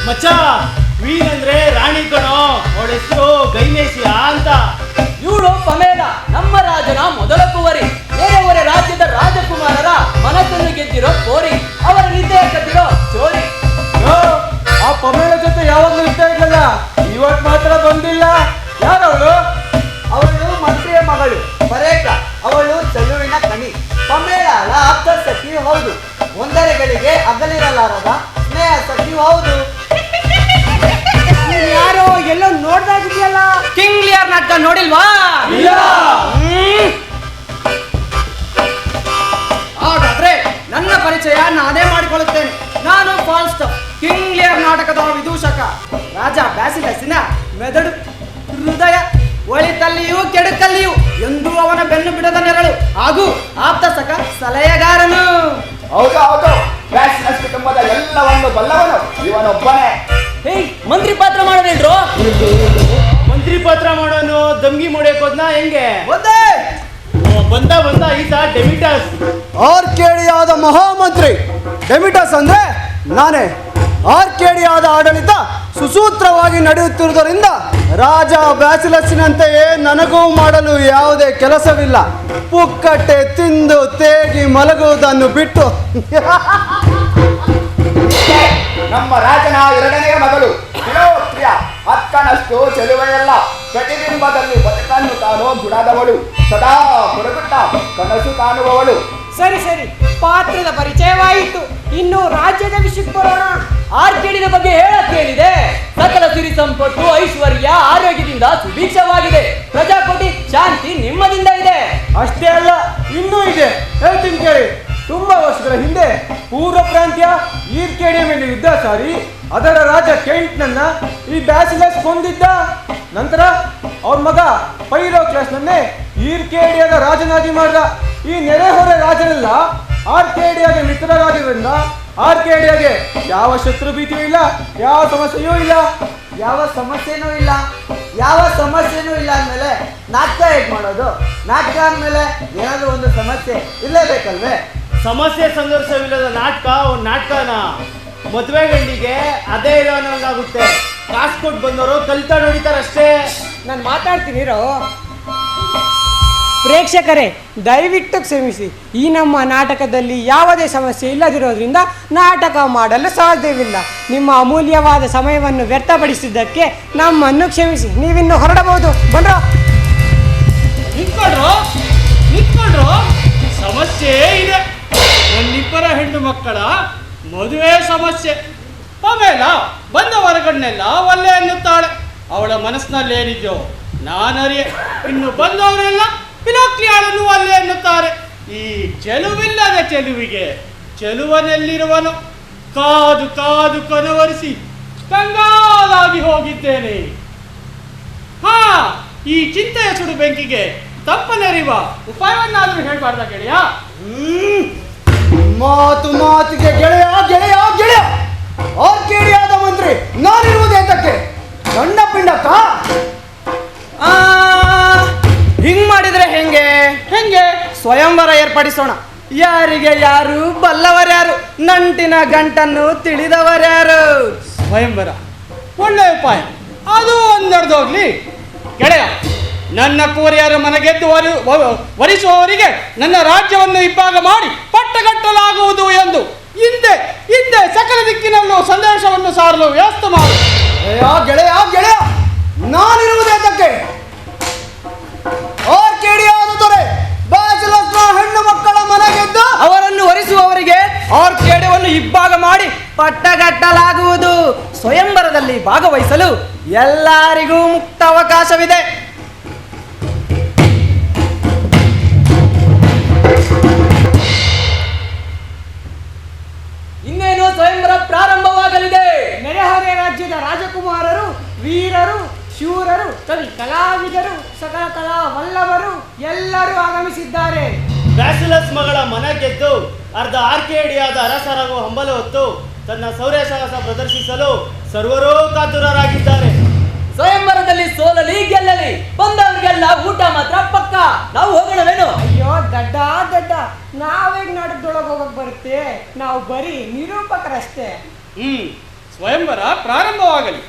ಮಚ್ಚ, ವೀನ್ ಅಂದ್ರೆ ರಾಣಿ ಕಣೋ, ಅವಳ ಹೆಸರು ಗೈನೇಶಿಯಾ ಅಂತ. ಇವಳು ಪಮೇಲ, ನಮ್ಮ ರಾಜನ ಮೊದಲ ಕುವರಿ. ಬೇರೆಯವರ ರಾಜ್ಯದ ರಾಜಕುಮಾರರ ಮನಸ್ಸನ್ನು ಗೆದ್ದಿರೋ ಕೋರಿ, ಅವರ ನಿದ್ದೆ ಕದ್ದಿರೋ ಚೋರಿ. ಆ ಪಮೇಲ ಜೊತೆ ಯಾವಾಗಲೂ ಇರ್ತಾ ಇರ್ಲಿಲ್ಲ, ಇವತ್ತು ಮಾತ್ರ ಬಂದಿಲ್ಲ. ಯಾರವಳು? ಅವಳು ಮಂತ್ರಿಯ ಮಗಳು ಪರೇಕ. ಅವಳು ಚೆಲುವಿನ ಕಣಿ. ಪಮೇಳ ಆಪ್ತ ಸಖಿ ಹೌದು. ಒಂದರೆಗಳಿಗೆ ಅಗಲಿರಲಾರದ ಸ್ನೇಹ ಸಖಿ ಹೌದು. ಯಾರೋ ಎಲ್ಲೋ ನೋಡ್ದಾಗಿದೆಯಲ್ಲ. ಕಿಂಗ್ ಲಿಯರ್ ನಾಟಕ ನೋಡಿಲ್ವಾ? ಹಾಗಾದ್ರೆ ನನ್ನ ಪರಿಚಯ ನಾನೇ ಮಾಡಿಕೊಳ್ಳುತ್ತೇನೆ. ನಾನು ಫಾಲ್ಸ್ಟಾಪ್, ಕಿಂಗ್ ಲಿಯರ್ ನಾಟಕದ ವಿದೂಷಕ. ರಾಜ ಬ್ಯಾಸಿಲಸ್ಸಿನ ಮೆದುಳು, ಹೃದಯ, ಒಳಿತಲ್ಲಿಯೂ ಕೆಡುಕಲ್ಲಿಯೂ ಎಂದೂ ಅವನ ಬೆನ್ನು ಬಿಡದ ನೆರಳು ಹಾಗೂ ಆಪ್ತ ಸಖ ಸಲಹೆಗಾರನು. ಹೌದು ಹೌದು, ಬ್ಯಾಸಿಲಸ್ ಕುಟುಂಬದ ಎಲ್ಲವನ್ನು ಬಲ್ಲವನು ಇವನೊಬ್ಬನೇ. ಹೇಯ್, ಮಂತ್ರಿ ಪಾತ್ರ ಮಾಡೋದೇನ್ರು? ಮಂತ್ರಿ ಪಾತ್ರ ಮಾಡೋನು ದಮ್ಗಿ ಮೊಡೆಯಕ್ ಹೋದ್ನಾ ಹೆಂಗೆ? ಒಂದೇ ಬಂದ ಈತ ಡೆಮಿಟಸ್. ಆರ್ಕೇಡಿಯಾದ ಮಹಾಮಂತ್ರಿ ಡೆಮಿಟಸ್ ಅಂದ್ರೆ ನಾನೇ. ಆರ್ಕೇಡಿಯಾದ ಆಡಳಿತ ಸುಸೂತ್ರವಾಗಿ ನಡೆಯುತ್ತಿರುವುದರಿಂದ ರಾಜ ಬ್ಯಾಸಿಲಸ್ಸಿನಂತೆಯೇ ನನಗೂ ಮಾಡಲು ಯಾವುದೇ ಕೆಲಸವಿಲ್ಲ. ಪುಕ್ಕಟ್ಟೆ ತಿಂದು ತೇಗಿ ಮಲಗುವುದನ್ನು ಬಿಟ್ಟು ನಮ್ಮ ರಾಜನ ಎರಡನೆಯ ಮಗಳು ಫಿಲೋಕ್ರಿಯ ಅಕ್ಕನಷ್ಟು ಚೆಲುವೆಯಲ್ಲ. ಪ್ರತಿಬಿಂಬದಲ್ಲಿ ಬದುಕನ್ನು ತಾನು ಗುಣದವಳು, ಸದಾ ಹೊರಗುಟ್ಟ ಕನಸು ಕಾಣುವವಳು. ಸರಿ ಸರಿ, ಪಾತ್ರದ ಪರಿಚಯವಾಯಿತು. ಇನ್ನು ರಾಜ್ಯದ ವಿಷಯಕ್ಕೆ ಬರೋಣ. ಆರ್ಕಿಡಿನ ಬಗ್ಗೆ ಹೇಳಕ್ಕೇನಿದೆ? ಸಕಲ ಸಿರಿ ಸಂಪತ್ತು, ಐಶ್ವರ್ಯ, ಆರೋಗ್ಯದಿಂದ ಸುಭಿಕ್ಷವಾಗಿದೆ. ಪ್ರಜಾಕೋಟಿ ಶಾಂತಿ ನಿಮ್ಮದಿಂದ ಇದೆ. ಅಷ್ಟೇ ಅಲ್ಲ, ಇನ್ನೂ ಇದೆ. ಹೇಳ್ತೀನಿ ಕೇಳಿ. ತುಂಬಾ ವರ್ಷಗಳ ಹಿಂದೆ ಪೂರ್ವ ಪ್ರಾಂತ್ಯ ಈರ್ಕೇಡಿಯ ಮೇಲೆ ಯುದ್ಧ ಸಾರಿ ಅದರ ರಾಜ ಕೆಂಟ್ನನ್ನ ಈ ಬ್ಯಾಸಿಲಸ್ ಕೊಂದಿದ್ದ. ನಂತರ ಅವ್ರ ಮಗ ಪೈರೋಕ್ಲಸ್ನನ್ನೇ ಈರ್ಕೇಡಿಯಾದ ರಾಜನಾಗಿ ಮಾಡ್ದ. ಈ ನೆರೆಹೊರೆ ರಾಜನೆಲ್ಲ ಆರ್ಕೇಡಿಯಾಗೆ ಮಿತ್ರರಾಗಿದ್ದರಿಂದ ಆರ್ಕೇಡಿಯಾಗೆ ಯಾವ ಶತ್ರು ಭೀತಿಯೂ ಇಲ್ಲ, ಯಾವ ಸಮಸ್ಯೆಯೂ ಇಲ್ಲ. ಯಾವ ಸಮಸ್ಯೆನೂ ಇಲ್ಲ ಅಂದಮೇಲೆ ನಾಟಕ ಹೇಗೆ ಮಾಡೋದು? ನಾಟಕ ಅಂದಮೇಲೆ ಏನಾದರೂ ಒಂದು ಸಮಸ್ಯೆ ಇರಲೇಬೇಕಲ್ವೇ? ಸಮಸ್ಯೆ ಸಂಘರ್ಷವಿಲ್ಲದ ನಾಟಕ ಒಂದು ನಾಟಕನ. ಮದುವೆ ಗಂಡಿಗೆ ಅದೇ ಇಲ್ಲ ಅನ್ನೋಂಗಾಗುತ್ತೆ. ಕಾಸು ಕೊಟ್ಟು ಬಂದವರು ಕಲಿತಾ ನೋಡಿತಾರಷ್ಟೇ. ನಾನು ಮಾತಾಡ್ತೀನಿ ಇರೋ. ಪ್ರೇಕ್ಷಕರೇ, ದಯವಿಟ್ಟು ಕ್ಷಮಿಸಿ. ಈ ನಮ್ಮ ನಾಟಕದಲ್ಲಿ ಯಾವುದೇ ಸಮಸ್ಯೆ ಇಲ್ಲದಿರೋದ್ರಿಂದ ನಾಟಕ ಮಾಡಲು ಸಾಧ್ಯವಿಲ್ಲ. ನಿಮ್ಮ ಅಮೂಲ್ಯವಾದ ಸಮಯವನ್ನು ವ್ಯರ್ಥಪಡಿಸಿದ್ದಕ್ಕೆ ನಮ್ಮನ್ನು ಕ್ಷಮಿಸಿ. ನೀವಿನ್ನು ಹೊರಡಬಹುದು. ಬನ್ರೋ. ನಿಂತ್ಕೊಂಡ್ರು ಸಮಸ್ಯೆ ಇದೆ. ಒಂದಿಬ್ಬರ ಹೆಣ್ಣು ಮಕ್ಕಳ ಮದುವೆ ಸಮಸ್ಯೆ. ಪಮೇಲ ಬಂದ ಹೊರಗಣ್ಣೆಲ್ಲ ಒಲ್ಲೆ ಅನ್ನುತ್ತಾಳೆ. ಅವಳ ಮನಸ್ಸಿನಲ್ಲಿ ಏನಿದೆಯೋ ನಾನರಿಯೆ. ಇನ್ನು ಬಂದವರೆಲ್ಲ ಪಿಲೋಕ್ಲಿಯಾಳನ್ನು ಒಲ್ಲೆ ಅನ್ನುತ್ತಾರೆ. ಈ ಚೆಲುವಿಲ್ಲದ ಚೆಲುವಿಗೆ ಚೆಲುವನೆಲ್ಲಿರುವನು? ಕಾದು ಕಾದು ಕನವರಿಸಿ ಕಂಗಾಲಾಗಿ ಹೋಗಿದ್ದೇನೆ. ಈ ಚಿಂತೆಯ ಸುಡು ಬೆಂಕಿಗೆ ತಪ್ಪನೆರಿವ ಉಪಾಯವನ್ನಾದರೂ ಹೇಳ್ಬಾರ್ದ ಗೆಳೆಯ? ಮಾತಿಗೆ ಗೆಳೆಯ ಗೆಳೆಯ ಗೆಳೆಯ. ಆರ್ಕೇಡಿಯಾದ ಮಂತ್ರಿ ನಾನಿರುವುದು ಎಂತಕ್ಕೆ? ಗಂಡ ಪಿಂಡಕ್ಕ. ಹಿಂಗ್ ಮಾಡಿದ್ರೆ ಹೆಂಗೆ? ಸ್ವಯಂವರ ಏರ್ಪಡಿಸೋಣ. ಯಾರಿಗೆ ಯಾರು, ಬಲ್ಲವರ್ಯಾರು, ನಂಟಿನ ಗಂಟನ್ನು ತಿಳಿದವರ್ಯಾರು. ಸ್ವಯಂವರ ಒಳ್ಳೆ ಉಪಾಯ. ಅದು ಒಂದೆರದೋಗ್ಲಿ ಗೆಳೆಯ. ನನ್ನ ಕೋರಿಯರ ಮನೆಗೆದ್ದು ವರಿಸುವವರಿಗೆ ನನ್ನ ರಾಜ್ಯವನ್ನು ಇಬ್ಬಾಗ ಮಾಡಿ ಪಟ್ಟಗಟ್ಟಲಾಗುವುದು ಎಂದು ಹಿಂದೆ ಸಕಲ ದಿಕ್ಕಿನಲ್ಲೂ ಸಂದೇಶವನ್ನು ಸಾರಲು ವ್ಯವಸ್ಥೆ ಮಾಡು. ಗೆಳೆಯ ಗೆಳೆಯ, ನಾನಿರುವುದು ಎಂತಕ್ಕೆ? ಆರ್ಕೇಡಿಯಾದ ದೊರೆ ಬ್ಯಾಸಿಲಸ್ನ ಹೆಣ್ಣು ಮಕ್ಕಳ ಮನೆಗೆದ್ದು ಅವರನ್ನು ವರಿಸುವವರಿಗೆ ಆರ್ಕೇಡಿಯಾವನ್ನು ಇಬ್ಬಾಗ ಮಾಡಿ ಪಟ್ಟಗಟ್ಟಲಾಗುವುದು. ಸ್ವಯಂವರದಲ್ಲಿ ಭಾಗವಹಿಸಲು ಎಲ್ಲರಿಗೂ ಮುಕ್ತ ಅವಕಾಶವಿದೆ. ಇನ್ನೇನು ಸ್ವಯಂವರ ಪ್ರಾರಂಭವಾಗಲಿದೆ. ನೆರೆಹೊರೆ ರಾಜ್ಯದ ರಾಜಕುಮಾರರು, ವೀರರು, ಶೂರರು, ಕಲಾವಿದರು, ಸಕಲ ಕಲಾ ವಲ್ಲಭರು ಎಲ್ಲರೂ ಆಗಮಿಸಿದ್ದಾರೆ. ಬ್ಯಾಸಿಲಸ್ ಮಗಳ ಮನೆ ಗೆದ್ದು ಅರ್ಧ ಆರ್ಕೇಡಿಯಾದ ಅರಸರಾಗುವ ಹಂಬಲ ಹೊತ್ತು ತನ್ನ ಶೌರ್ಯ ಸಾಹಸ ಪ್ರದರ್ಶಿಸಲು ಸರ್ವರೂ ಕಾತುರರಾಗಿದ್ದಾರೆ. ಸ್ವಯಂವರದಲ್ಲಿ ಸೋಲಲಿ ಗೆಲ್ಲಲಿ ಬಂದವರಿಗೆಲ್ಲ ಊಟ ಮಾತ್ರ ಪಕ್ಕ. ನಾವು ಹೋಗೋಣವೇನು? ಅಯ್ಯೋ ದಡ್ಡ, ನಾವೇಗ್ ನಾಟಕದೊಳಗೆ ಹೋಗಕ್ ಬರುತ್ತೆ? ನಾವು ಬರೀ ನಿರೂಪಕರಷ್ಟೇ. ಸ್ವಯಂವರ ಪ್ರಾರಂಭವಾಗಲಿ.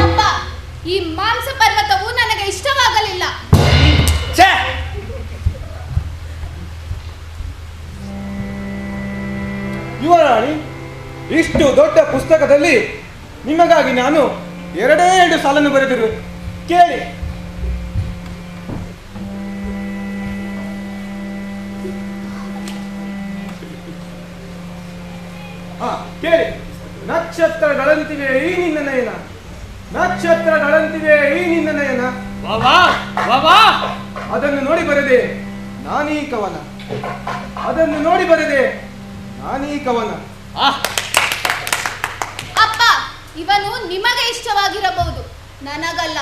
ಅಪ್ಪ, ಈ ಮಾಂಸ ಪರ್ವತವು ನನಗೆ ಇಷ್ಟವಾಗಲಿಲ್ಲ. ಯುವರಾಣಿ, ಇಷ್ಟು ದೊಡ್ಡ ಪುಸ್ತಕದಲ್ಲಿ ನಿಮಗಾಗಿ ನಾನು 2 ಸಾಲನ್ನು ಬರೆದಿರುವೆ, ಕೇಳಿ. ಕೇಳಿ. ನಕ್ಷತ್ರಗಳಂತಿವೆ ಈ ನಿನ್ನ ನಯನ, ನಕ್ಷತ್ರಗಳಂತಿವೆ ಈ ನಿನ್ನ ನಯನ. ಅದನ್ನು ನೋಡಿ ಬರೆದೆ ನಾನೀ ಕವನ, ಅದನ್ನು ನೋಡಿ ಬರೆದೆ ನಾನೀ ಕವನ. ಅಪ್ಪ, ಇವನು ನಿಮಗೆ ಇಷ್ಟವಾಗಿರಬಹುದು, ನನಗಲ್ಲ.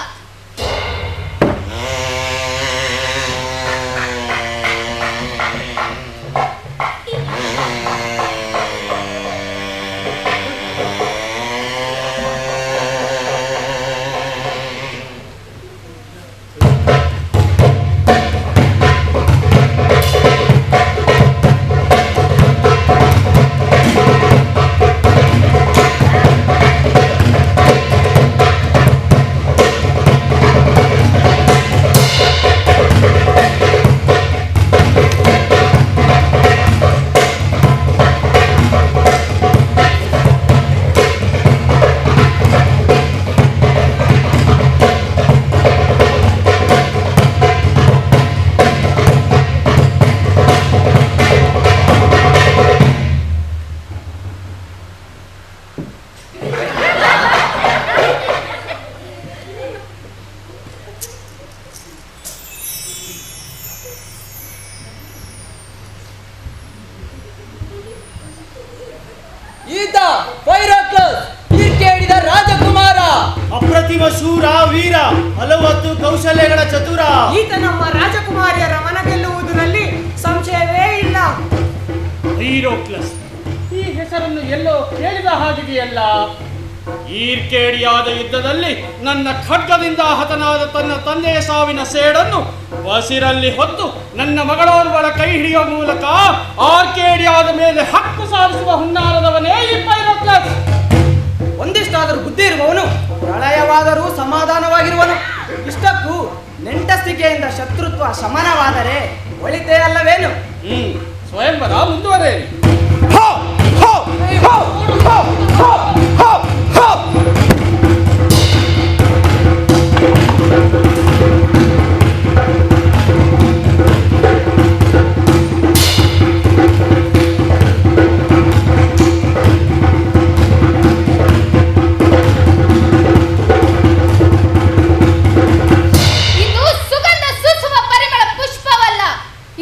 ಈತ ಪೈರಾಕ್ಲಸ್, ಈರ್ಕೇಡಿದ ರಾಜಕುಮಾರ, ಅಪ್ರತಿಮ ಶೂರ ವೀರ, ಹಲವತ್ತು ಕೌಶಲ್ಯಗಳ ಚತುರ. ಈತ ನಮ್ಮ ರಾಜಕುಮಾರಿಯರ ಮನ ಗೆಲ್ಲುವುದರಲ್ಲಿ ಸಂಶಯವೇ ಇಲ್ಲ. ಪೈರಾಕ್ಲಸ್, ಈ ಹೆಸರನ್ನು ಎಲ್ಲೋ ಕೇಳಿದ ಹಾಗಿದೆಯಲ್ಲ. ಈರ್ಕೇಡಿಯಾದ ಯುದ್ಧದಲ್ಲಿ ನನ್ನ ಖಡ್ಗದಿಂದ ಹತನಾದ ತನ್ನ ತಂದೆಯ ಸಾವಿನ ಸೇಡನ್ನು ಬಸಿರಲ್ಲಿ ಹೊತ್ತು ನನ್ನ ಮಗಳೋರ್ವಳ ಕೈ ಹಿಡಿಯುವ ಮೂಲಕ ಆರ್ಕೇಡಿಯಾದ ಮೇಲೆ ಹಕ್ಕು ಸಾಧಿಸುವ ಹುನ್ನಾರದವನೇ ಈ ಪೈರಾಕ್ಲಸ್. ಒಂದಿಷ್ಟಾದರೂ ಬುದ್ಧಿ ಇರುವವನು, ಪ್ರಳಯವಾದರೂ ಸಮಾಧಾನವಾಗಿರುವನು. ಇಷ್ಟಕ್ಕೂ ನೆಂಟಸ್ತಿಕೆಯಿಂದ ಶತ್ರುತ್ವ ಶಮನವಾದರೆ ಒಳಿತೇ ಅಲ್ಲವೇನು? ಸ್ವಯಂವರ ಮುಂದುವರೆಯಲಿ. ಇದು ಸುಗಂಧ ಸೂಸುವ ಪರಿಮಳ ಪುಷ್ಪವಲ್ಲ,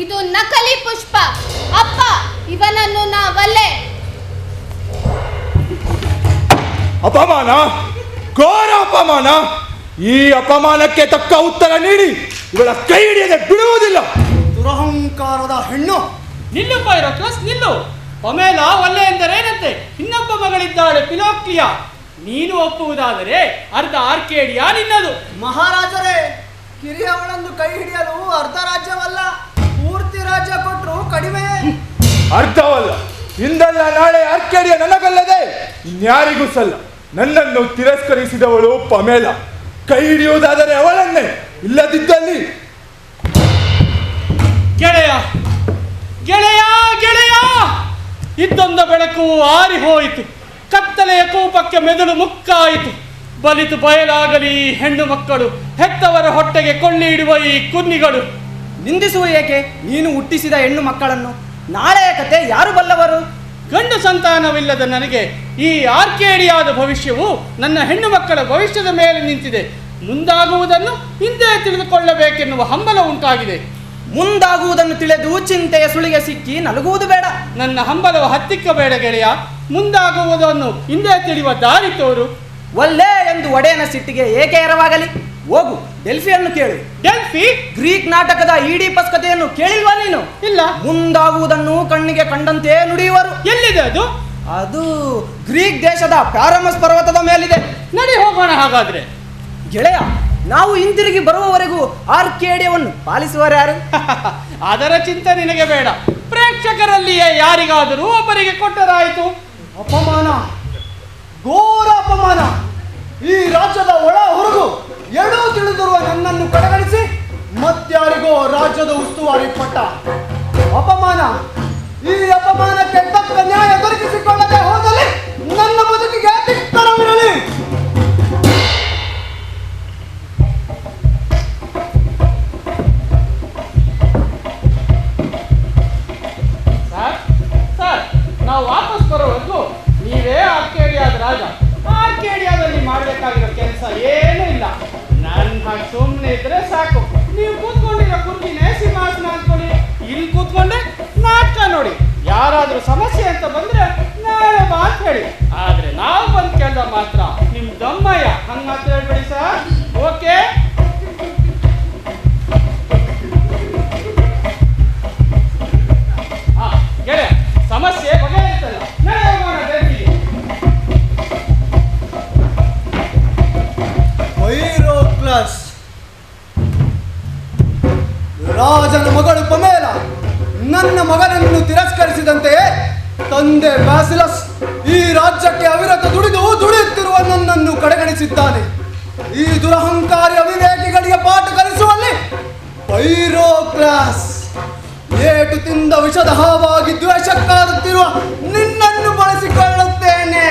ಇದು ನಕಲಿ ಪುಷ್ಪ. ಅಪ್ಪ, ಇವನನ್ನು ನಾವಲ್ಲೇ. ಅಪಮಾನ, ಘೋರ ಅಪಮಾನ. ಈ ಅಪಮಾನಕ್ಕೆ ತಕ್ಕ ಉತ್ತರ ನೀಡಿ ಇವಳ ಕೈ ಹಿಡಿಯದೆ ಬಿಡುವುದಿಲ್ಲ. ದುರಹಂಕಾರದ ಹೆಣ್ಣು. ನಿಲ್ಲು ಪೈರಾಕ್ಲಸ್, ನಿಲ್ಲು. ಪಮೇಲ ಒಲ್ಲೆ ಎಂದರೇನಂತೆ? ಇನ್ನೊಬ್ಬ ಮಗಳಿದ್ದಾಳೆ ಪಿನೋಕ್ಲಿಯಾ. ನೀನು ಒಪ್ಪುವುದಾದರೆ ಅರ್ಧ ಆರ್ಕೇಡಿಯಾ ನಿನ್ನದು. ಮಹಾರಾಜರೇ, ಕಿರಿಯವಳನ್ನು ಕೈ ಹಿಡಿಯಲು ಅರ್ಧ ರಾಜ್ಯವಲ್ಲ, ಪೂರ್ತಿ ರಾಜ್ಯ ಕೊಟ್ಟರು ಕಡಿಮೆ. ಅರ್ಥವಲ್ಲ. ಇಂದಲ್ಲ ನಾಳೆ ಆರ್ಕೇಡಿಯ ನನಗಲ್ಲದೆ ಇನ್ಯಾರಿಗೂ ಸಲ್ಲ. ನನ್ನನ್ನು ತಿರಸ್ಕರಿಸಿದವಳು ಪಮೇಲ. ಕೈ ಹಿಡಿಯುವುದಾದರೆ ಅವಳನ್ನೇ, ಇಲ್ಲದಿದ್ದಲ್ಲಿ ಗೆಳೆಯ ಗೆಳೆಯ ಗೆಳೆಯ, ಇದ್ದೊಂದ ಬೆಳಕು ಆರಿ ಹೋಯಿತು. ಕತ್ತಲೆಯ ಕೂಪಕ್ಕೆ ಮೆದುಳು ಮುಕ್ಕಾಯಿತು. ಬಲಿತು ಬಯಲಾಗಲಿ ಹೆಣ್ಣು ಮಕ್ಕಳು, ಹೆತ್ತವರ ಹೊಟ್ಟೆಗೆ ಕೊಳ್ಳಿ ಇಡುವ ಈ ಕುನ್ನಿಗಳು. ನಿಂದಿಸುವ ಏಕೆ? ನೀನು ಹುಟ್ಟಿಸಿದ ಹೆಣ್ಣು ಮಕ್ಕಳನ್ನು. ನಾಳೆಯ ಕತೆ ಯಾರು ಬಲ್ಲವರು? ಗಂಡು ಸಂತಾನವಿಲ್ಲದ ನನಗೆ ಈ ಆರ್ಕೇಡಿಯಾದ ಭವಿಷ್ಯವು ನನ್ನ ಹೆಣ್ಣು ಮಕ್ಕಳ ಭವಿಷ್ಯದ ಮೇಲೆ ನಿಂತಿದೆ. ಮುಂದಾಗುವುದನ್ನು ಹಿಂದೆ ತಿಳಿದುಕೊಳ್ಳಬೇಕೆನ್ನುವ ಹಂಬಲ ಉಂಟಾಗಿದೆ. ಮುಂದಾಗುವುದನ್ನು ತಿಳಿದು ಚಿಂತೆಯ ಸುಳಿಗೆ ಸಿಕ್ಕಿ ನಲುಗುವುದು ಬೇಡ. ನನ್ನ ಹಂಬಲವ ಹತ್ತಿಕ್ಕಬೇಡ ಗೆಳೆಯ. ಮುಂದಾಗುವುದನ್ನು ಹಿಂದೆ ತಿಳಿಯುವ ದಾರಿ ತೋರು. ಒಲ್ಲೆ ಎಂದು ಒಡೆಯನ ಸಿಟ್ಟಿಗೆ ಏಕೆ ಎರವಾಗಲಿ? ಹೋಗು, ಡೆಲ್ಫಿಯನ್ನು ಕೇಳು. ಡೆಲ್ಫಿ? ಗ್ರೀಕ್ ನಾಟಕದ ಈಡಿಪಸ್ ಕಥೆಯನ್ನು ಕೇಳಿಲ್ವಾ ನೀನು? ಇಲ್ಲ. ಮುಂದಾಗುವುದನ್ನು ಕಣ್ಣಿಗೆ ಕಂಡಂತೆ ನುಡಿಯುವರು. ಎಲ್ಲಿದೆ ಅದು? ಅದು ಗ್ರೀಕ್ ದೇಶದ ಪ್ಯಾರಮಸ್ ಪರ್ವತದ ಮೇಲಿದೆ. ನಡಿ ಹೋಗೋಣ ಹಾಗಾದ್ರೆ. ಗೆಳೆಯ, ನಾವು ಹಿಂತಿರುಗಿ ಬರುವವರೆಗೂ ಆರ್ಕೇಡಿಯವನ್ನು ಪಾಲಿಸುವರಾರು? ಅದರ ಚಿಂತೆ ನಿನಗೆ ಬೇಡ. ಪ್ರೇಕ್ಷಕರಲ್ಲಿಯೇ ಯಾರಿಗಾದರೂ ಒಬ್ಬರಿಗೆ ಕೊಟ್ಟರಾಯಿತು. ಅಪಮಾನ, ಘೋರ ಅಪಮಾನ. ಈ ರಾಜ್ಯದ ಒಳ ಹೊರಗು ಎರಡೂ ತಿಳಿದಿರುವ ನನ್ನನ್ನು ಕಡೆಗಣಿಸಿ ಮತ್ಯಾರಿಗೋ ರಾಜ್ಯದ ಉಸ್ತುವಾರಿ ಪಟ್ಟ. ಅಪಮಾನ. ಈ ಅಪಮಾನಕ್ಕೆ ತಕ್ಕ ನ್ಯಾಯ ದೊರಕಿಸಿಕೊಳ್ಳದೆ ಹೋದಲ್ಲಿ ನನ್ನ ಬದುಕಿಗೆ ಧಿಕ್ಕರವಿರಲಿ. ಸರ್, ನಾವು ವಾಪಸ್ ಬರೋವರೆಗೂ ನೀವೇ ಆರ್ಕೇಡಿಯಾದ ರಾಜ. ಆರ್ಕೇಡಿಯಾದಲ್ಲಿ ಮಾಡಬೇಕಾಗಿರೋ ಕೆಲಸ ಏನೂ ಇಲ್ಲ. ನನ್ನ ಹಾಗೆ ಸುಮ್ಮನೆ ಇದ್ರೆ ಸಾಕು. ನೀವು ಕೂತ್ಕೊಂಡಿರೋ ಕುರ್ಚಿನೇ ಸಿಂಹಾಸನ ಅಂದ್ಕೊಳ್ಳಿ. ಇಲ್ಲಿ ಕೂತ್ಕೊಂಡೆ ನಾಟಕ ನೋಡಿ. ಯಾರಾದ್ರೂ ಸಮಸ್ಯೆ ಅಂತ ಬಂದ್ರೆ ನಾಳೆ ಮಾತು ಹೇಳಿ. ಆದ್ರೆ ನಾವು ಬಂದ ಕೆಲಸ ಮಾತ್ರ ನಿಮ್ ದಮ್ಮಯ್ಯ ಹಂಗ ಮಾತ್ರ ಹೇಳ್ಬೇಡಿ ಸರ್. ಓಕೆ? ಗೆಳೆಯ, ಸಮಸ್ಯೆ ಬಗೆಹರಿಸಲ್ಲ. ನಡೆಯೋಣ ಡೆಲ್ಫಿಗೆ. ವೈರೋಕ್ಲಸ್, ರಾಜನ ಮಗಳು ಪಮೇಲ ನನ್ನ ಮಗನನ್ನು ತಿರಸ್ಕರಿಸಿದಂತೆಯೇ ತಂದೆ ಬ್ಯಾಸಿಲಸ್ ಈ ರಾಜ್ಯಕ್ಕೆ ಅವಿರತ ದುಡಿಯುತ್ತಿರುವ ನನ್ನನ್ನು ಕಡೆಗಣಿಸಿದ್ದಾನೆ. ಈ ದುರಹಂಕಾರಿ ಅವಿವೇಕಿಗಳಿಗೆ ಪಾಠ ಕಲಿಸುವಲ್ಲಿ ವೈರೋಕ್ಲಸ್ ಏಟು ತಿಂದ ವಿಷದ ಹಾವಾಗಿ ದ್ವೇಷಕ್ಕಾಗುತ್ತಿರುವ ನಿನ್ನನ್ನು ಬಳಸಿಕೊಳ್ಳುತ್ತೇನೆ.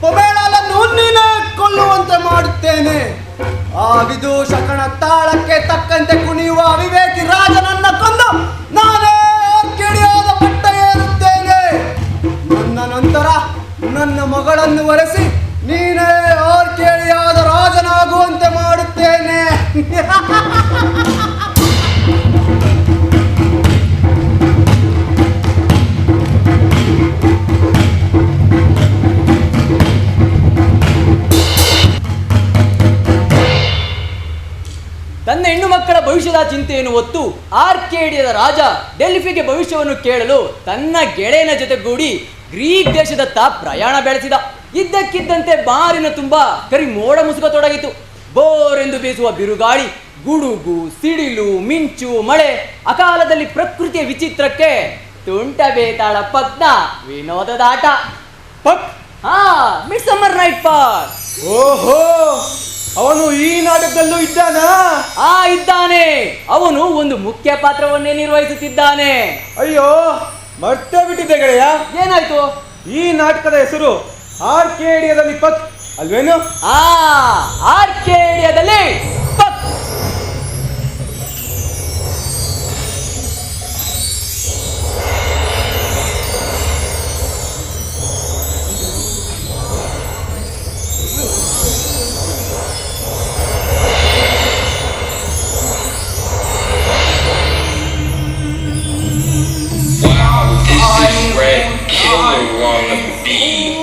ಪಮೇಳನನ್ನು ನೀನೇ ಕೊಲ್ಲುವಂತೆ ಮಾಡುತ್ತೇನೆ. ಆ ವಿದೂಷಕನ ತಾಳಕ್ಕೆ ತಕ್ಕಂತೆ ಕುಣಿಯುವ ಅವಿವೇಕಿ ರಾಜನನ್ನ ಕೊಂದು ನಾನೇ ಆರ್ಕೇಡಿಯಾದ ಪಟ್ಟ ಏರುತ್ತೇನೆ. ನನ್ನ ನಂತರ ನನ್ನ ಮಗಳನ್ನು ವರೆಸಿ ನೀನೇ ಆರ್ಕೇಡಿಯಾದ ರಾಜನಾಗುವಂತೆ ಮಾಡುತ್ತೇನೆ. ತನ್ನ ಹೆಣ್ಣು ಮಕ್ಕಳ ಭವಿಷ್ಯದ ಚಿಂತೆಯನ್ನು ಹೊತ್ತು ಆರ್ಕೇಡಿಯಾದ ರಾಜ ಡೆಲ್ಫಿಗೆ ಭವಿಷ್ಯವನ್ನು ಕೇಳಲು ತನ್ನ ಗೆಳೆಯನ ಜೊತೆಗೂಡಿ ಗ್ರೀಕ್ ದೇಶದತ್ತ ಪ್ರಯಾಣ ಬೆಳೆಸಿದ. ಇದ್ದಕ್ಕಿದ್ದಂತೆ ಬಾರಿನ ತುಂಬ ಕರಿ ಮೋಡ ಮುಸುಕತೊಡಗಿತು. ಬೋರೆಂದು ಬೀಸುವ ಬಿರುಗಾಳಿ, ಗುಡುಗು, ಸಿಡಿಲು, ಮಿಂಚು, ಮಳೆ, ಅಕಾಲದಲ್ಲಿ ಪ್ರಕೃತಿಯ ವಿಚಿತ್ರಕ್ಕೆ ತುಂಟ ಬೇತಾಳ ಪದ್ನ ವಿನೋದದ ಆಟ. Mid summer night park. ಓಹೋ, ಅವನು ಈ ನಾಟಕದಲ್ಲೂ ಇದ್ದಾನಾ? ಇದ್ದಾನೆ. ಅವನು ಒಂದು ಮುಖ್ಯ ಪಾತ್ರವನ್ನೇ ನಿರ್ವಹಿಸುತ್ತಿದ್ದಾನೆ. ಅಯ್ಯೋ, ಮರ್ತೇ ಬಿಟ್ಟಿದ್ದೆ ಗೆಳೆಯ. ಏನಾಯ್ತು? ಈ ನಾಟಕದ ಹೆಸರು ಆರ್ಕೇಡಿಯಾದಲ್ಲಿ ಪಕ್ ಅಲ್ವೇನು? ಆರ್ಕೇಡಿಯಾದಲ್ಲಿ ಪಕ್. Red Killer on the beat.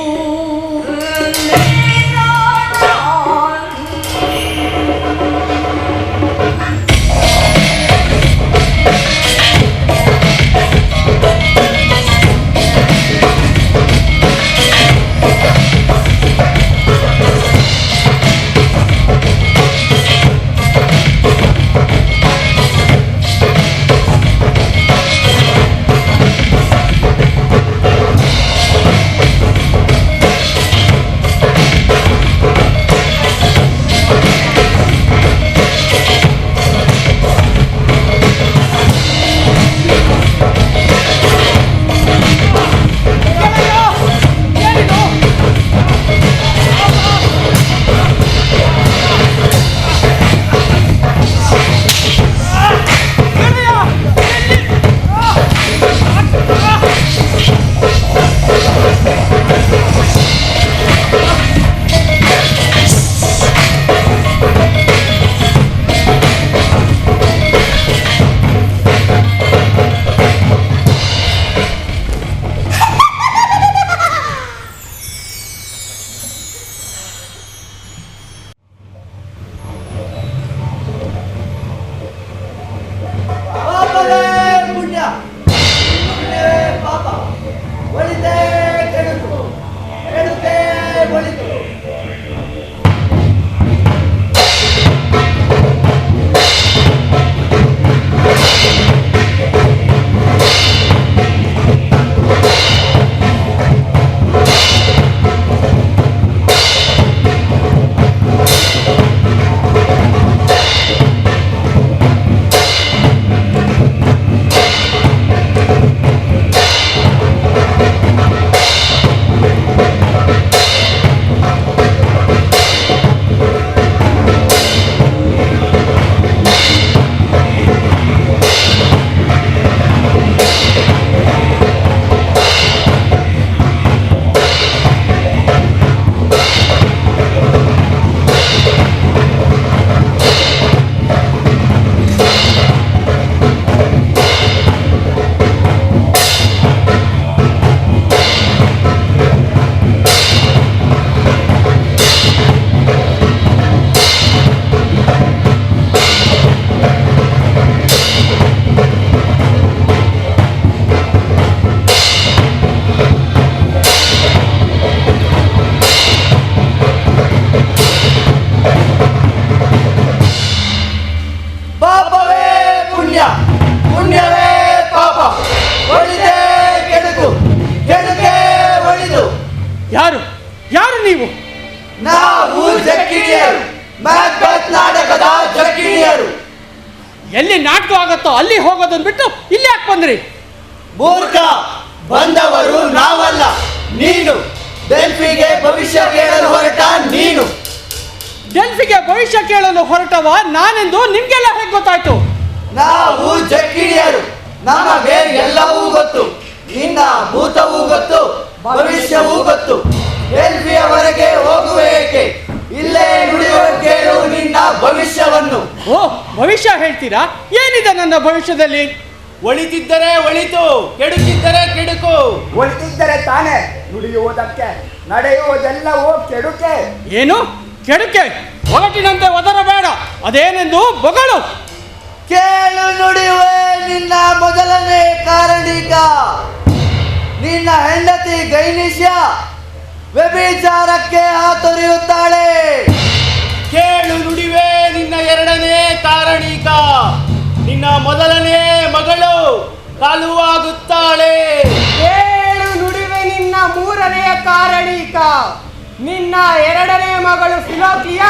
ನಾವು ಜಕ್ಕಿಣಿಯರು, ಮ್ಯಾಕ್ಬೆತ್ ನಾಟಕದ ಜಕ್ಕಿಣಿಯರು. ಎಲ್ಲಿ ನಾಟಕ ಆಗತ್ತೋ ಅಲ್ಲಿ ಹೋಗೋದನ್ನ ಬಿಟ್ಟು ಇಲ್ಲಿ ಯಾಕೆ ಬಂದ್ರಿ? ಮೂರ್ಖ, ಬಂದವರು ನಾವಲ್ಲ, ನೀನು. ಡೆಲ್ಫಿಗೆ ಭವಿಷ್ಯ ಕೇಳಲು ಹೊರಟ ನೀನು. ಡೆಲ್ಫಿಗೆ ಭವಿಷ್ಯ ಕೇಳಲು ಹೊರಟವ ನಾನೆಂದು ನಿಮ್ಗೆಲ್ಲ ಹೇಗೆ ಗೊತ್ತಾಯ್ತು? ನಾವು ಜಕ್ಕಿಣಿಯರು, ನಮಗೆ ಎಲ್ಲವೂ ಗೊತ್ತು. ನಿನ್ನ ಭೂತವೂ ಗೊತ್ತು, ಭವಿಷ್ಯವೂ ಗೊತ್ತು. ಡೆಲ್ಫಿಯವರೆಗೆ ಹೋಗುವೆ ಏಕೆ? ಇಲ್ಲೇ ನುಡಿಯುವ ಕೇಳು ನಿನ್ನ ಭವಿಷ್ಯವನ್ನು. ಓ, ಭವಿಷ್ಯ ಹೇಳ್ತೀರಾ? ಏನಿದೆ ನನ್ನ ಭವಿಷ್ಯದಲ್ಲಿ? ಒಳಿತಿದ್ದರೆ ಒಳಿತು, ಕೆಡುಕಿದ್ದರೆ ಕೆಡುಕು. ಒಳಿತಿದ್ದರೆ ತಾನೇ ನುಡಿಯುವುದಕ್ಕೆ, ನಡೆಯುವುದೆಲ್ಲವೂ ಕೆಡುಕೆ. ಏನು ಕೆಡುಕೆ? ಒಗಟಿನಂತೆ ಒದರಬೇಡ, ಅದೇನೆಂದು ಬೊಗಳು. ಕೇಳು ನುಡಿಯುವೆ ನಿನ್ನ ಮೊದಲನೇ ಕಾರಣಿಕ. ನಿನ್ನ ಹೆಂಡತಿ ಗೈನಿಷ್ಯ ವ್ಯಭಿಚಾರಕ್ಕೆ ಹಾತೊರೆಯುತ್ತಾಳೆ. ಕೇಳು ನುಡಿವೆ ನಿನ್ನ ಎರಡನೇ ಕಾರಣಿಕ. ನಿನ್ನ ಮೊದಲನೇ ಮಗಳು ಕಾಲುವಾಗುತ್ತಾಳೆ. ಏಳು ನುಡಿವೆ ನಿನ್ನ ಮೂರನೆಯ ಕಾರಣಿಕ. ನಿನ್ನ ಎರಡನೇ ಮಗಳು ಫಿಲೋಕ್ಲಿಯ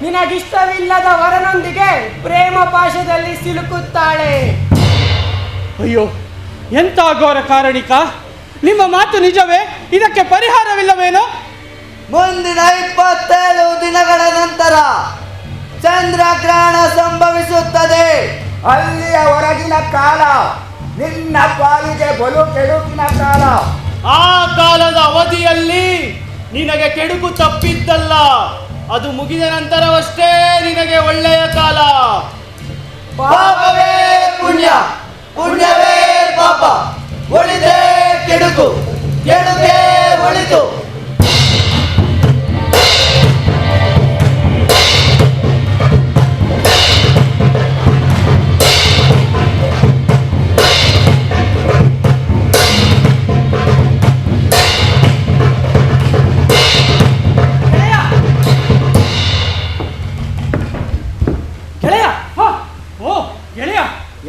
ನಿನಗಿಷ್ಟವಿಲ್ಲದ ವರನೊಂದಿಗೆ ಪ್ರೇಮ ಪಾಶದಲ್ಲಿ ಸಿಲುಕುತ್ತಾಳೆ. ಅಯ್ಯೋ, ಎಂತ ಘೋರ ಕಾರಣಿಕ! ನಿಮ್ಮ ಮಾತು ನಿಜವೇ? ಇದಕ್ಕೆ ಪರಿಹಾರವಿಲ್ಲವೇನೋ? ಮುಂದಿನ 27 ದಿನಗಳ ನಂತರ ಚಂದ್ರಗ್ರಹಣ ಸಂಭವಿಸುತ್ತದೆ. ಅಲ್ಲಿಯ ಹೊರಗಿನ ಕಾಲ ನಿನ್ನ ಪಾಲಿಗೆ ಬಲು ಕೆಡುಕಿನ ಕಾಲ. ಆ ಕಾಲದ ಅವಧಿಯಲ್ಲಿ ನಿನಗೆ ಕೆಡುಕು ತಪ್ಪಿದ್ದಲ್ಲ, ಅದು ಮುಗಿದ ನಂತರವಷ್ಟೇ ನಿನಗೆ ಒಳ್ಳೆಯ ಕಾಲ. ಪಾಪವೇ ಪುಣ್ಯ, ಪುಣ್ಯವೇ ಪಾಪ. ಒಳಿತೇ ಕೆಡುಕು, ಕೆಡುಕೆ ಒಳಿತು. ಗೆಳೆಯ, ಓ ಗೆಳೆಯ,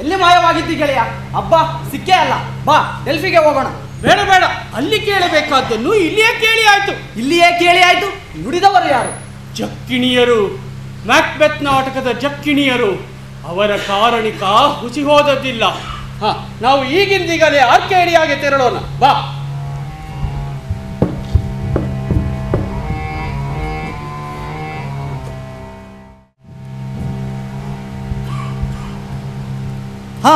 ಎಲ್ಲಿ ಮಾಯವಾಗಿದ್ದಿ ಗೆಳೆಯ? ಅಬ್ಬಾ, ಸಿಕ್ಕೇ ಅಲ್ಲ. ಬಾ, ಡೆಲ್ಫಿಗೆ ಹೋಗೋಣ. ಬೇಡ ಬೇಡ, ಅಲ್ಲಿ ಕೇಳಬೇಕಾದ್ದನ್ನು ಇಲ್ಲಿಯೇ ಕೇಳಿ ಆಯ್ತು. ಇಲ್ಲಿಯೇ ಕೇಳಿ ಆಯ್ತು. ನುಡಿದವರು ಯಾರು? ಜಕ್ಕಿಣಿಯರು, ಮ್ಯಾಕ್ಬೆತ್ ನಾಟಕದ ಜಕ್ಕಿಣಿಯರು. ಅವರ ಕಾರಣಿಕ ಹುಸಿ ಹೋದದ್ದಿಲ್ಲ. ನಾವು ಈಗಿಂದೀಗಲೇ ಆರ್ಕೇಡಿಯಾಗೆ ತೆರಳೋಣ. ಬಾ. ಹಾ,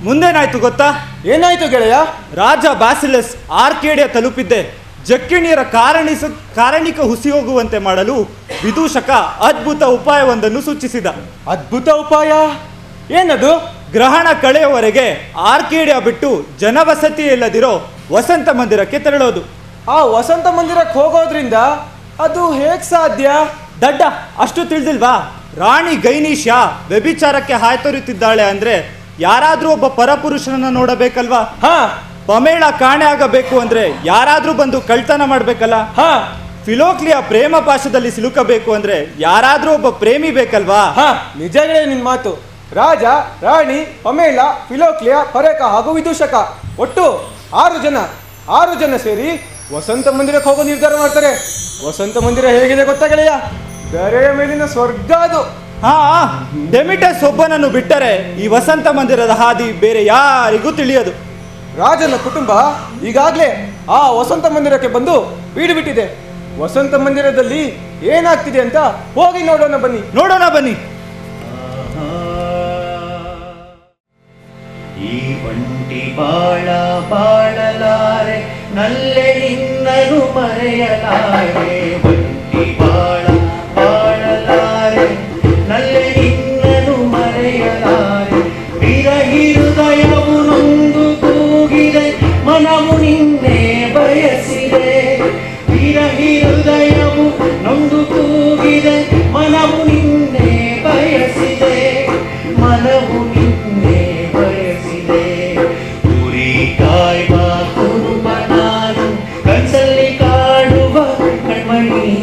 ಮುಂದೇನಾಯ್ತು ಗೊತ್ತಾ? ಏನಾಯ್ತು ಗೆಳೆಯ? ರಾಜ ಬ್ಯಾಸಿಲಸ್ ಆರ್ಕೇಡಿಯಾ ತಲುಪಿದ್ದೆ. ಜಕ್ಕಿಣಿಯರ ಕಾರಣಿಕ ಹುಸಿ ಹೋಗುವಂತೆ ಮಾಡಲು ವಿದೂಷಕ ಅದ್ಭುತ ಉಪಾಯವೊಂದನ್ನು ಸೂಚಿಸಿದ. ಅದ್ಭುತ ಉಪಾಯ ಏನದು? ಗ್ರಹಣ ಕಳೆಯವರೆಗೆ ಆರ್ಕೇಡಿಯಾ ಬಿಟ್ಟು ಜನವಸತಿ ಇಲ್ಲದಿರೋ ವಸಂತ ಮಂದಿರಕ್ಕೆ ತೆರಳೋದು. ಆ ವಸಂತ ಮಂದಿರಕ್ಕೆ ಹೋಗೋದ್ರಿಂದ ಅದು ಹೇಗ್ ಸಾಧ್ಯ? ದಡ್ಡ, ಅಷ್ಟು ತಿಳಿದಿಲ್ವಾ? ರಾಣಿ ಗೈನಿಷ್ಯಾ ವ್ಯಭಿಚಾರಕ್ಕೆ ಹಾಯ್ತೊರೆಯುತ್ತಿದ್ದಾಳೆ ಅಂದ್ರೆ ಯಾರಾದ್ರೂ ಒಬ್ಬ ಪರಪುರುಷನನ್ನ ನೋಡಬೇಕಲ್ವಾ? ಹಾ. ಪಮೇಳ ಕಾಣೆ ಆಗಬೇಕು ಅಂದ್ರೆ ಯಾರಾದ್ರೂ ಬಂದು ಕಳ್ತನ ಮಾಡ್ಬೇಕಲ್ಲ? ಹಾ. ಫಿಲೋಕ್ಲಿಯ ಪ್ರೇಮ ಪಾಶದಲ್ಲಿ ಸಿಲುಕಬೇಕು ಅಂದ್ರೆ ಯಾರಾದ್ರೂ ಒಬ್ಬ ಪ್ರೇಮಿ ಬೇಕಲ್ವಾ? ಹಾ, ನಿಜಗಳೇ ನಿನ್ ಮಾತು. ರಾಜ, ರಾಣಿ, ಪಮೇಲ, ಫಿಲೋಕ್ಲಿಯ, ಪರೇಕ ಹಾಗೂ ವಿದೂಷಕ ಒಟ್ಟು 6 ಜನ ಸೇರಿ ವಸಂತ ಮಂದಿರಕ್ಕೆ ಹೋಗೋ ನಿರ್ಧಾರ ಮಾಡ್ತಾರೆ. ವಸಂತ ಮಂದಿರ ಹೇಗಿದೆ ಗೊತ್ತಾ ಗೆಳೆಯ? ದರೆಯ ಮೇಲಿನ ಸ್ವರ್ಗ ಅದು. ಹಾ, ಡೆಮಿಟಸ್ ಒಬ್ಬನನ್ನು ಬಿಟ್ಟರೆ ಈ ವಸಂತ ಮಂದಿರದ ಹಾದಿ ಬೇರೆ ಯಾರಿಗೂ ತಿಳಿಯದು. ರಾಜನ ಕುಟುಂಬ ಈಗಾಗಲೇ ಆ ವಸಂತ ಮಂದಿರಕ್ಕೆ ಬಂದು ಬೀಡು ಬಿಟ್ಟಿದೆ. ವಸಂತ ಮಂದಿರದಲ್ಲಿ ಏನಾಗ್ತಿದೆ ಅಂತ ಹೋಗಿ ನೋಡೋಣ ಬನ್ನಿ. ಈ ಒಂಟಿ ಬಾಳಲಾರೆ ನಲ್ಲೆ ನಿನ್ನನು ಮರೆಯಲಾರೆ. ಒಂಟಿ ಬಾಳಲಾರೆ ನಲ್ಲೆ ನಿನ್ನನು ಮರೆಯಲಾರೆ. ವಿರಹಿ ಹೃದಯವು ನೊಂದು ಕೂಗಿದೆ, ಮನವು ನಿನ್ನೆ ಬಯಸಿದೆ. ವಿರಹಿ ಹೃದಯವು ನೊಂದು ಕೂಗಿದೆ, ಮನವು ನಿನ್ನೆ ಬಯಸಿದೆ. ಮನವು ನಿನ್ನೆ ಬಯಸಿದೆ. ಉರಿ ಕಾಯ್ವ ಕುರುಬ ನಾನು, ಕನಸಲ್ಲಿ ಕಾಡುವ ಕಣ್ಮಣಿ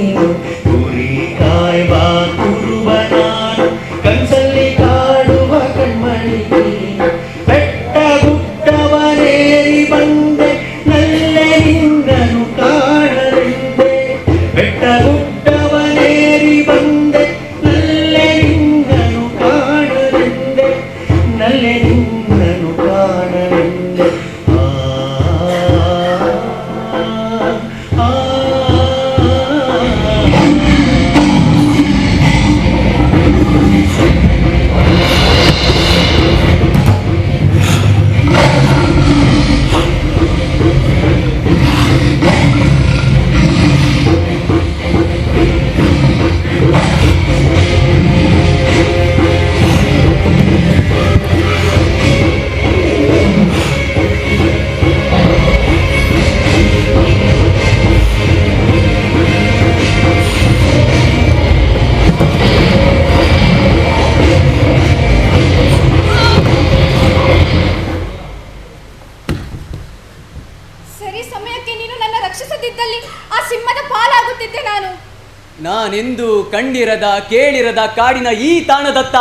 ನಾನೆಂದು ಕಂಡಿರದ ಕೇಳಿರದ ಕಾಡಿನ ಈ ತಾಣದತ್ತ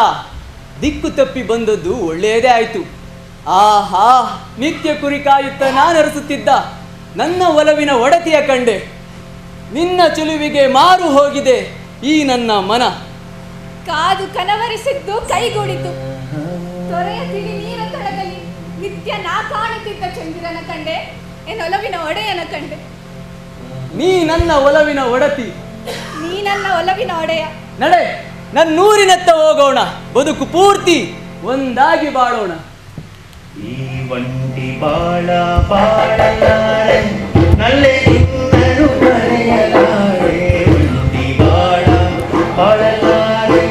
ದಿಕ್ಕು ತಪ್ಪಿ ಬಂದದ್ದು ಒಳ್ಳೆಯದೇ ಆಯಿತು. ಆಹಾ, ನಿತ್ಯ ಕುರಿ ಕಾಯುತ್ತ ನಾನರಸುತ್ತಿದ್ದ ನನ್ನ ಒಲವಿನ ಒಡತಿಯ ಕಂಡೆ. ನಿನ್ನ ಚೆಲುವಿಗೆ ಮಾರು ಹೋಗಿದೆ ಈ ನನ್ನ ಮನ. ಕಾದು ಕನವರಿಸಿದ್ದು ಕೈಗೂಡಿತು. ತೊರೆಯ ತಿಳಿ ನೀರ ತಳದಲ್ಲಿ ನಿತ್ಯ ನಾ ಕಾಣುತ್ತಿದ್ದ ಚಂದಿರನ ಕಂಡೆ, ಎನ್ನೊಲವಿನ ಒಡೆಯನ ಕಂಡೆ. ನೀ ನನ್ನ ಒಲವಿನ ಒಡತಿ, ನೀ ನನ್ನ ಒಲವಿನ ಒಡೆಯ. ನಡೆ, ನನ್ನೂರಿನತ್ತ ಹೋಗೋಣ, ಬದುಕು ಪೂರ್ತಿ ಒಂದಾಗಿ ಬಾಳೋಣ. ಈ ಒಂಟಿ ಬಾಳ ಬಾಳಲಾರೆ, ನಲ್ಲೆ ನಿನ್ನನು ಮರೆಯಲಾರೆ. ಒಂಟಿ ಬಾಳ ಬಾಳಲಾರೆ,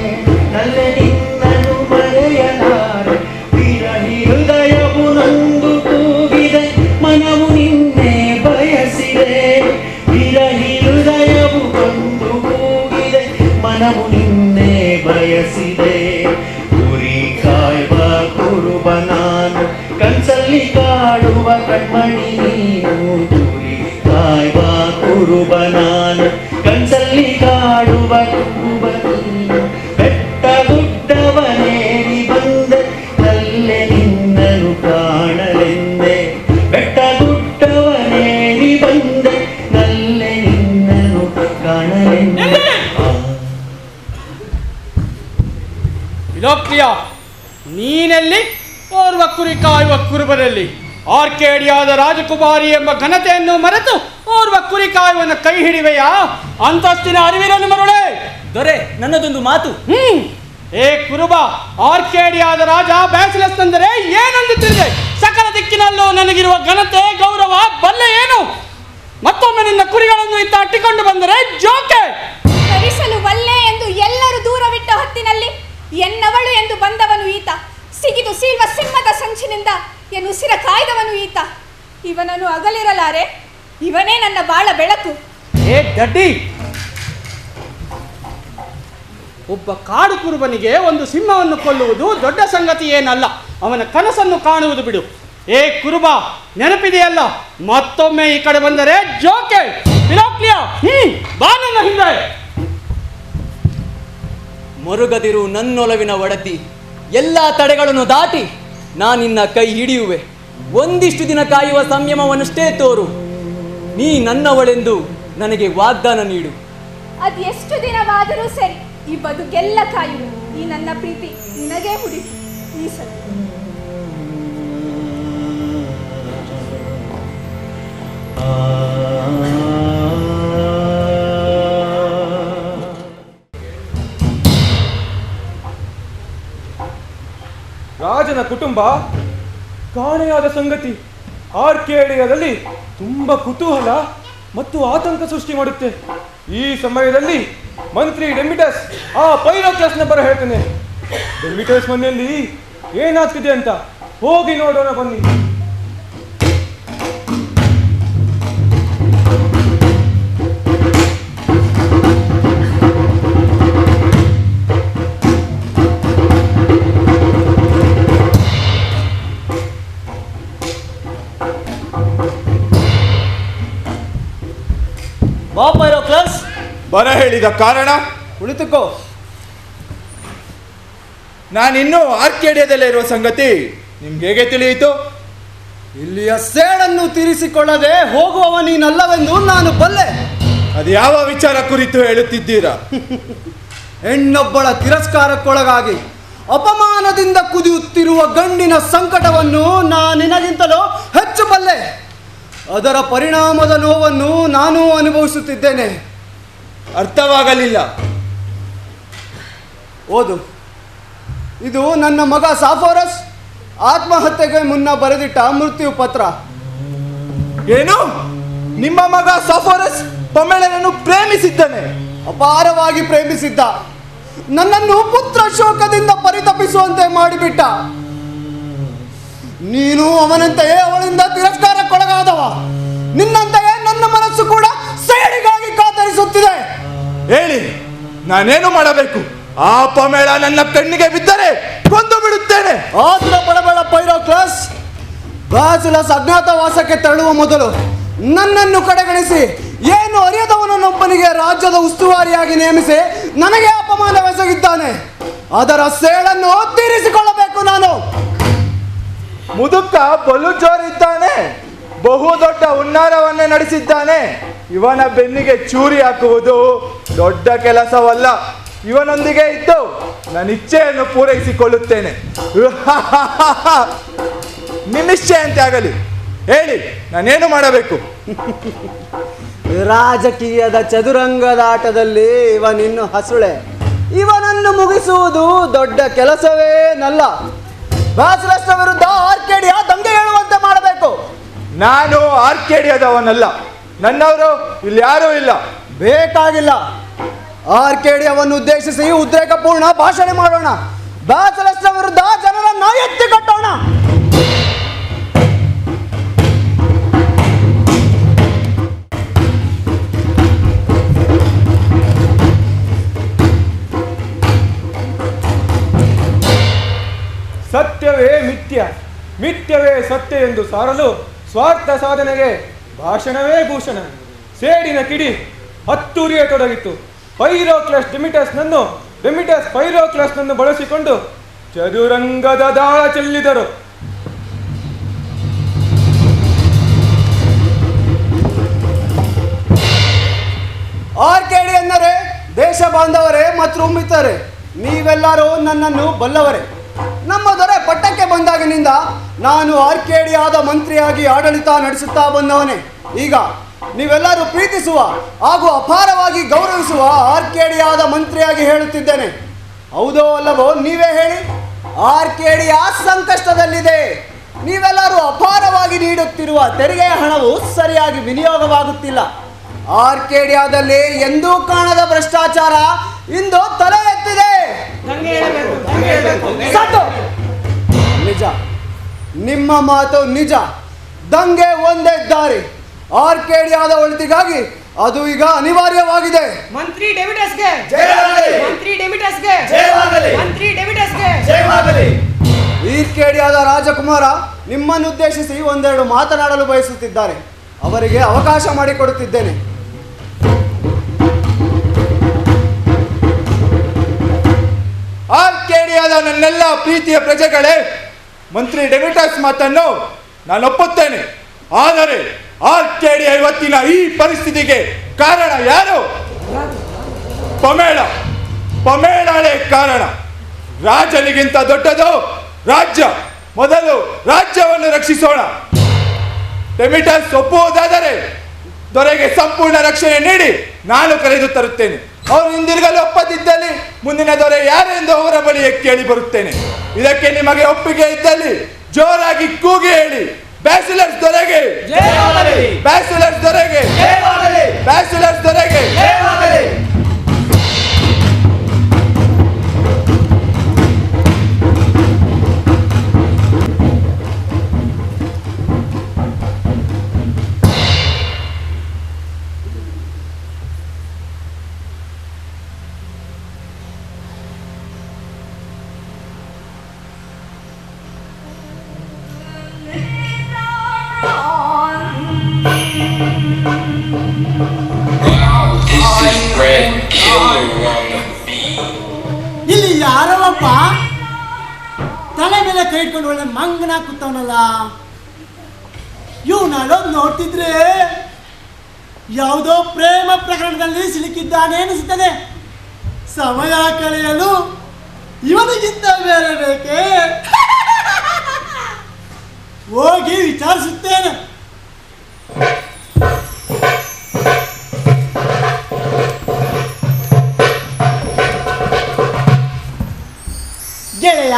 ನಲ್ಲೆ ನಿನ್ನನು ಮರೆಯಲಾರೆ. ವಿರಹಿ ಹೃದಯವು ನೊಂದು ಕೂಗಿದೆ, ಮನವು ನಿನ್ನೆ ಬಯಸಿದೆ. ವಿರಹಿ ಹೃದಯವು ನೊಂದು ಕೂಗಿದೆ, ಮನವು ನಿನ್ನೆ ಬಯಸಿದೆ. ಕುರಿ ಕಾಯುವ ಕುರುಬ ನಾನು, ಕನ್ಸಲ್ಲಿ ಕಾಡುವ ಕಣ್ಮಣಿ ನೀನು. ಕುರಿ ಕಾಯುವ ಕುರುಬ ನಾನು, ಕನ್ಸಲ್ಲಿ ಕಾಡುವ ಕುರುಬ ನೀನು. ಬೆಟ್ಟ ಗುಡ್ಡವನೇರಿ ಬಂದೆ, ನಲ್ಲೆ ನಿನ್ನನು ಕಾಣಲೆಂದೆ. ಬೆಟ್ಟ ಗುಡ್ಡವನೇರಿ ಬಂದೆ, ನಲ್ಲೆ ನಿನ್ನನು ಕಾಣಲೆಂದೆ. ವಿಲೋಕ್ತಿಯ, ನೀನೆಲ್ಲಿ? ಓರ್ವ ಕುರಿ ಕಾಯುವ ಕುರುಬರಲ್ಲಿ. ಆರ್ಕೇಡಿಯಾದ ರಾಜಕುಮಾರಿ ಎಂಬ ಘನತೆಯನ್ನು ಮರೆತು ಓರ್ವ ಕುರಿ ಕಾಯುವನ ಕೈ ಹಿಡಿವೆಯಾ? ಅಂತಸ್ತಿನ ಅರಿವಿರಲು ಮರುಳೆ. ದೊರೆ, ನನ್ನದೊಂದು ಮಾತು. ಏ ಕುರುಬ, ಆರ್ಕೇಡಿಯಾದ ರಾಜ ಬ್ಯಾಸಿಲಸ್ ಅಂದರೆ ಏನೆಂದು ತಿಳಿದೆ? ಸಕಲ ದಿಕ್ಕಿನಲ್ಲೂ ನನಗಿರುವ ಘನತೆ ಗೌರವ ಬಲ್ಲೆ ಏನು? ಮತ್ತೊಮ್ಮೆ ನಿನ್ನ ಕುರಿಗಳನ್ನು ಇತ್ತ ಅಟ್ಟಿಕೊಂಡು ಬಂದರೆ ಜೋಕೆ. ಕರಿಸಲು ಬಲ್ಲೆ ಎಂದು ಎಲ್ಲರೂ ದೂರವಿಟ್ಟ ಹೊತ್ತಿನಲ್ಲಿ ಎನ್ನವಳು ಎಂದು ಬಂದವನು ಈತ. ಸಿಗಿದು ಸೀಲ್ವ ಸಿಂಹದ ಸಂಚಿನಿಂದ ಎನ್ನುಸಿರ ಕಾಯ್ದವನು ಈತ. ಇವನನ್ನು ಅಗಲಿರಲಾರೆ, ಇವನೇ ನನ್ನ ಬಾಳ ಬೆಳಕು. ಏ ದಡ್ಡಿ, ಒಬ್ಬ ಕಾಡು ಕುರುಬನಿಗೆ ಒಂದು ಸಿಂಹವನ್ನು ಕೊಲ್ಲುವುದು ದೊಡ್ಡ ಸಂಗತಿ ಏನಲ್ಲ. ಅವನ ಕನಸನ್ನು ಕಾಣುವುದು ಬಿಡು. ಏ ಕುರುಬ, ನೆನಪಿದೆಯಲ್ಲ, ಮತ್ತೊಮ್ಮೆ ಈ ಕಡೆ ಬಂದರೆ ಜೋಕೆ. ಬಾ ನನ್ನ ಹಿಂದೆ. ಮರುಗದಿರು ನನ್ನೊಲವಿನ ಒಡತಿ, ಎಲ್ಲ ತಡೆಗಳನ್ನು ದಾಟಿ ನಾನಿನ್ನ ಕೈ ಹಿಡಿಯುವೆ. ಒಂದಿಷ್ಟು ದಿನ ಕಾಯುವ ಸಂಯಮವನ್ನಷ್ಟೇ ತೋರು. ನೀ ನನ್ನವಳೆಂದು ನನಗೆ ವಾಗ್ದಾನ ನೀಡು. ಅದೆಷ್ಟು ದಿನವಾದರೂ ಸರಿ, ಈ ಬದುಕೆಲ್ಲ ಕಾಯುವೆ. ಈ ನನ್ನ ಪ್ರೀತಿ ನಿನಗೇ ಮುಡಿತು ಈ ಸಲ. ರಾಜನ ಕುಟುಂಬ ಕಾಣೆಯಾದ ಸಂಗತಿ ಆರ್ಕೇಡಿಯಾದಲ್ಲಿ ತುಂಬಾ ಕುತೂಹಲ ಮತ್ತು ಆತಂಕ ಸೃಷ್ಟಿ ಮಾಡುತ್ತೆ. ಈ ಸಮಯದಲ್ಲಿ ಮಂತ್ರಿ ಡೆಮಿಟಸ್ ಆ ಪೈರೋಕ್ಲಸ್ನ ಬರ ಹೇಳ್ತಾನೆ. ಡೆಮಿಟಸ್ ಮನೆಯಲ್ಲಿ ಏನಾಗ್ತಿದೆ ಅಂತ ಹೋಗಿ ನೋಡೋಣ ಬನ್ನಿ. ಪೈರೋಕ್ಲಸ್, ಬರ ಹೇಳಿದ ಕಾರಣ? ಕುಳಿತುಕೋ. ನಾನಿನ್ನೂ ಆರ್ಕೇಡಿಯಾದಲ್ಲೇ ಇರುವ ಸಂಗತಿ ನಿಮ್ಗೆ ಹೇಗೆ ತಿಳಿಯಿತು? ಇಲ್ಲಿಯ ಸೇಡನ್ನು ತೀರಿಸಿಕೊಳ್ಳದೆ ಹೋಗುವವ ನೀನಲ್ಲವೆಂದು ನಾನು ಬಲ್ಲೆ. ಅದು ಯಾವ ವಿಚಾರ ಕುರಿತು ಹೇಳುತ್ತಿದ್ದೀರಾ? ಹೆಣ್ಣೊಬ್ಬಳ ತಿರಸ್ಕಾರಕ್ಕೊಳಗಾಗಿ ಅಪಮಾನದಿಂದ ಕುದಿಯುತ್ತಿರುವ ಗಂಡಿನ ಸಂಕಟವನ್ನು ನಿನಗಿಂತಲೂ ಹೆಚ್ಚು ಬಲ್ಲೆ. ಅದರ ಪರಿಣಾಮದ ನೋವನ್ನು ನಾನು ಅನುಭವಿಸುತ್ತಿದ್ದೇನೆ. ಅರ್ಥವಾಗಲಿಲ್ಲ. ಓದು. ಇದು ನನ್ನ ಮಗ ಸಾಫೋರಸ್ ಆತ್ಮಹತ್ಯೆಗೆ ಮುನ್ನ ಬರೆದಿಟ್ಟ ಮೃತ್ಯು ಪತ್ರ. ಏನು? ನಿಮ್ಮ ಮಗ ಸಾಫೋರಸ್ ಪಮೇಳನನ್ನು ಪ್ರೇಮಿಸಿದ್ದಾನೆ? ಅಪಾರವಾಗಿ ಪ್ರೇಮಿಸಿದ್ದ. ನನ್ನನ್ನು ಪುತ್ರ ಶೋಕದಿಂದ ಪರಿತಪಿಸುವಂತೆ ಮಾಡಿಬಿಟ್ಟ. ನೀನು ಅವನಂತೆಯೇ ಅವಳಿಂದ ತಿರಸ್ಕಾರಕ್ಕೊಳಗಾದವ. ನಿನ್ನಂತೆಯೇ ನನ್ನ ಮನಸ್ಸು ಕೂಡ ಸೇಡಿಗಾಗಿ ಕಾತರಿಸುತ್ತಿದೆ. ಹೇಳಿ, ನಾನೇನು ಮಾಡಬೇಕು? ಆ ಪಮೇಳ ನನ್ನ ಕಣ್ಣಿಗೆ ಬಿದ್ದರೆ ಕೊಂದು ಬಿಡುತ್ತೇನೆ. ಆತುರ ಪಡಬೇಡ ಪೈರೋಕ್ಲಸ್. ಬ್ಯಾಸಿಲಸ್ ಅಜ್ಞಾತವಾಸಕ್ಕೆ ತೆರಳುವ ಮೊದಲು ನನ್ನನ್ನು ಕಡೆಗಣಿಸಿ ಏನು ಅರಿಯದವನನ್ನೊಬ್ಬನಿಗೆ ರಾಜ್ಯದ ಉಸ್ತುವಾರಿಯಾಗಿ ನೇಮಿಸಿ ನನಗೆ ಅಪಮಾನವೆಸಗಿದ್ದಾನೆ. ಅದರ ಸೇಳನ್ನು ತೀರಿಸಿಕೊಳ್ಳಬೇಕು ನಾನು. ಮುದುಕ ಬಲು ಜೋರಿದ್ದಾನೆ, ಬಹುದೊಡ್ಡ ಹುನ್ನಾರವನ್ನೇ ನಡೆಸಿದ್ದಾನೆ. ಇವನ ಬೆನ್ನಿಗೆ ಚೂರಿ ಹಾಕುವುದು ದೊಡ್ಡ ಕೆಲಸವಲ್ಲ. ಇವನೊಂದಿಗೆ ಇದ್ದು ನನ್ನ ಇಚ್ಛೆಯನ್ನು ಪೂರೈಸಿಕೊಳ್ಳುತ್ತೇನೆ. ನಿನ್ನಿಚ್ಛೆ ಅಂತೆ ಆಗಲಿ, ಹೇಳಿ ನಾನೇನು ಮಾಡಬೇಕು? ರಾಜಕೀಯದ ಚದುರಂಗದ ಆಟದಲ್ಲಿ ಇವನಿನ್ನು ಹಸುಳೆ. ಇವನನ್ನು ಮುಗಿಸುವುದು ದೊಡ್ಡ ಕೆಲಸವೇನಲ್ಲ. ಬ್ಯಾಸಿಲಸ್ನ ವಿರುದ್ಧ ಆರ್ಕೇಡಿಯಾ ದಂಗೆ ಹೇಳುವಂತೆ ಮಾಡಬೇಕು. ನಾನು ಆರ್ಕೇಡಿಯಾದವನಲ್ಲ, ನನ್ನವರು ಇಲ್ಲಿ ಯಾರೂ ಇಲ್ಲ. ಬೇಕಾಗಿಲ್ಲ. ಆರ್ಕೇಡಿಯಾವನ್ನು ಉದ್ದೇಶಿಸಿ ಉದ್ರೇಕಪೂರ್ಣ ಭಾಷಣ ಮಾಡೋಣ. ಬ್ಯಾಸಿಲಸ್ನ ವಿರುದ್ಧ ಜನರನ್ನು ಎತ್ತಿ ಕಟ್ಟೋಣ. ಸತ್ಯವೇ ಮಿಥ್ಯ, ಮಿಥ್ಯವೇ ಸತ್ಯ ಎಂದು ಸಾರಲು ಸ್ವಾರ್ಥ ಸಾಧನೆಗೆ ಭಾಷಣವೇ ಭೂಷಣ. ಸೇಡಿನ ಕಿಡಿ ಹತ್ತುರಿಯತೊಡಗಿತ್ತು. ಡೆಮಿಟಸ್ ಪೈರೋಕ್ಲಸ್ನನ್ನು ಬಳಸಿಕೊಂಡು ಚದುರಂಗದ ದಾಳ ಚೆಲ್ಲಿದರು. ಆರ್ಕೇಡಿ ಎಂದರೆ ದೇಶ ಬಾಂಧವರೇ ಮತ್ತು ಮಿತ್ರರೇ, ನೀವೆಲ್ಲರೂ ನನ್ನನ್ನು ಬಲ್ಲವರೇ. ನಮ್ಮ ದೊರೆ ಪಟ್ಟಕ್ಕೆ ಬಂದಾಗಿನಿಂದ ನಾನು ಆರ್ಕೇಡಿಯಾದ ಮಂತ್ರಿಯಾಗಿ ಆಡಳಿತ ನಡೆಸುತ್ತಾ ಬಂದವನೇ. ಈಗ ನೀವೆಲ್ಲರೂ ಪ್ರೀತಿಸುವ ಹಾಗೂ ಅಪಾರವಾಗಿ ಗೌರವಿಸುವ ಆರ್ಕೇಡಿಯಾದ ಮಂತ್ರಿಯಾಗಿ ಹೇಳುತ್ತಿದ್ದೇನೆ. ಹೌದೋ ಅಲ್ಲವೋ ನೀವೇ ಹೇಳಿ. ಆರ್ಕೇಡಿಯಾ ಸಂಕಷ್ಟದಲ್ಲಿದೆ. ನೀವೆಲ್ಲರೂ ಅಪಾರವಾಗಿ ನೀಡುತ್ತಿರುವ ತೆರಿಗೆಯ ಹಣವು ಸರಿಯಾಗಿ ವಿನಿಯೋಗವಾಗುತ್ತಿಲ್ಲ. ಆರ್ಕೇಡಿಯಾದಲ್ಲಿ ಎಂದೂ ಕಾಣದ ಭ್ರಷ್ಟಾಚಾರ ಇಂದು ತಲೆ ಎತ್ತಿದೆ. ನಿಜ, ನಿಮ್ಮ ಮಾತು ನಿಜ. ದಂಗೆ ಒಂದೇ ದಾರಿ. ಆರ್ಕೇಡಿಯಾದ ಒಳಿತಿಗಾಗಿ ಅದು ಈಗ ಅನಿವಾರ್ಯವಾಗಿದೆ. ಮಂತ್ರಿ ಡೆಮಿಟಸ್ಗೆ ಜಯವಾಗಲಿ. ಮಂತ್ರಿ ಡೆಮಿಟಸ್ಗೆ ಜಯವಾಗಲಿ. ಮಂತ್ರಿ ಡೆಮಿಟಸ್ಗೆ ಜಯವಾಗಲಿ. ಆರ್ಕೇಡಿಯಾದ ರಾಜಕುಮಾರ ನಿಮ್ಮನ್ನು ಉದ್ದೇಶಿಸಿ ಒಂದೆರಡು ಮಾತನಾಡಲು ಬಯಸುತ್ತಿದ್ದಾರೆ. ಅವರಿಗೆ ಅವಕಾಶ ಮಾಡಿಕೊಡುತ್ತಿದ್ದೇನೆ. ಆರ್ಕೇಡಿಯಾದ ನನ್ನೆಲ್ಲ ಪ್ರೀತಿಯ ಪ್ರಜೆಗಳೇ, ಮಂತ್ರಿ ಡೆಮಿಟಸ್ ಮಾತನ್ನು ನಾನು ಒಪ್ಪುತ್ತೇನೆ. ಆದರೆ ಆರ್ಕೇಡಿಯಾ ಇವತ್ತಿನ ಈ ಪರಿಸ್ಥಿತಿಗೆ ಕಾರಣ ಯಾರು? ಪಮೇಳಾಳೆ ಕಾರಣ. ರಾಜನಿಗಿಂತ ದೊಡ್ಡದು ರಾಜ್ಯ. ಮೊದಲು ರಾಜ್ಯವನ್ನು ರಕ್ಷಿಸೋಣ. ಡೆಮಿಟಸ್ ಒಪ್ಪುವುದಾದರೆ ದೊರೆಗೆ ಸಂಪೂರ್ಣ ರಕ್ಷಣೆ ನೀಡಿ ನಾನು ಕರೆದು ತರುತ್ತೇನೆ. ಅವರು ಹಿಂದಿರುಗಲು ಒಪ್ಪದಿದ್ದಲ್ಲಿ ಮುಂದಿನ ದೊರೆ ಯಾರೆಂದು ಅವರ ಬಳಿಯೇ ಕೇಳಿ ಬರುತ್ತೇನೆ. ಇದಕ್ಕೆ ನಿಮಗೆ ಒಪ್ಪಿಗೆ ಇದ್ದಲ್ಲಿ ಜೋರಾಗಿ ಕೂಗಿ ಹೇಳಿ, ಬ್ಯಾಸಿಲಸ್ ದೊರೆಗೆ, ಬ್ಯಾಸಿಲಸ್ ದೊರೆಗೆ, ಬ್ಯಾಸಿಲಸ್ ದೊರೆಗೆ. This is Red Killer on the beat. ಇಲ್ಲಿ ಯಾರವಪ್ಪ ತಲೆ ಮೇಲೆ ಕೈ ಇಟ್ಕೊಂಡು ಒಳ್ಳೆ ಮಂಗನ ಕೂತವನಲ್ಲ. ಇವನಲ್ಲೋದು ನೋಡ್ತಿದ್ರೆ ಯಾವುದೋ ಪ್ರೇಮ ಪ್ರಕರಣದಲ್ಲಿ ಸಿಲುಕಿದ್ದಾನೆ ಅನಿಸುತ್ತದೆ. ಸಮಯ ಕಳೆಯಲು ಇವನಿಗಿಂತ ಬೇರೆ ಬೇಕೆ? ಹೋಗಿ ವಿಚಾರಿಸುತ್ತೇನೆ. ಗೆಳೆಯ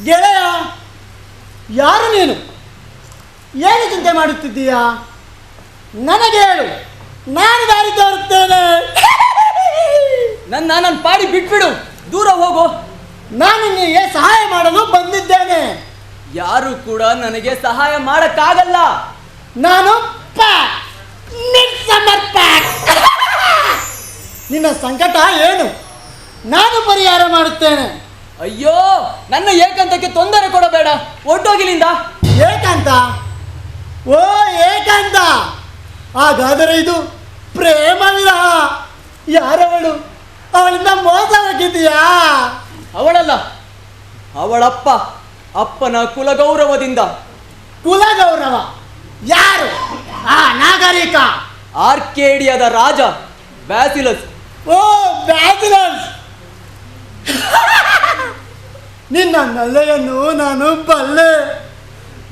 ಗೆಳೆಯ, ಯಾರು ನೀನು? ಏನು ಚಿಂತೆ ಮಾಡುತ್ತಿದ್ದೀಯಾ? ನನಗೆ ಹೇಳು, ನಾನು ದಾರಿ ತೋರುತ್ತೇನೆ. ನನ್ನ ಪಾಡಿ ಬಿಟ್ಬಿಡು, ದೂರ ಹೋಗು. ನಾನು ನಿನಗೆ ಸಹಾಯ ಮಾಡಲು ಬಂದಿದ್ದೇನೆ. ಯಾರು ಕೂಡ ನನಗೆ ಸಹಾಯ ಮಾಡಕ್ಕಾಗಲ್ಲ. ನಾನು ನಿನ್ನ ಸಂಕಟ ಏನು? ನಾನು ಪರಿಹಾರ ಮಾಡುತ್ತೇನೆ. ಅಯ್ಯೋ, ನನ್ನ ಏಕಾಂತಕ್ಕೆ ತೊಂದರೆ ಕೊಡಬೇಡ, ಹೊರಟೋಗಿಲಿಂದ. ಏಕಾಂತ? ಓ ಏಕಾಂತ, ಹಾಗಾದರೆ ಇದು ಪ್ರೇಮವಿಲ್ಲ. ಯಾರವಳು? ಅವಳಿಂದ ಮೋಸ ಹೋಗಿದೆಯಾ? ಅವಳಲ್ಲ, ಅವಳಪ್ಪ. ಅಪ್ಪನ ಕುಲಗೌರವದಿಂದ. ಕುಲಗೌರವ? ಯಾರು ಆ ನಾಗರಿಕ? ಆರ್ಕೇಡಿಯಾದ ರಾಜ ಬ್ಯಾಸಿಲಸ್. ಓ ಬ್ಯಾಸಿಲಸ್, ನಿನ್ನ ನಲ್ಲೆಯನ್ನು ನಾನು ಬಲ್ಲೆ.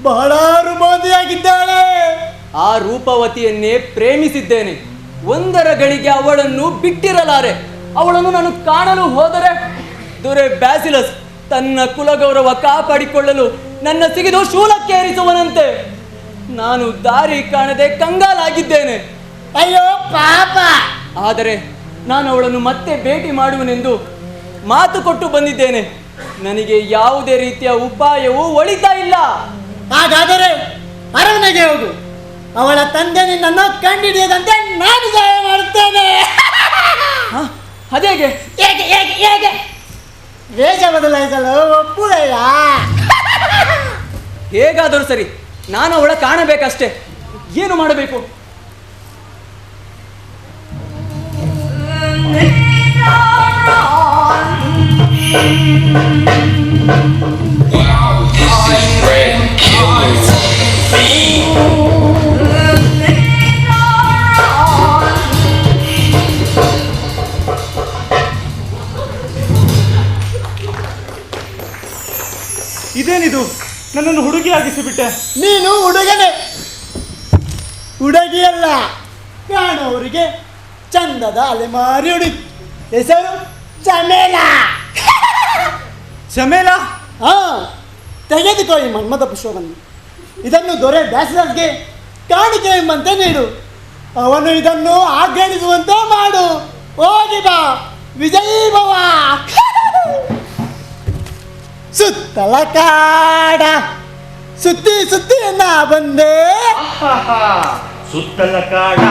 ಬಹಳ ರುಮಾದಿಯಾಗಿದ್ದಾಳೆ. ಆ ರೂಪವತಿಯನ್ನೇ ಪ್ರೇಮಿಸಿದ್ದೇನೆ. ಒಂದರ ಗಳಿಗೆ ಅವಳನ್ನು ಬಿಟ್ಟಿರಲಾರೆ. ಅವಳನ್ನು ನಾನು ಕಾಣಲು ಹೋದರೆ ದೊರೆ ಬ್ಯಾಸಿಲಸ್ ತನ್ನ ಕುಲಗೌರವ ಕಾಪಾಡಿಕೊಳ್ಳಲು ನನ್ನ ಸಿಗಿದು ಶೂಲಕ್ಕೇರಿಸುವನಂತೆ. ನಾನು ದಾರಿ ಕಾಣದೆ ಕಂಗಾಲಾಗಿದ್ದೇನೆ. ಅಯ್ಯೋ ಪಾಪ. ಆದರೆ ನಾನು ಅವಳನ್ನು ಮತ್ತೆ ಭೇಟಿ ಮಾಡುವನೆಂದು ಮಾತು ಕೊಟ್ಟು ಬಂದಿದ್ದೇನೆ. ನನಗೆ ಯಾವುದೇ ರೀತಿಯ ಉಪಾಯವೂ ಒಳಿತಾ ಇಲ್ಲ. ಹಾಗಾದರೆ ಅರಮನೆಗೆ ಹೋಗು. ಅವಳ ತಂದೆ ನಿನ್ನನ್ನು ಕಂಡಿಡಿಯದಂತೆ ನಾನು ಸಹಾಯ ಮಾಡುತ್ತೇನೆ. ಅದೇಗೆ? ಹೇಗೆ ಹೇಗೆ ಹೇಗೆ? ವೇಷ ಬದಲಾಯಿಸಲು ಒಪ್ಪುದಯ್ಯ. ಹೇಗಾದರೂ ಸರಿ, ನಾನು ಅವಳ ಕಾಣಬೇಕಷ್ಟೇ. ಏನು ಮಾಡಬೇಕು? Wow, this is Red Killer Scene. ಇದೇನಿದು? ನನ್ನನ್ನು ಹುಡುಗಿಯಾಗಿಸಿಬಿಟ್ಟೆ. ನೀನು ಹುಡುಗನೇ, ಹುಡುಗಿಯಲ್ಲ. ಕಾಣೋರಿಗೆ ಚಂದದ ಅಲೆಮಾರಿ ಹುಡುಗಿ. ಹೆಸರು ಚಮೇಲ. ಚಮೇಲ? ಹಾ, ತೆಗೆದುಕೋ ಈ ಮನ್ಮಥ ಪುಷ್ಪವನ್ನು. ಇದನ್ನು ದೊರೆ ಬ್ಯಾಸಿಲಸ್ಗೆ ಕಾಣಿಕೆ ಎಂಬಂತೆ ನೀಡು. ಅವನು ಇದನ್ನು ಆಘಾಣಿಸುವಂತೆ ಮಾಡು. ಹೋಗಿ ಬಾ, ವಿಜಯೀ ಭವ. ಸುತ್ತಲ ಕಾಡ ಸುತ್ತಿ ಸುತ್ತಿ ನಾ ಬಂದೆ. ಸುತ್ತಲ ಕಾಡ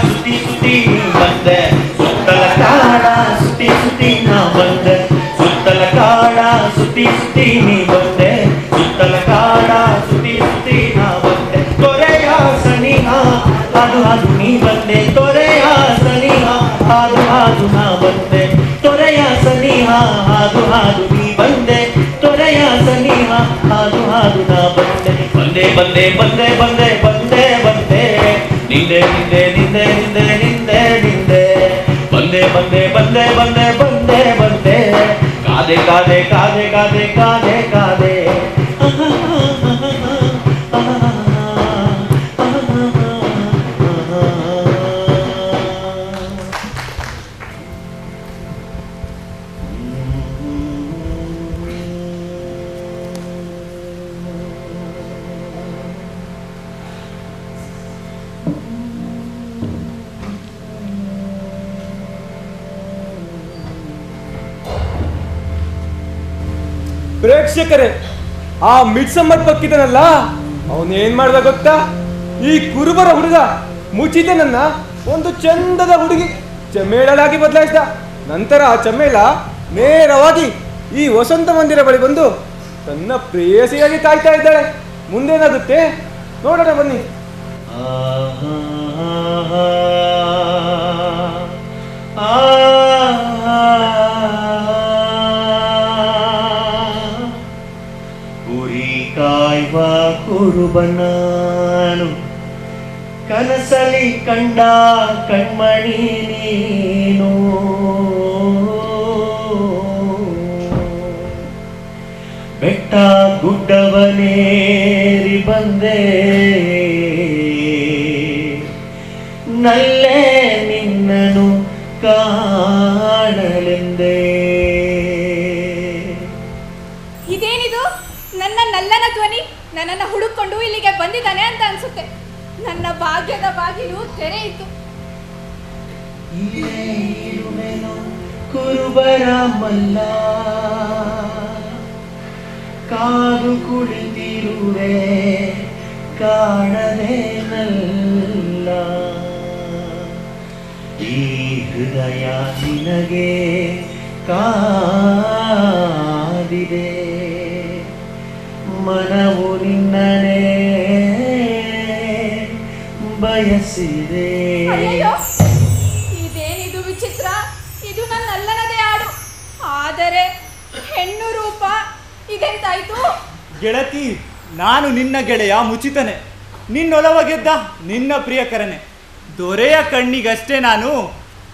ಸುತ್ತಿ ಸುತ್ತಿ ಬಂದೆ. ಸುತ್ತಲ ಕಾಡ ಸುತ್ತಿ ಸುತ್ತಿ ನಾ ಬಂದೆ. ಸುತ್ತಲ ಕಾಡ ಸುತ್ತಿ ಸುತ್ತಿ ನೀ ಬಂದೆ. ಸುತ್ತಲ ಕಾಡ ಸುತ್ತಿ ಸುತ್ತಿ ನಾ ಬಂದೆ. ತೊರೆಯ ಸನಿಹ ಅದು ಅದು ನೀ ಬಂದೆ. ತೊರೆಯ ಸನಿಹ ಅದು ಅದು ನಾ ಬಂದೆ. ತೊರೆಯ ಸನಿಹ ಅದು ಅದು ನೀ ಬಂದೆ. ತೊರೆಯ ಸನಿಹ ಅದು ಅದು ನಾ ಬಂದೆ. ಬಂದೆ ಬಂದೆ ಬಂದೆ ಬಂದೆ ಬಂದೆ ಬಂದೆ. ನಿಂದೆ ನಿಂದೆ ನಿಂದೆ ನಿಂದೆ ನಿಂದೆ ನಿಂದೆ. ಬಂದೆ ಬಂದೆ ಬಂದೆ ಬಂದೆ ಬಂದೆ ಬಂದೆ. ಕಾದೆ ಕಾದೆ ಕಾದೆ ಕಾದೆ ಕಾದೆ ಕಾದೆ. ಪ್ರೇಕ್ಷಕರೇ, ಆ ಮಿಡ್ ಸಮ್ಮರ್ ಪಕ್ಕಿದನಲ್ಲ, ಅವನೇನ್ ಮಾಡ್ದ ಗೊತ್ತಾ? ಈ ಕುರುಬರ ಹುಡುಗ ಮುಚಿತನನ್ನ ಒಂದು ಚಂದದ ಹುಡುಗಿ ಚಮೇಳಲಾಗಿ ಬದಲಾಯಿಸಿದ. ನಂತರ ಆ ಚಮೇಳ ನೇರವಾಗಿ ಈ ವಸಂತ ಮಂದಿರ ಬಳಿ ಬಂದು ತನ್ನ ಪ್ರೇಯಸಿಯಾಗಿ ಕಾಯ್ತಾ ಇದ್ದಾಳೆ. ಮುಂದೇನಾಗುತ್ತೆ ನೋಡೋಣ ಬನ್ನಿ. ಕುರಿ ಕಾಯುವ ಕುರುಬನಾನು ಕನಸಲಿ ಕಂಡ ಕಣ್ಮಣಿ ನೀನು. ಬೆಟ್ಟ ಗುಡ್ಡವನೇರಿ ಬಂದೆ, ನಲ್ಲೇ ನಿನ್ನನು ಕಾಣಲೆಂದೇ. ಇದೇನಿದು? ನನ್ನ ನಲ್ಲನ ಧ್ವನಿ ನನ್ನನ್ನು ಹುಡುಕೊಂಡು ಇಲ್ಲಿಗೆ ಬಂದಿದ್ದಾನೆ ಅಂತ ಅನ್ಸುತ್ತೆ. ನನ್ನ ಭಾಗ್ಯದ ಬಾಗಿಲು ತೆರೆಯಿತು. ಇಲ್ಲೇ ಇರುವೆನು ಕುರುಬರ ಮಲ್ಲ, ಕಾದು ಕುಳಿತಿರುವೆ ಕಾಣದೆ ನಲ್ಲ. ಈ ಹೃದಯ ನಿನಗೆ ಕಾದಿದೆ, ಮನವು ನಿನ್ನನೇ ಬಯಸಿದೆ. ಬಯಸಿದೆ. ಅಯ್ಯಯ್ಯೋ, ಇದೇನಿದು ವಿಚಿತ್ರ? ಇದು ನನ್ನಲ್ಲನದೇ ಹಾಡು. ಆದರೆ ಹೆಣ್ಣು ರೂಪ ಇದೆಂತಾಯ್ತು? ಗೆಳತಿ, ನಾನು ನಿನ್ನ ಗೆಳೆಯ ಮುಚಿತನೆ, ನಿನ್ನೊಲವ ಗೆದ್ದ ನಿನ್ನ ಪ್ರಿಯಕರನೆ. ದೊರೆಯ ಕಣ್ಣಿಗಷ್ಟೇ ನಾನು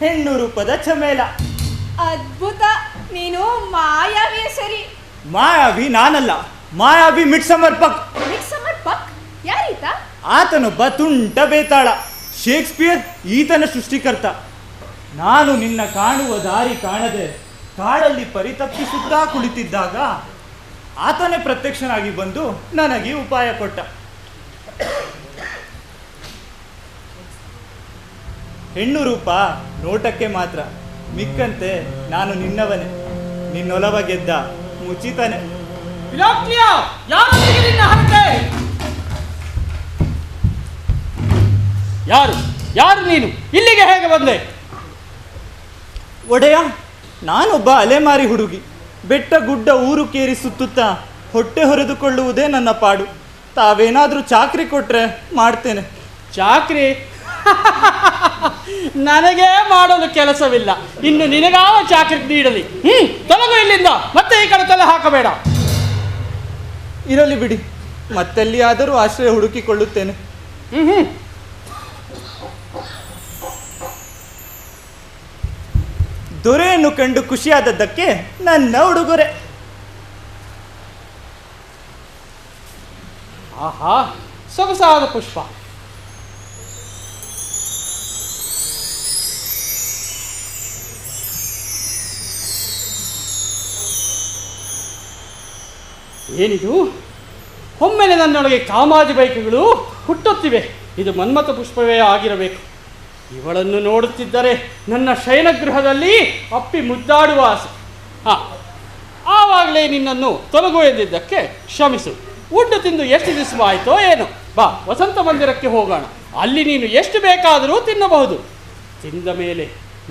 ಹೆಣ್ಣು ರೂಪದ ಚಮೇಲ. ಅದ್ಭುತ, ನೀನು ಮಾಯಾವಿಯ ಸರಿ. ಮಾಯಾವಿ ನಾನಲ್ಲ, ಮಾಯಾವಿ ಮಿಡ್ಸಮರ್ ಪಕ್. ಮಿಡ್ಸಮರ್ ಪಕ್ ಯಾರೀತ? ಆತನೊಬ್ಬ ತುಂಟ ಬೇತಾಳ, ಶೇಕ್ಸ್ಪಿಯರ್ ಈತನ ಸೃಷ್ಟಿಕರ್ತ. ನಾನು ನಿನ್ನ ಕಾಣುವ ದಾರಿ ಕಾಣದೆ ಕಾಡಲ್ಲಿ ಪರಿತಪ್ಪಿಸುತ್ತಾ ಕುಳಿತಿದ್ದಾಗ ಆತನೇ ಪ್ರತ್ಯಕ್ಷನಾಗಿ ಬಂದು ನನಗೆ ಉಪಾಯ ಕೊಟ್ಟ. ಹೆಣ್ಣು ರೂಪ ನೋಟಕ್ಕೆ ಮಾತ್ರ, ಮಿಕ್ಕಂತೆ ನಾನು ನಿನ್ನವನೇ, ನಿನ್ನೊಲವ ಗೆದ್ದ ಮುಚಿತನೆ. ಯಾರು ಯಾರು ನೀನು? ಇಲ್ಲಿಗೆ ಹೇಗೆ ಬಂದೆ? ಒಡೆಯ, ನಾನೊಬ್ಬ ಅಲೆಮಾರಿ ಹುಡುಗಿ. ಬೆಟ್ಟ ಗುಡ್ಡ ಊರು ಕೇರಿ ಸುತ್ತುತ್ತಾ ಹೊಟ್ಟೆ ಹೊರೆದುಕೊಳ್ಳುವುದೇ ನನ್ನ ಪಾಡು. ತಾವೇನಾದರೂ ಚಾಕ್ರಿ ಕೊಟ್ರೆ ಮಾಡ್ತೇನೆ. ಚಾಕ್ರಿ? ನನಗೇ ಮಾಡಲು ಕೆಲಸವಿಲ್ಲ, ಇನ್ನು ನಿನಗಾವ ಚಾಕ್ರಿ ನೀಡಲಿ? ತೊಲಗು ಇಲ್ಲಿಂದ, ಮತ್ತೆ ಈ ಕಡೆ ತಲೆ ಹಾಕಬೇಡ. ಇರಲಿ ಬಿಡಿ, ಮತ್ತೆಲ್ಲಿಯಾದರೂ ಆಶ್ರಯ ಹುಡುಕಿಕೊಳ್ಳುತ್ತೇನೆ. ದೊರೆಯನ್ನು ಕಂಡು ಖುಷಿಯಾದದ್ದಕ್ಕೆ ನನ್ನ ಉಡುಗೊರೆ. ಆಹಾ, ಸೊಗಸಾದ ಪುಷ್ಪ. ಏನಿದು? ಒಮ್ಮೆಲೆ ನನ್ನೊಳಗೆ ಕಾಮಾಜಿ ಬೈಕುಗಳು ಹುಟ್ಟುತ್ತಿವೆ. ಇದು ಮನ್ಮಥ ಪುಷ್ಪವೇ ಆಗಿರಬೇಕು. ಇವಳನ್ನು ನೋಡುತ್ತಿದ್ದರೆ ನನ್ನ ಶಯನಗೃಹದಲ್ಲಿ ಅಪ್ಪಿ ಮುದ್ದಾಡುವ ಆಸೆ. ಆವಾಗಲೇ ನಿನ್ನನ್ನು ತೊಲಗು ಎಂದಿದ್ದಕ್ಕೆ ಕ್ಷಮಿಸು. ಊಟ ತಿಂದು ಎಷ್ಟು ದಿವಸವಾಯಿತೋ ಏನೋ. ಬಾ, ವಸಂತ ಮಂದಿರಕ್ಕೆ ಹೋಗೋಣ. ಅಲ್ಲಿ ನೀನು ಎಷ್ಟು ಬೇಕಾದರೂ ತಿನ್ನಬಹುದು. ತಿಂದ ಮೇಲೆ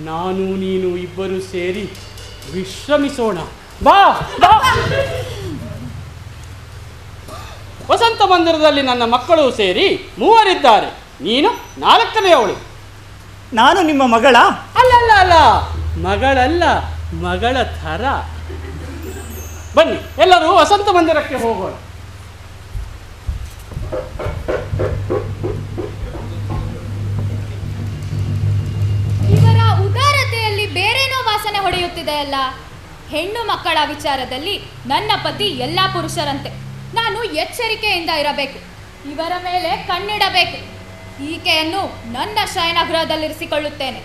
ನಾನು ನೀನು ಇಬ್ಬರು ಸೇರಿ ವಿಶ್ರಮಿಸೋಣ. ಬಾ ಬಾ. ವಸಂತ ಮಂದಿರದಲ್ಲಿ ನನ್ನ ಮಕ್ಕಳು ಸೇರಿ 3 ಇದ್ದಾರೆ. ನೀನು 4ನೆಯವಳು. ನಾನು ನಿಮ್ಮ ಮಗಳ? ಅಲ್ಲಲ್ಲ ಅಲ್ಲ, ಮಗಳಲ್ಲ, ಮಗಳ ಥರ. ಬನ್ನಿ, ಎಲ್ಲರೂ ವಸಂತ ಮಂದಿರಕ್ಕೆ ಹೋಗೋಣ. ಇವರ ಉದಾರತೆಯಲ್ಲಿ ಬೇರೇನೋ ವಾಸನೆ ಹೊಡೆಯುತ್ತಿದೆಯಲ್ಲ. ಹೆಣ್ಣು ಮಕ್ಕಳ ವಿಚಾರದಲ್ಲಿ ನನ್ನ ಪತಿ ಎಲ್ಲ ಪುರುಷರಂತೆ. ನಾನು ಎಚ್ಚರಿಕೆಯಿಂದ ಇರಬೇಕು, ಇವರ ಮೇಲೆ ಕಣ್ಣಿಡಬೇಕು. ಈಕೆಯನ್ನು ನನ್ನ ಶಯನಗೃಹದಲ್ಲಿರಿಸಿಕೊಳ್ಳುತ್ತೇನೆ.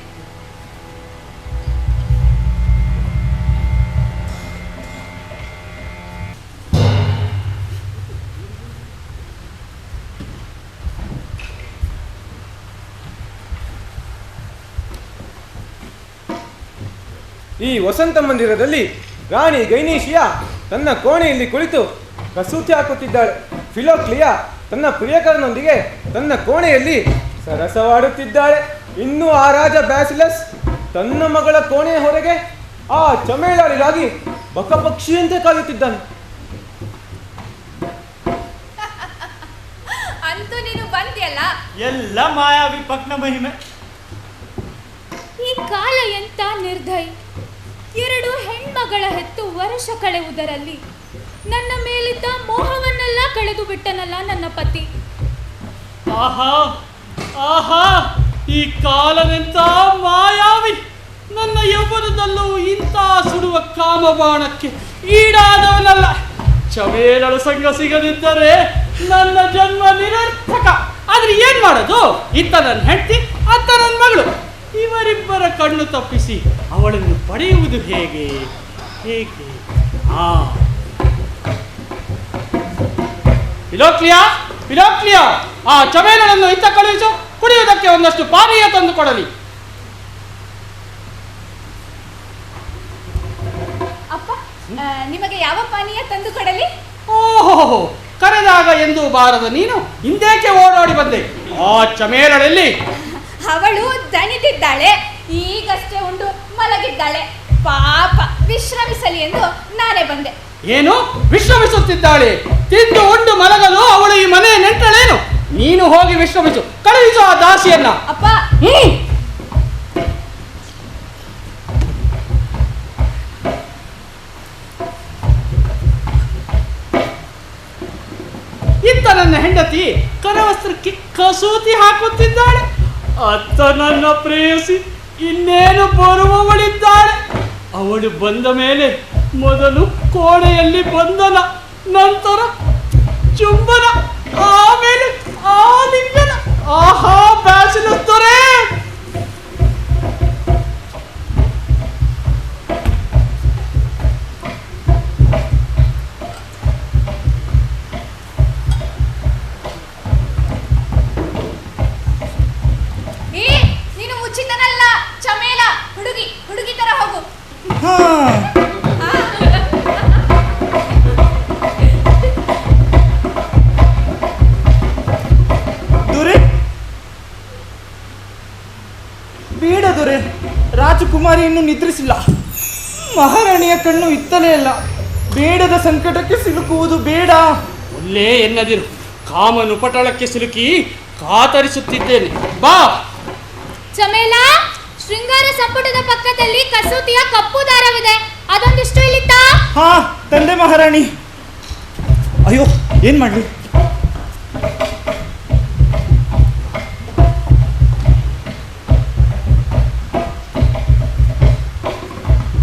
ಈ ವಸಂತ ಮಂದಿರದಲ್ಲಿ ರಾಣಿ ಗೈನೀಶಿಯ ತನ್ನ ಕೋಣೆಯಲ್ಲಿ ಕುಳಿತು ಕಸೂತಿ ಹಾಕುತ್ತಿದ್ದಾಳೆ. ಫಿಲೋಕ್ಲಿಯಾ ತನ್ನ ಪ್ರಿಯಕರನೊಂದಿಗೆ ತನ್ನ ಕೋಣೆಯಲ್ಲಿ ಸರಸವಾಡುತ್ತಿದ್ದಾಳೆ. ಇನ್ನು ಆ ರಾಜ ಬ್ಯಾಸಿಲಸ್ ತನ್ನ ಮಗಳ ಕೋಣೆಯ ಹೊರಗೆ ಆ ಚಮೇಳಾಳಿಗಾಗಿ ಬಕಪಕ್ಷಿಯಂತೆ ಕಾಯುತ್ತಿದ್ದಾನೆ. ಅಂತೂ ನೀನು ಬಂದ್ಯಲ್ಲ. ಎಲ್ಲ ಮಾಯಾವಿ ಪಕ್ನ ಮಹಿಮೆ. ಈ ಕಾಲ ಎಂತ ನಿರ್ದಯಿ. 2 ಹೆಣ್ಮಗಳ ಹೆತ್ತು ವರ್ಷ ಕಳೆಯುವುದರಲ್ಲಿ ನನ್ನ ಮೇಲಿದ್ದ ಮೋಹವನ್ನೆಲ್ಲ ಕಳೆದು ಬಿಟ್ಟನಲ್ಲ ನನ್ನ ಪತಿ. ಆಹಾ ಆಹಾ, ಈ ಕಾಲನೆಂತ ಮಾಯಾವಿ. ನನ್ನ ಯೌವನದಲ್ಲೂ ಇಂಥ ಸುಡುವ ಕಾಮಬಾಣಕ್ಕೆ ಈಡಾದವನಲ್ಲ. ಚಮೇಲಳು ಸಂಘ ಸಿಗದಿದ್ದರೆ ನನ್ನ ಜನ್ಮ ನಿರರ್ಥಕ. ಆದ್ರೆ ಏನ್ ಮಾಡೋದು? ಇತ್ತ ನನ್ನ ಹೆಂಡತಿ, ಅತ್ತ ನನ್ನ ಮಗಳು. ಇವರಿಬ್ಬರ ಕಣ್ಣು ತಪ್ಪಿಸಿ ಅವಳನ್ನು ಪಡೆಯುವುದು ಹೇಗೆ? ಹೇಗೆ? ಫಿಲೋಕ್ಲಿಯಾ, ಫಿಲೋಕ್ಲಿಯಾ, ಆ ಚಮೇಲನನ್ನು ಇತ್ತ ಕಳುಹಿಸು. ಕುಡಿಯುವುದಕ್ಕೆ ಒಂದಷ್ಟು ಪಾನೀಯ ತಂದು ಕೊಡಲಿ. ಅಪ್ಪ, ನಿಮಗೆ ಯಾವ ಪಾನೀಯ ತಂದು ಕೊಡಲಿ? ಓಹೋ, ಕರೆದಾಗ ಎಂದೂ ಬಾರದ ನೀನು ಹಿಂದೇಕೆ ಓಡಾಡಿ ಬಂದೆ? ಆ ಚಮೇಲಳಲ್ಲಿ ಅವಳು ದಣಿದಿದ್ದಾಳೆ, ಈಗಷ್ಟೇ ಉಂಡು ಮಲಗಿದ್ದಾಳೆ. ಪಾಪ, ವಿಶ್ರಮಿಸಲಿ ಎಂದು ನಾನೇ ಬಂದೆ. ಏನು ವಿಶ್ರಮಿಸುತ್ತಿದ್ದಾಳೆ? ತಿಂದು ಉಂಡು ಮಲಗಲು ಅವಳು ಈ ಮನೆ ನೆಂಟಳೇನು? ನೀನು ಹೋಗಿ ವಿಶ್ರಮಿಸು. ಕಳುಹಿಸು ಆ ದಾಸಿಯನ್ನ. ಅಪ್ಪ ಇತ್ತ ನನ್ನ ಹೆಂಡತಿ ಕರವಸ್ತ್ರಕ್ಕೆ ಕಸೂತಿ ಹಾಕುತ್ತಿದ್ದಾಳೆ. ಅತ್ತ ನನ್ನ ಪ್ರೇಯಸಿ ಇನ್ನೇನು ಬರುವವಳಿದ್ದಾಳೆ. ಅವಳು ಬಂದ ಮೇಲೆ ಮೊದಲು ಕೋಣೆಯಲ್ಲಿ ಬಂಧನ, ನಂತರ ಚುಂಬನ, ಆಮೇಲೆ ಆಲಿಂಗನ. ಆಹಾ ಬ್ಯಾಸಿಲುತ್ತರೆ. ನೀನು ಮುಚ್ಚಿತನಲ್ಲ, ಚಮೇಲ. ಹುಡುಗಿ ತರ ಹೋಗು. ದೊರೆ, ಬೇಡ ದೊರೆ. ರಾಜಕುಮಾರಿ ಇನ್ನೂ ನಿದ್ರಿಸಿಲ್ಲ. ಮಹಾರಾಣಿಯ ಕಣ್ಣು ಇತ್ತಲೇ ಅಲ್ಲ. ಬೇಡದ ಸಂಕಟಕ್ಕೆ ಸಿಲುಕುವುದು ಬೇಡ. ಒಳ್ಳೆ ಎನ್ನದಿರು. ಕಾಮನು ಪಟಳಕ್ಕೆ ಸಿಲುಕಿ ಕಾತರಿಸುತ್ತಿದ್ದೇನೆ. ಬಾ. ಚಮೇಲ, ಶೃಂಗಾರ ಸಂಪುಟದ ಪಕ್ಕದಲ್ಲಿ ಕಸೂತಿಯ ಕಪ್ಪು ದಾರವಿದೆ, ಅದೊಂದಿಷ್ಟು ಇಲ್ಲಿತ್ತಾ? ಹಾ ತಂದೆ ಮಹಾರಾಣಿ. ಅಯ್ಯೋ, ಏನ್ ಮಾಡ್ಲಿ?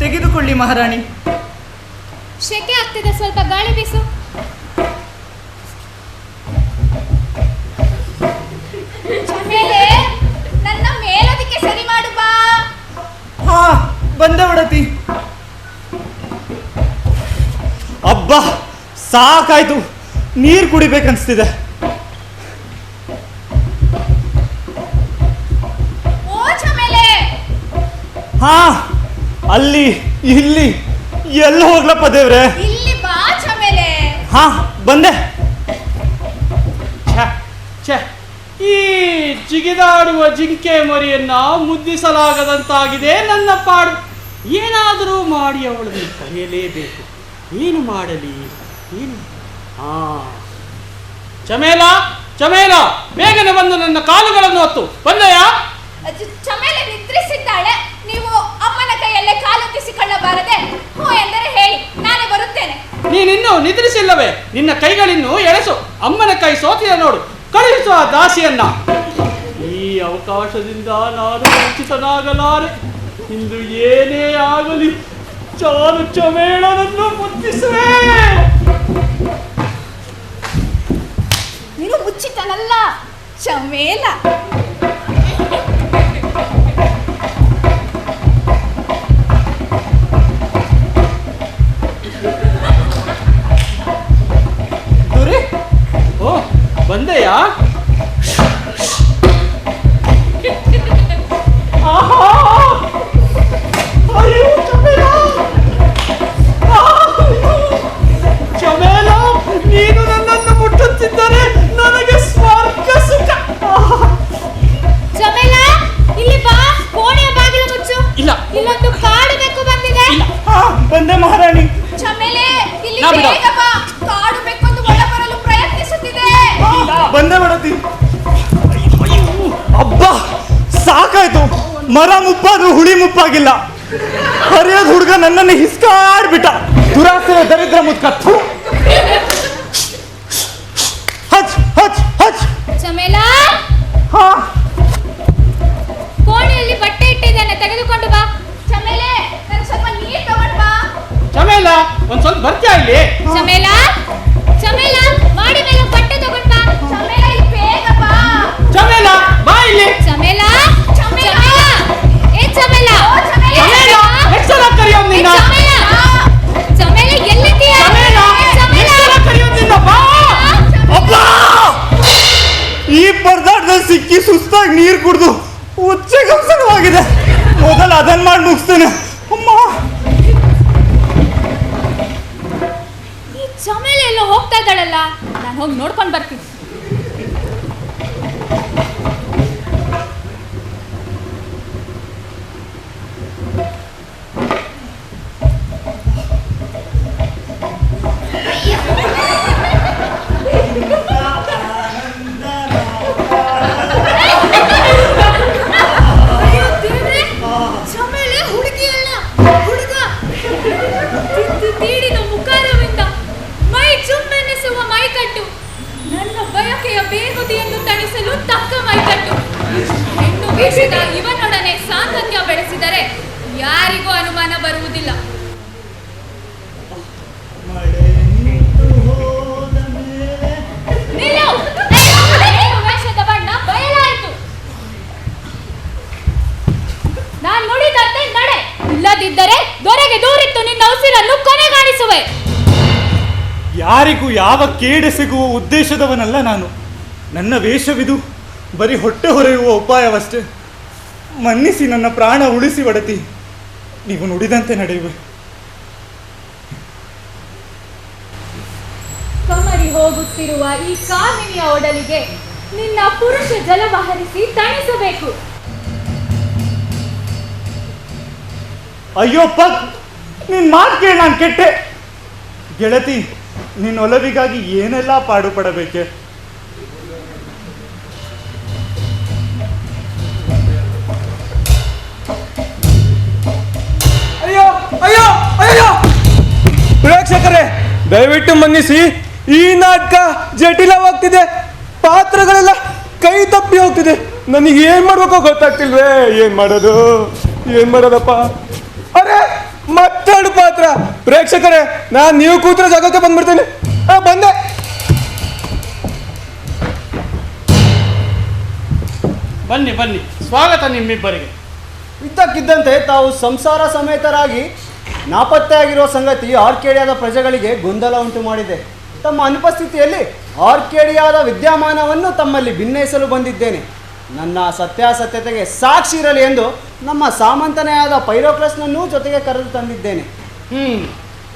ತೆಗೆದುಕೊಳ್ಳಿ ಮಹಾರಾಣಿ. ಶೆಕೆ ಆಗ್ತಿದೆ, ಸ್ವಲ್ಪ ಗಾಳಿ ಬೀಸು. ಚಮೇಲೆ, ನನ್ನ ಮೇಲೋದಿಕ್ಕೆ ಸರಿ ಮಾಡು ಬಾ. ಹಾ ಬಂದೆ ಒಡತಿ. ಅಬ್ಬಾ ಸಾಕಾಯ್ತು, ನೀರು ಕುಡಿಬೇಕನ್ಸ್ತಿದೆ. ಓ ಚಮೇಲೆ. ಹಾ ಅಲ್ಲಿ ಇಲ್ಲಿ ಎಲ್ಲ ಹೋಗ್ಲಪ್ಪ ದೇವ್ರೆ. ಇಲ್ಲಿ ಬಾ ಚಮೇಲೆ. ಹಾ ಬಂದೆ. ಛೆ, ಈ ಜಿಗಿದಾಡುವ ಜಿಂಕೆ ಮರಿಯನ್ನ ಮುದ್ದಿಸಲಾಗದಂತಾಗಿದೆ ನನ್ನ ಪಾಡು. ಏನಾದರೂ ಮಾಡಿ ಅವಳನ್ನು ಕರೆಯಲೇಬೇಕು. ಏನು ಮಾಡಲಿ? ಏನು? ಚಮೇಲ, ಚಮೇಲ, ಬೇಗನೆ ಬಂದು ನನ್ನ ಕಾಲುಗಳನ್ನು ಹೊತ್ತು ಬಂದೆಯ? ಚಮೇಲೆ ನಿದ್ರಿಸಿದ್ದಾಳೆ. ನೀವು ಅಮ್ಮನ ಕೈಯಲ್ಲೇ ಕಾಲೊತ್ತಿಸಿಕೊಳ್ಳಬಾರದೆ? ಹೋ ಎಂದರೆ ಹೇಳಿ, ನಾನೇ ಬರುತ್ತೇನೆ. ನೀನಿನ್ನೂ ನಿದ್ರಿಸಿಲ್ಲವೇ? ನಿನ್ನ ಕೈಗಳಿನ್ನೂ ಎಳೆಸು. ಅಮ್ಮನ ಕೈ ಸೋತಿದೆ ನೋಡು. ಕಳುಹಿಸು ಆ ದಾಸಿಯನ್ನ. ಈ ಅವಕಾಶದಿಂದ ನಾನು ವಂಚಿತನಾಗಲಾರೆ. ಇಂದು ಏನೇ ಆಗಲಿ ಚಾರು ಚಮೇಳನನ್ನು ಮುದ್ದಿಸುವೆ. ನೀನು ಮುಚ್ಚಿತನಲ್ಲ, ಚಮೇಲ. ದೊರೆ, ಓ ಬಂದೆಯಾ? ಆಹಾ! ಅಯ್ಯೋ ಚಮೇಲ! ಚಮೇಲ, ನೀನು ನನ್ನನ್ನು ಮುಟ್ಟುತ್ತಿದ್ದರೆ ನನಗೆ ಸ್ವರ್ಗ ಸುಖ. ಚಮೇಲ, ಇಲ್ಲಿ ಬಾ. ಕೋಣೆಯ ಬಾಗಿಲು ಮುಚ್ಚು. ಇಲ್ಲ, ಇಲ್ಲೊಂದು ಕಾಡು ಬೆಕ್ಕು ಬಂದಿದೆ. ಹಾ ಬಂದೆ ಮಹಾರಾಣಿ. ಚಮೇಲೆ, ಇಲ್ಲಿ ನಾ ಬಿಡು. ಬೇಗ ಬಾ. ಕಾಡು ಬೆಕ್ಕೊಂದು ಒಳ ಬರಲು ಪ್ರಯತ್ನಿಸುತ್ತಿದೆ. ಬಂದೆ ಒಡತಿ. ಅಬ್ಬಾ ಸಾಕಾಯ್ತು. ಮರ ಮುಪ್ಪಾದ್ರೂ ಹುಳಿ ಮುಪ್ಪಾಗಿಲ್ಲ. ಹರಿಯದ ಹುಡುಗ ನನ್ನನ್ನು ಹಿಸ್ಕಾಡ್ಬಿಟ್ಟ. ದುರಾಸೆಯ ದರಿದ್ರ ಮುದ್ಕ. ಹಚ್ ಹಚ್ ಹಚ್. ಚಮೇಲ, ಹಾ ಕೋಣೆಯಲ್ಲಿ ಬಟ್ಟೆ ಇಟ್ಟಿದ್ದೇನೆ, ತೆಗೆದುಕೊಂಡು ಬಾ. ಚಮೇಲೆ, ನನಗೆ ಸ್ವಲ್ಪ ನೀರು ತಗೊಂಡು ಬಾ. ಚಮೇಲ, ಒಂದ್ ಸ್ವಲ್ಪ ಬರ್ತೀಯಾ ಇಲ್ಲಿ? ಚಮೇಲ, ಚಮೇಲ, ಮಾಡಿ ಮೇಲೆ ಬಟ್ಟೆ ತಗೊಂಡ್ ಬಾ. ಚಮೇಲೆ, ಇಲ್ಲಿ ಬೇಗ ಬಾ. ಚಮೇಲ, ಬಾ ಇಲ್ಲಿ. ಚಮೇಲ, ಚಮೇಲ, ಏ ಚಮೇಲ, ಓ ಚಮೇಲ. ಚಮೇಲ, ಎಷ್ಟು ಸಲ ಕರೆಯೋದು ಏ ನಿನ್ನ? ಚಮೇಲ, ಚಮೇಲ ಎಲ್ಲಿದ್ದೀಯ? ಚಮೇಲ, ಚಮೇಲ, ಎಷ್ಟು ಸಲ ಕರೆಯೋದು ನಿನ್ನ? ಬಾ. ಅಬ್ಬಾ ಈ ಪರದಾಟದಲ್ಲಿ ಸಿಕ್ಕಿ ಸುಸ್ತಾಗಿ ನೀರು ಕುಡಿದು ಉಚ್ಚೆಗಂಸನವಾಗಿದೆ. ಮೊದಲು ಅದನ್ನ ಮಾಡಿ ಮುಗಿಸ್ತೇನೆ. ಅಮ್ಮ, ಈ ಚಮೇಲ ಎಲ್ಲ ಹೋಗ್ತಾ ಇದ್ದಾಳಲ್ಲ, ನಾನು ಹೋಗಿ ನೋಡ್ಕೊಂಡು ಬರ್ತೀನಿ. ವಿದ್ಯಮಾನ ಬರುವುದಿಲ್ಲ. ನಿಲ್ಲು! ವೇಷದ ಬಣ್ಣ ಬಯಲಾಯಿತು. ನಾನ್ ನುಡಿದಂತೆ ನಡೆ, ಇಲ್ಲದಿದ್ದರೆ ದೊರೆಗೆ ದೂರಿತ್ತು ನಿನ್ನ ಉಸಿರನ್ನು ಕೊನೆಗಾಣಿಸುವೆ. ಯಾರಿಗೂ ಯಾವ ಕೇಡೆಸೆಗುವ ಉದ್ದೇಶದವನಲ್ಲ ನಾನು. ನನ್ನ ವೇಷವಿದು ಬರೀ ಹೊಟ್ಟೆ ಹೊರೆಯುವ ಉಪಾಯವಷ್ಟೇ. ಮನ್ನಿಸಿ, ನನ್ನ ಪ್ರಾಣ ಉಳಿಸಿ ಒಡತಿ. ನೀವು ನುಡಿದಂತೆ ನಡೆಯುವೆ. ಕಮರಿ ಹೋಗುತ್ತಿರುವ ಈ ಕಾಮಿನಿಯ ಒಡಲಿಗೆ ನಿನ್ನ ಪುರುಷ ಜಲವ ಹರಿಸಿ ತಣಿಸಬೇಕು. ಅಯ್ಯೋ ಪಕ್, ನಿನ್ ಮಾತು ಕೇಳಿ ನಾನು ಕೆಟ್ಟೆ. ಗೆಳತಿ, ನಿನ್ನ ಒಲವಿಗಾಗಿ ಏನೆಲ್ಲ ಪಾಡು ಪಡಬೇಕೆ? ಅಯ್ಯೋ ಅಯ್ಯೋ ಅಯ್ಯೋ! ಪ್ರೇಕ್ಷಕರೇ, ದಯವಿಟ್ಟು ಮನ್ನಿಸಿ. ಈ ನಾಟಕ ಜಟಿಲವಾಗ್ತಿದೆ. ಪಾತ್ರಗಳೆಲ್ಲ ಕೈ ತಪ್ಪಿ ಹೋಗ್ತಿದೆ. ನನಗೆ ಏನ್ ಮಾಡ್ಬೇಕೋ ಗೊತ್ತಾಗ್ತಿಲ್ವೇ. ಏನ್ ಮಾಡೋದಪ್ಪ? ಅರೆ, ಮತ್ತಾಡು ಪಾತ್ರ. ಪ್ರೇಕ್ಷಕರೇ, ನೀವು ಕೂತ್ರ ಜಾಗಕ್ಕೆ ಬಂದ್ಬಿಡ್ತೇನೆ. ಬಂದೆ. ಬನ್ನಿ ಬನ್ನಿ, ಸ್ವಾಗತ ನಿಮ್ಮಿಬ್ಬರಿಗೆ. ಇದ್ದಕ್ಕಿದ್ದಂತೆ ತಾವು ಸಂಸಾರ ಸಮೇತರಾಗಿ ನಾಪತ್ತೆಯಾಗಿರುವ ಸಂಗತಿ ಆರ್ಕೇಡಿಯಾದ ಪ್ರಜೆಗಳಿಗೆ ಗೊಂದಲ ಉಂಟು ಮಾಡಿದೆ. ತಮ್ಮ ಅನುಪಸ್ಥಿತಿಯಲ್ಲಿ ಆರ್ಕೇಡಿಯಾದ ವಿದ್ಯಮಾನವನ್ನು ತಮ್ಮಲ್ಲಿ ಭಿನ್ನಯಿಸಲು ಬಂದಿದ್ದೇನೆ. ನನ್ನ ಸತ್ಯಾಸತ್ಯತೆಗೆ ಸಾಕ್ಷಿ ಇರಲಿ ಎಂದು ನಮ್ಮ ಸಾಮಂತನೇ ಆದ ಪೈರೋಕ್ಲಸ್ನನ್ನೂ ಜೊತೆಗೆ ಕರೆದು ತಂದಿದ್ದೇನೆ.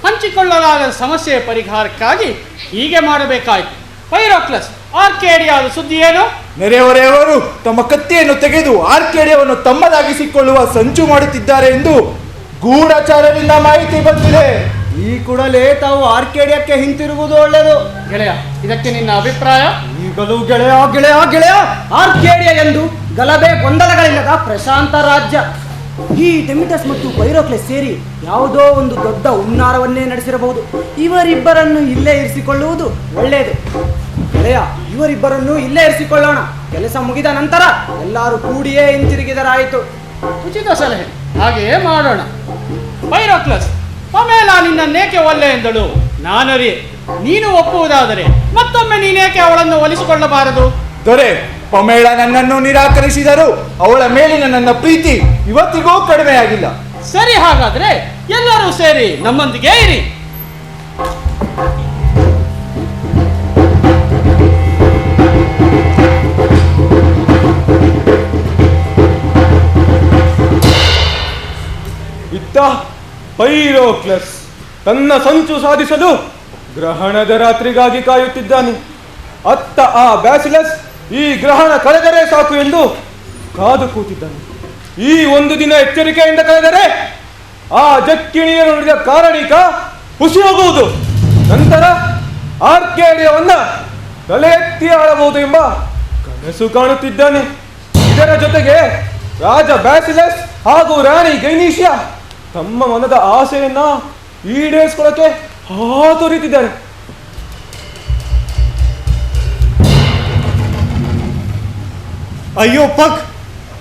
ಹಂಚಿಕೊಳ್ಳಲಾದ ಸಮಸ್ಯೆಯ ಪರಿಹಾರಕ್ಕಾಗಿ ಹೀಗೆ ಮಾಡಬೇಕಾಯಿತು. ಪೈರೋಕ್ಲಸ್, ಆರ್ಕೇಡಿಯಾದ ಸುದ್ದಿ ಏನು? ನೆರೆಹೊರೆಯವರು ತಮ್ಮ ಕತ್ತಿಯನ್ನು ತೆಗೆದು ಆರ್ಕೇಡಿಯಾವನ್ನು ತಮ್ಮದಾಗಿಸಿಕೊಳ್ಳುವ ಸಂಚು ಮಾಡುತ್ತಿದ್ದಾರೆ ಎಂದು ಗೂಢಚಾರರಿಂದ ಮಾಹಿತಿ ಬಂದಿದೆ. ಈ ಕೂಡಲೇ ತಾವು ಆರ್ಕೇಡಿಯಾಕ್ಕೆ ಹಿಂತಿರುಗುವುದು ಒಳ್ಳೆಯದು. ಗೆಳೆಯ, ಇದಕ್ಕೆ ನಿನ್ನ ಅಭಿಪ್ರಾಯ? ಈಗಲೂ ಗೆಳೆಯ ಆರ್ಕೇಡಿಯಾ ಎಂದು ಗಲಭೆ ಗೊಂದಲಗಳಿಲ್ಲದ ಪ್ರಶಾಂತ ರಾಜ್ಯ. ಈ ಡೆಮಿಟಸ್ ಮತ್ತು ಪೈರೋಕ್ಲೆಸ್ ಸೇರಿ ಯಾವುದೋ ಒಂದು ದೊಡ್ಡ ಹುನ್ನಾರವನ್ನೇ ನಡೆಸಿರಬಹುದು. ಇವರಿಬ್ಬರನ್ನು ಇಲ್ಲೇ ಇರಿಸಿಕೊಳ್ಳುವುದು ಒಳ್ಳೆಯದು. ಗೆಳೆಯ, ಇವರಿಬ್ಬರನ್ನು ಇಲ್ಲೇ ಇರಿಸಿಕೊಳ್ಳೋಣ. ಕೆಲಸ ಮುಗಿದ ನಂತರ ಎಲ್ಲರೂ ಕೂಡಿಯೇ ಹಿಂತಿರುಗಿದರಾಯಿತು. ಉಚಿತ ಸಲಹೆ, ಹಾಗೆಯೇ ಮಾಡೋಣ. ಪೈರೋಕ್ಲಸ್, ಪಮೇಲಾ ನಿನ್ನನ್ನೇಕೆ ಒಲ್ಲೆ ಎಂದಳು? ನಾನರಿಯೆ. ನೀನು ಒಪ್ಪುವುದಾದರೆ ಮತ್ತೊಮ್ಮೆ ನೀನೇಕೆ ಅವಳನ್ನು ಒಲಿಸಿಕೊಳ್ಳಬಾರದು? ದೊರೆ, ಪಮೇಳ ನನ್ನನ್ನು ನಿರಾಕರಿಸಿದರು. ಅವಳ ಮೇಲಿನ ನನ್ನ ಪ್ರೀತಿ ಇವತ್ತಿಗೂ ಕಡಿಮೆಯಾಗಿಲ್ಲ. ಸರಿ, ಹಾಗಾದ್ರೆ ಎಲ್ಲರೂ ಸೇರಿ ನಮ್ಮೊಂದಿಗೆ ಇರಿ. ಇತ್ತ ಪೈರೋಕ್ಲಸ್ ತನ್ನ ಸಂಚು ಸಾಧಿಸಲು ಗ್ರಹಣದ ರಾತ್ರಿಗಾಗಿ ಕಾಯುತ್ತಿದ್ದಾನೆ. ಅತ್ತ ಆ ಬ್ಯಾಸಿಲಸ್ ಈ ಗ್ರಹಣ ಕಳೆದರೆ ಸಾಕು ಎಂದು ಕಾದು ಕೂತಿದ್ದಾನೆ. ಈ ಒಂದು ದಿನ ಎಚ್ಚರಿಕೆಯಿಂದ ಕಳೆದರೆ ಆ ಜಕ್ಕಿಣಿಯನ್ನು ನುಡಿದ ಕಾರಣಿಕ ಹುಸಿ ಹೋಗುವುದು. ನಂತರ ಆರ್ಕೇಡಿಯವನ್ನ ತಲೆ ಎತ್ತಿ ಆಳಬಹುದು ಎಂಬ ಕನಸು ಕಾಣುತ್ತಿದ್ದಾನೆ. ಇದರ ಜೊತೆಗೆ ರಾಜ ಬ್ಯಾಸಿಲಸ್ ಹಾಗೂ ರಾಣಿ ಗೈನೀಶಿಯಾ ತಮ್ಮ ಮನದ ಆಸೆಯನ್ನ ಈಡೇರಿಸಿಕೊಳ್ಳಕ್ಕೆ ಹಾತೊರೀತಿದ್ದಾರೆ. ಅಯ್ಯೋ ಪಕ್,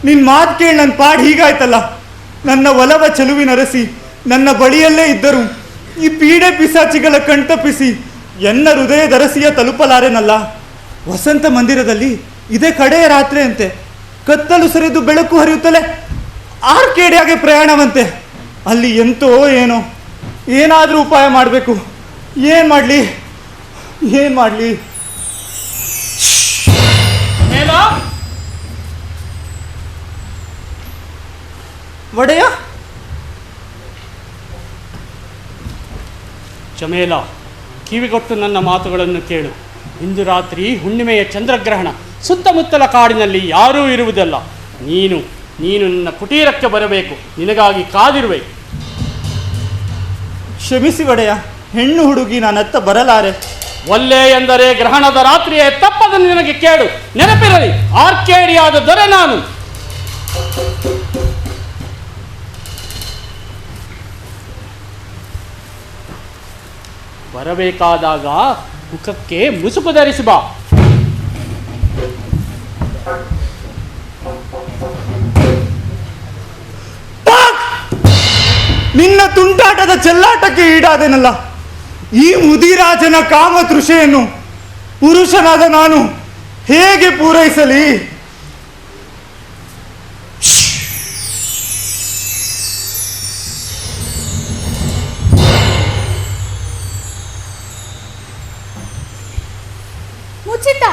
ನಿನ್ ಮಾತು ಕೇಳಿ ನನ್ನ ಪಾಡ್ ಹೀಗಾಯ್ತಲ್ಲ. ನನ್ನ ಒಲವ ಚೆಲುವಿನರಸಿ ನನ್ನ ಬಳಿಯಲ್ಲೇ ಇದ್ದರು ಈ ಪೀಡೆ ಪಿಸಾಚಿಗಳ ಕಣ್ತಪ್ಪಿಸಿ ಎನ್ನ ಹೃದಯದರಸಿಯ ತಲುಪಲಾರೆನಲ್ಲ. ವಸಂತ ಮಂದಿರದಲ್ಲಿ ಇದೇ ಕಡೆಯ ರಾತ್ರಿ ಅಂತೆ. ಕತ್ತಲು ಸರಿದು ಬೆಳಕು ಹರಿಯುತ್ತಲೇ ಆರ್ಕೇಡಿಯಾಗೆ ಪ್ರಯಾಣವಂತೆ. ಅಲ್ಲಿ ಎಂತೋ ಏನೋ, ಏನಾದರೂ ಉಪಾಯ ಮಾಡಬೇಕು. ಏನು ಮಾಡಲಿ? ಒಡೆಯ, ಚಮೇಲ, ಕಿವಿಗೊಟ್ಟು ನನ್ನ ಮಾತುಗಳನ್ನು ಕೇಳು. ಇಂದು ರಾತ್ರಿ ಹುಣ್ಣಿಮೆಯ ಚಂದ್ರಗ್ರಹಣ. ಸುತ್ತಮುತ್ತಲ ಕಾಡಿನಲ್ಲಿ ಯಾರೂ ಇರುವುದಲ್ಲ. ನೀನು ನನ್ನ ಕುಟೀರಕ್ಕೆ ಬರಬೇಕು. ನಿನಗಾಗಿ ಕಾದಿರುವೆ. ಕ್ಷಮಿಸಿ ಒಡೆಯ, ಹೆಣ್ಣು ಹುಡುಗಿ ನಾನತ್ತ ಬರಲಾರೆ. ಒಲ್ಲೆ ಎಂದರೆ ಗ್ರಹಣದ ರಾತ್ರಿಯೇ ತಪ್ಪದ ನಿನಗೆ ಕೇಳು. ನೆನಪಿರಲಿ, ಆರ್ಕೇಡಿಯಾದ ದೊರೆ ನಾನು. ಬರಬೇಕಾದಾಗ ಮುಖಕ್ಕೆ ಮುಸುಕು ಧರಿಸಿ ಬಾ. ನಿನ್ನ ತುಂಟಾಟದ ಚೆಲ್ಲಾಟಕ್ಕೆ ಈಡಾದೆನಲ್ಲ. ಈ ಮುದಿರಾಜನ ಕಾಮತೃಷೆಯನ್ನು ಪುರುಷನಾದ ನಾನು ಹೇಗೆ ಪೂರೈಸಲಿ? ಮುಚಿತ,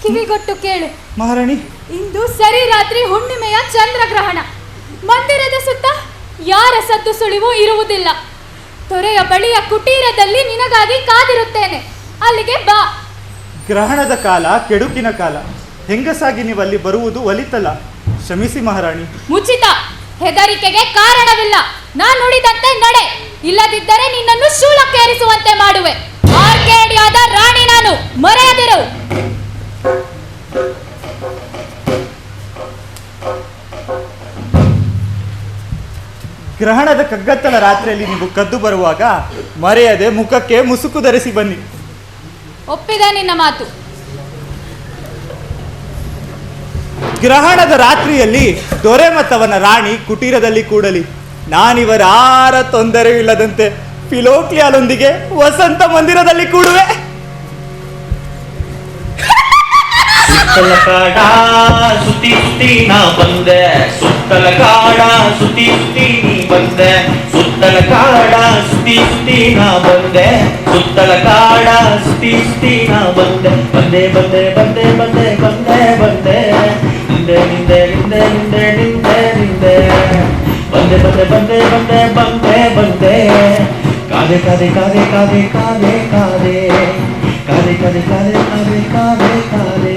ಕಿವಿಗೊಟ್ಟು ಕೇಳು ಮಹಾರಾಣಿ. ಇಂದು ಸರಿ ರಾತ್ರಿ ಹುಣ್ಣಿಮೆಯ ಚಂದ್ರಗ್ರಹಣ. ಮಂದಿರದ ಸುತ್ತ ಯಾರ ಸದ್ದು ಸುಳಿವು ಇರುವುದಿಲ್ಲ. ತೊರೆಯ ಬಳಿಯ ಕುಟೀರದಲ್ಲಿ ನಿನಗಾಗಿ ಕಾದಿರುತ್ತೇನೆ. ಅಲ್ಲಿಗೆ ಬಾ. ಗ್ರಹಣದ ಕಾಲ ಕೆಡುಕಿನ ಕಾಲ. ಹೆಂಗಸಾಗಿ ನೀವು ಅಲ್ಲಿ ಬರುವುದು ಒಲಿತಲ್ಲ. ಕ್ಷಮಿಸಿ ಮಹಾರಾಣಿ. ಮುಚಿತ, ಹೆದರಿಕೆಗೆ ಕಾರಣವಿಲ್ಲ. ನಾನು ನುಡಿದಂತೆ ನಡೆ, ಇಲ್ಲದಿದ್ದರೆ ನಿನ್ನನ್ನು ಶೂಲಕ್ಕೇರಿಸುವಂತೆ ಮಾಡುವೆ. ಆರ್ಕೇಡಿಯಾದ ರಾಣಿ ನಾನು, ಮರೆಯದಿರು. ಗ್ರಹಣದ ಕಗ್ಗತ್ತಲ ರಾತ್ರಿಯಲ್ಲಿ ನೀವು ಕದ್ದು ಬರುವಾಗ ಮರೆಯದೆ ಮುಖಕ್ಕೆ ಮುಸುಕು ಧರಿಸಿ ಬನ್ನಿ. ಒಪ್ಪಿದೆ ನಿನ್ನ ಮಾತು. ಗ್ರಹಣದ ರಾತ್ರಿಯಲ್ಲಿ ದೊರೆ ಮತ್ತವನ ರಾಣಿ ಕುಟೀರದಲ್ಲಿ ಕೂಡಲಿ. ನಾನಿವರಾರ ತೊಂದರೆಯೂ ಇಲ್ಲದಂತೆ ಫಿಲೋಕ್ಲಿಯಾಲೊಂದಿಗೆ ವಸಂತ ಮಂದಿರದಲ್ಲಿ ಕೂಡುವೆ. ಸುತ್ತಲ ಕಾಡ ಸುತ್ತಿ ಸುತ್ತಿ ನಾ ಬಂದೆ, ಸುತ್ತಲ ಕಾಡ ಸುತ್ತಿ ಸುತ್ತಿ ನೀ ಬಂದೆ, ಸುತ್ತಲ ಕಾಡ ಸುತ್ತಿ ಸುತ್ತಿ ನಾ ಬಂದೆ, ಸುತ್ತಲ ಕಾಡ ಸುತ್ತಿ ಸುತ್ತಿ ನಾ ಬಂದೆ, ಬಂದೆ ಬಂದೆ ಬಂದೆ ಬಂದೆ ಬಂದೆ ಬಂದೆ, ನಿಂದೆ ನಿಂದೆ ನಿಂದೆ ನಿಂದೆ ನಿಂದೆ ನಿಂದೆ, ಬಂದೆ ಬಂದೆ ಬಂದೆ ಬಂದೆ ಬಂದೆ ಬಂದೆ, ಕಾದೆ ಕಾದೆ ಕಾದೆ ಕಾದೆ ಕಾದೆ ಕಾದೆ ಕಾದೆ ಕಾದೆ ಕಾದೆ ಕಾದೆ ಕಾದೆ ಕಾದೆ.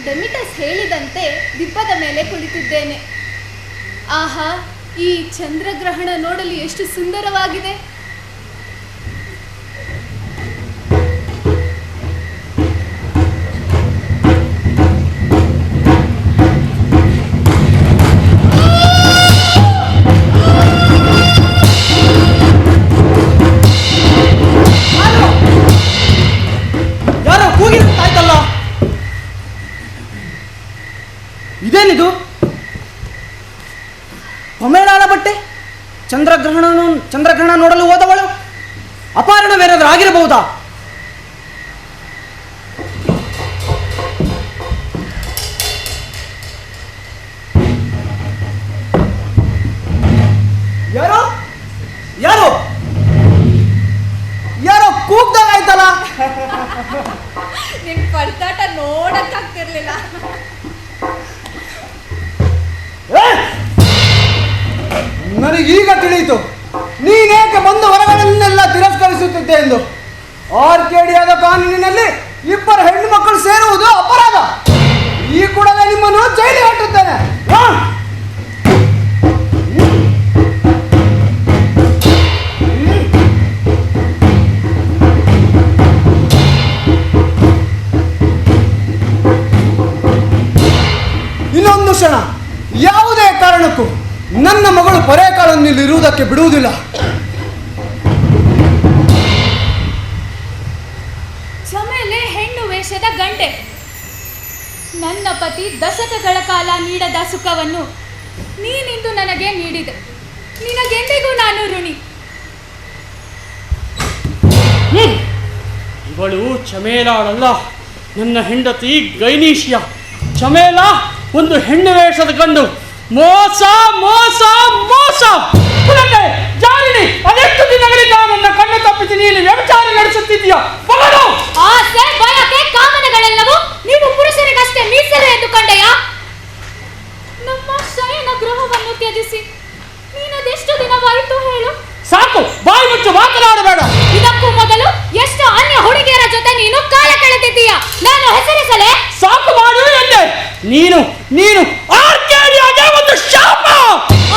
ಡೆಮಿಟಸ್ ಹೇಳಿದಂತೆ ದಿಬ್ಬದ ಮೇಲೆ ಕುಳಿತಿದ್ದೇನೆ. ಆಹಾ, ಈ ಚಂದ್ರಗ್ರಹಣ ನೋಡಲು ಎಷ್ಟು ಸುಂದರವಾಗಿದೆ. ಯಾರೋ ಕೂಗಿರುತ್ತಾಯ್ತಲ್ಲ, ಇದೇನಿದು? ಪಮೇಲಾಳ ಬಟ್ಟೆ. ಚಂದ್ರಗ್ರಹಣ ನೋಡಲು ಹೋದವಳು ಅಪಹರಣವೇನಾದರೂ ಆಗಿರಬಹುದಾ? ಯಾರೋ ಯಾರೋ ಯಾರೋ ಕೂಗ್ದಾಗಾಯ್ತಲ್ಲ. ನಿನ್ ಪಡ್ತಾಟ ನೋಡಕ್ಕಾಗ್ತಿರ್ಲಿಲ್ಲ. ನನಗೀಗ ತಿಳಿಯಿತು ನೀನೇಕೆ ಬಂದು ಹೊರಗಳನ್ನೆಲ್ಲ ತಿರಸ್ಕರಿಸುತ್ತಿದ್ದೆ ಎಂದು. ಆರ್ಕೇಡಿಯಾದ ಕಾನೂನಿನಲ್ಲಿ ಇಬ್ಬರು ಹೆಣ್ಣು ಮಕ್ಕಳು ಸೇರುವುದು ಅಪರಾಧ. ಈ ಕೂಡಲೇ ನಿಮ್ಮನ್ನು ಜೈಲಿಗೆ ಹಾಕುತ್ತೇನೆ. ಇನ್ನೊಂದು ಕ್ಷಣ ಯಾವುದೇ ಕಾರಣಕ್ಕೂ ನನ್ನ ಮಗಳು ಪರೇಕಾಳನ್ನಿಲ್ಲಿರುವುದಕ್ಕೆ ಬಿಡುವುದಿಲ್ಲ. ಚಮೇಲೆ ಹೆಣ್ಣು ವೇಷದ ಗಂಟೆ. ನನ್ನ ಪತಿ ದಶಕಗಳ ಕಾಲ ನೀಡದ ಸುಖವನ್ನು ನೀನಿಂದು ನನಗೆ ನೀಡಿದೆ. ನಿನಗೆಂದಿಗೂ ನಾನು ಋಣಿ. ಇವಳು ಚಮೇಲಾಳಲ್ಲ, ನನ್ನ ಹೆಂಡತಿ ಗೈನೀಶಿಯ. ಚಮೇಲ ಒಂದು ಹೆಣ್ಣು ವೇಷದ ಗಂಡು. ಮೋಸ ಮೋಸ ಮೋಸ. ಪುನಃ ಜಾರಿಣಿ, ಅದೆಷ್ಟು ದಿನಗಳಿಂದ ನನ್ನ ಕಣ್ಣು ತಪ್ಪಿಸಿ ನೀನು ವ್ಯಭಿಚಾರ ನಡೆಸುತ್ತಿದ್ದೀಯ? ಮಗಳು, ಆಸೆ ಬಯಕೆ ಕಾಮನೆಗಳೆಲ್ಲವೂ ನೀವು ಪುರುಷರಿಗಷ್ಟೇ ಮೀಸಲು ಎಂದುಕೊಂಡೆಯಾ? ನಮ್ಮ ಶಯನ ಗೃಹವನ್ನು ತ್ಯಜಿಸಿ ನೀನದೆಷ್ಟು ದಿನವಾಯಿತು ಹೇಳು? ಸಾಕು, ಬಾಯಿ ಮುಚ್ಚು, ಮಾತನಾಡಬೇಡ. ಇದಕ್ಕೂ ಮೊದಲು ಎಷ್ಟು ಅನ್ಯ ಹುಡುಗಿಯರ ಜೊತೆ ನೀನು ಕಾಲ ಕಳೆದಿದ್ದೀಯ, ನಾನು ಹೆಸರಿಸಲೇ? ಸಾಕು ಮಾಡು ಎಂದೆ. ನೀನು ನೀನು ಆರ್ಕೇಡಿಯಾಗೆ ಒಂದು ಶಾಪ.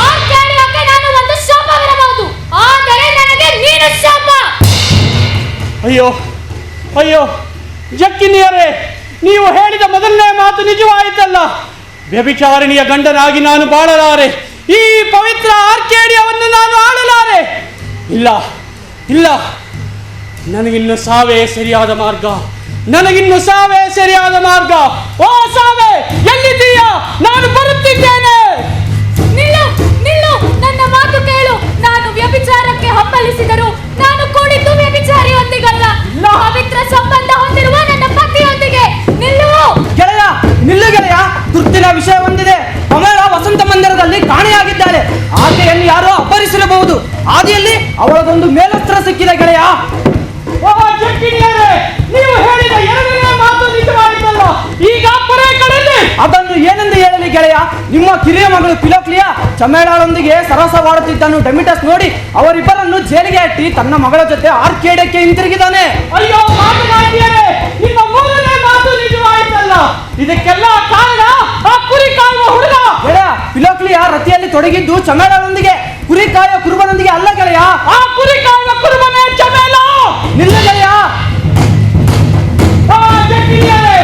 ಆರ್ಕೇಡಿಯಾಗೆ ನಾನು ಒಂದು ಶಾಪವಿರಬಹುದು, ಆದರೆ ನನಗೆ ನೀನು ಶಾಪ. ಅಯ್ಯೋ ಅಯ್ಯೋ ಜಕ್ಕಿನಿಯರೇ, ನೀವು ಹೇಳಿದ ಮೊದಲನೇ ಮಾತು ನಿಜವಾಯಿತಲ್ಲ. ವ್ಯಭಿಚಾರಿಣಿಯ ಗಂಡನಾಗಿ ನಾನು ಬಾಳಲಾರೆ. ಈ ಪವಿತ್ರ ಆರ್ಕೇಡಿಯಾವನ್ನು ನಾನು ಆಳಲಾರೆ. ಇಲ್ಲ ಇಲ್ಲ, ನನಗಿನ್ನು ಸಾವೇ ಸರಿಯಾದ ಮಾರ್ಗ, ನನಗಿನ್ನು ಸಾವೇ ಸರಿಯಾದ ಮಾರ್ಗ. ಓ ಸಾವೇ, ಎಲ್ಲಿದ್ದೀಯ? ನಾನು ಬರುತ್ತಿದ್ದೇನೆ. ನಿಲ್ಲು ನಿಲ್ಲು, ನನ್ನ ಮಾತು ಕೇಳು. ನಾನು ವ್ಯಭಿಚಾರಕ್ಕೆ ಹಂಬಲಿಸಿದರು ನಾನು ಕೂಡಿದ್ದು ವ್ಯಭಿಚಾರಿಯೊಂದಿಗಲ್ಲ, ಪವಿತ್ರ ಸಂಬಂಧ ಹೊಂದಿರುವ ನನ್ನ ಪತಿಯೊಂದಿಗೆ. ನಿಲ್ಲು ಗೆಳೆಯ, ನಿಲ್ಲು ಗೆಳೆಯ. ತುರ್ತಿನ ವಿಷಯ ಹೊಂದಿದೆ. ಕಮಲ ವಸಂತ ಮಂದಿರದಲ್ಲಿ ಕಾಣೆಯಾಗಿದ್ದಾಳೆ. ಆಕೆಯನ್ನು ಯಾರೋ ಅಪಹರಿಸಿರಬಹುದು. ಆದಿಯಲ್ಲಿ ಅವಳದೊಂದು ಮೇಲಸ್ತ್ರ ಸಿಕ್ಕಿದೆ ಗೆಳೆಯ. ಓ ಜಕ್ಕಿನಿಯರೇ, ನೀವು ಹೇಳಿದ ಎರಡನೇ ಮಾತು ನಿಜವಾಯಿತಲ್ಲ. ಈಗ ಪರೇ ಕಡೆಯಲ್ಲಿ ಅದನ್ನು ಏನೆಂದು ಹೇಳಲಿ ಗೆಳೆಯ? ನಿಮ್ಮ ಕಿರಿಯ ಮಗಳು ಫಿಲೋಕ್ಲಿಯ ಚಮೇಳಾಳೊಂದಿಗೆ ಸರಸವಾಡುತ್ತಿದ್ದನ್ನು ಡೆಮಿಟಸ್ ನೋಡಿ ಅವರಿಬ್ಬರನ್ನು ಜೈಲಿಗೆ ಅಟ್ಟಿ ತನ್ನ ಮಗಳ ಜೊತೆ ಆರ್ಕೇಡಿಯಕ್ಕೆ ಹಿಂತಿರುಗಿದ್ದಾನೆ. ಅಯ್ಯೋ ಮಾತನಾಡಿಯರೇ, ನಿಮ್ಮ ಮೂರನೇ ಮಾತು ನಿಜವಾಯಿತಲ್ಲ. ಇದಕ್ಕೆಲ್ಲ ಕಾರಣ ಆ ಕುರಿ ಕಾಯುವ ಹುಡುಗ. ಗೆಳೆಯ, ಫಿಲೋಕ್ಲಿಯ ರತಿಯಲ್ಲಿ ತೊಡಗಿದ್ದು ಚಮೇಳಾಳೊಂದಿಗೆ, ಕುರಿ ಕಾಯುವ ಕುರುಬನೊಂದಿಗೆ ಅಲ್ಲ ಗೆಳೆಯ. ಆ ಕುರಿ ಕಾಯುವ ಕುರುಬನೇ ಚಮೇಲ. ನಿಲ್ಲ ಗೆಳೆಯ. ಓ ಜಕ್ಕಿನಿಯರೇ,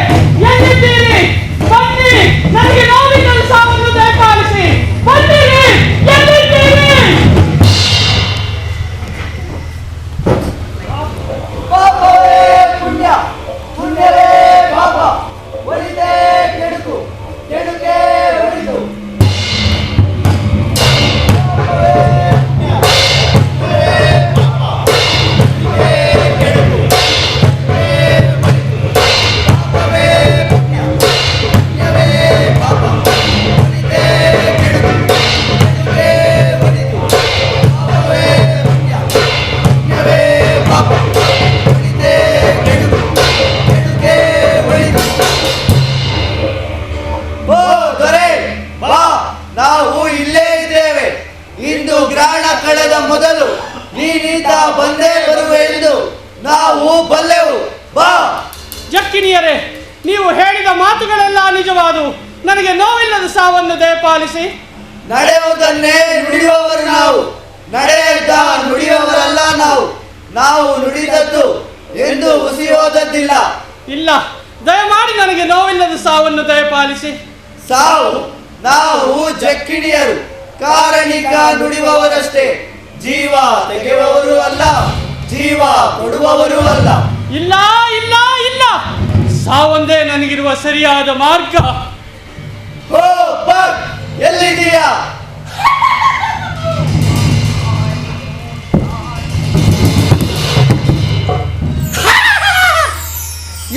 ಎಲ್ಲಿದ್ದೀರಿ? ಬನ್ನಿ, ನನಗೆ ನೋವಿನ ಸಾವನ್ನು ದಯಪಾಲಿಸಿ. ಬನ್ನಿರಿ, ಎಲ್ಲಿದ್ದೀರಿ? ಪಾಪವೇ ಪುಣ್ಯ, ಪುಣ್ಯವೇ ಪಾಪ. ಒಳಿತೇ ಕೆಡುಕು, ಕೆಡುಕೇ ಒಳಿತು. ಓ ದೊರೆ, ಬಾ, ನಾವು ಇಲ್ಲೇ ಇದ್ದೇವೆ. ಇಂದು ಗ್ರಹಣ ಕಳೆದ ಮೊದಲು ನೀನೀತ ಬಂದೇ ಬರುವೆ ಎಂದು ನಾವು ಬಲ್ಲೆವು. ಬಾ. ಜಕ್ಕಿನಿಯರೇ, ನೀವು ಹೇಳಿದ ಮಾತುಗಳೆಲ್ಲ ನಿಜವಾದವು. ನನಗೆ ನೋವಿಲ್ಲದ ಸಾವನ್ನು ದಯಪಾಲಿಸಿ. ನಡೆಯುವುದನ್ನೇ ನುಡಿಯುವವರು ನಾವು, ನಡೆಯದ ನುಡಿಯುವವರಲ್ಲ ನಾವು. ನಾವು ನುಡಿದದ್ದು ಎಂದು ಹುಸಿಯೋದದ್ದಿಲ್ಲ. ಇಲ್ಲ, ದಯಮಾಡಿ ನನಗೆ ನೋವಿಲ್ಲದ ಸಾವನ್ನು ದಯಪಾಲಿಸಿ. ಸಾವು, ನಾವು ಜಕ್ಕಿಣಿಯರು ಕಾರಣಿಕ ನುಡಿಯುವವರಷ್ಟೇ. ಜೀವ ತೆಗೆಯುವವರು ಅಲ್ಲ, ಜೀವ ಕೊಡುವವರು ಅಲ್ಲ. ಇಲ್ಲ ಇಲ್ಲ ಇಲ್ಲ, ಸಾವೊಂದೇ ನನಗಿರುವ ಸರಿಯಾದ ಮಾರ್ಗ. ಓ ಬಗ್, ಎಲ್ಲಿದೀಯಾ?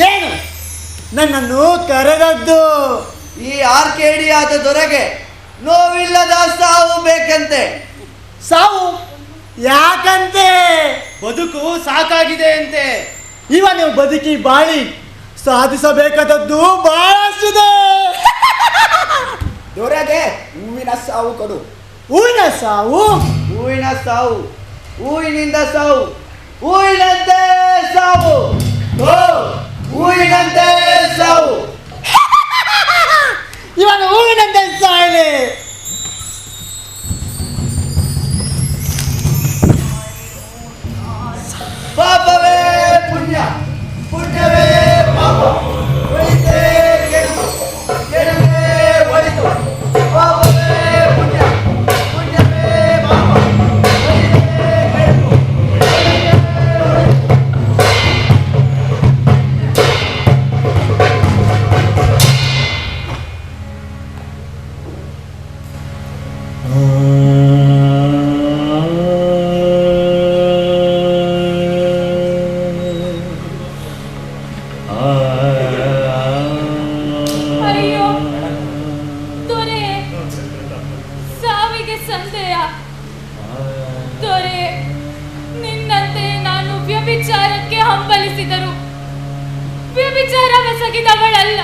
ಏನು ನನ್ನನ್ನು ಕರೆದದ್ದು? ಈ ಆರ್ಕೇಡಿಯಾದ ದೊರೆಗೆ ನೋವಿಲ್ಲದ ಸಾವು ಬೇಕಂತೆ. ಸಾವು ಯಾಕಂತೆ? ಬದುಕು ಸಾಕಾಗಿದೆ ಅಂತೆ. ಇವನು ಬದುಕಿ ಬಾಳಿ ಸಾಧಿಸಬೇಕಾದದ್ದು ಬಹಳಷ್ಟಿದೆ. ದೊರೆಗೆ ಹೂವಿನ ಸಾವು ಕೊಡು. ಹೂವಿನ ಸಾವು? ಹೂವಿನ ಸಾವು, ಹೂವಿನಿಂದ ಸಾವು, ಹೂವಿನಂತೆ ಸಾವು. ಓ, ಹೂವಿನಂತೆ ಸಾವು. ಇವನು ಹೂವಿನಂತೆ ಸಾಯಲಿ. ಪಾಪವೇ ಪುಣ್ಯ, ಪುಣ್ಯವೇ ಪಾಪ. ಒಳಿತೇ ಕೆಡುಕು, ಕೆಡುಕೇ ಒಳಿತು. ಪಾಪವೇ ಪುಣ್ಯ, ಪುಣ್ಯವೇ ಪಾಪ. ಒಳಿತೇ ಕೆಡುಕು, ಕೆಡುಕೇ ಒಳಿತು. ಮಾತಿಗೆ ಸಂದೇಹ. ದೊರೆ, ನಿನ್ನಂತೆ ನಾನು ವ್ಯಭಿಚಾರಕ್ಕೆ ಹಂಬಲಿಸಿದರು ವ್ಯಭಿಚಾರವೆಸಗಿದವಳಲ್ಲ.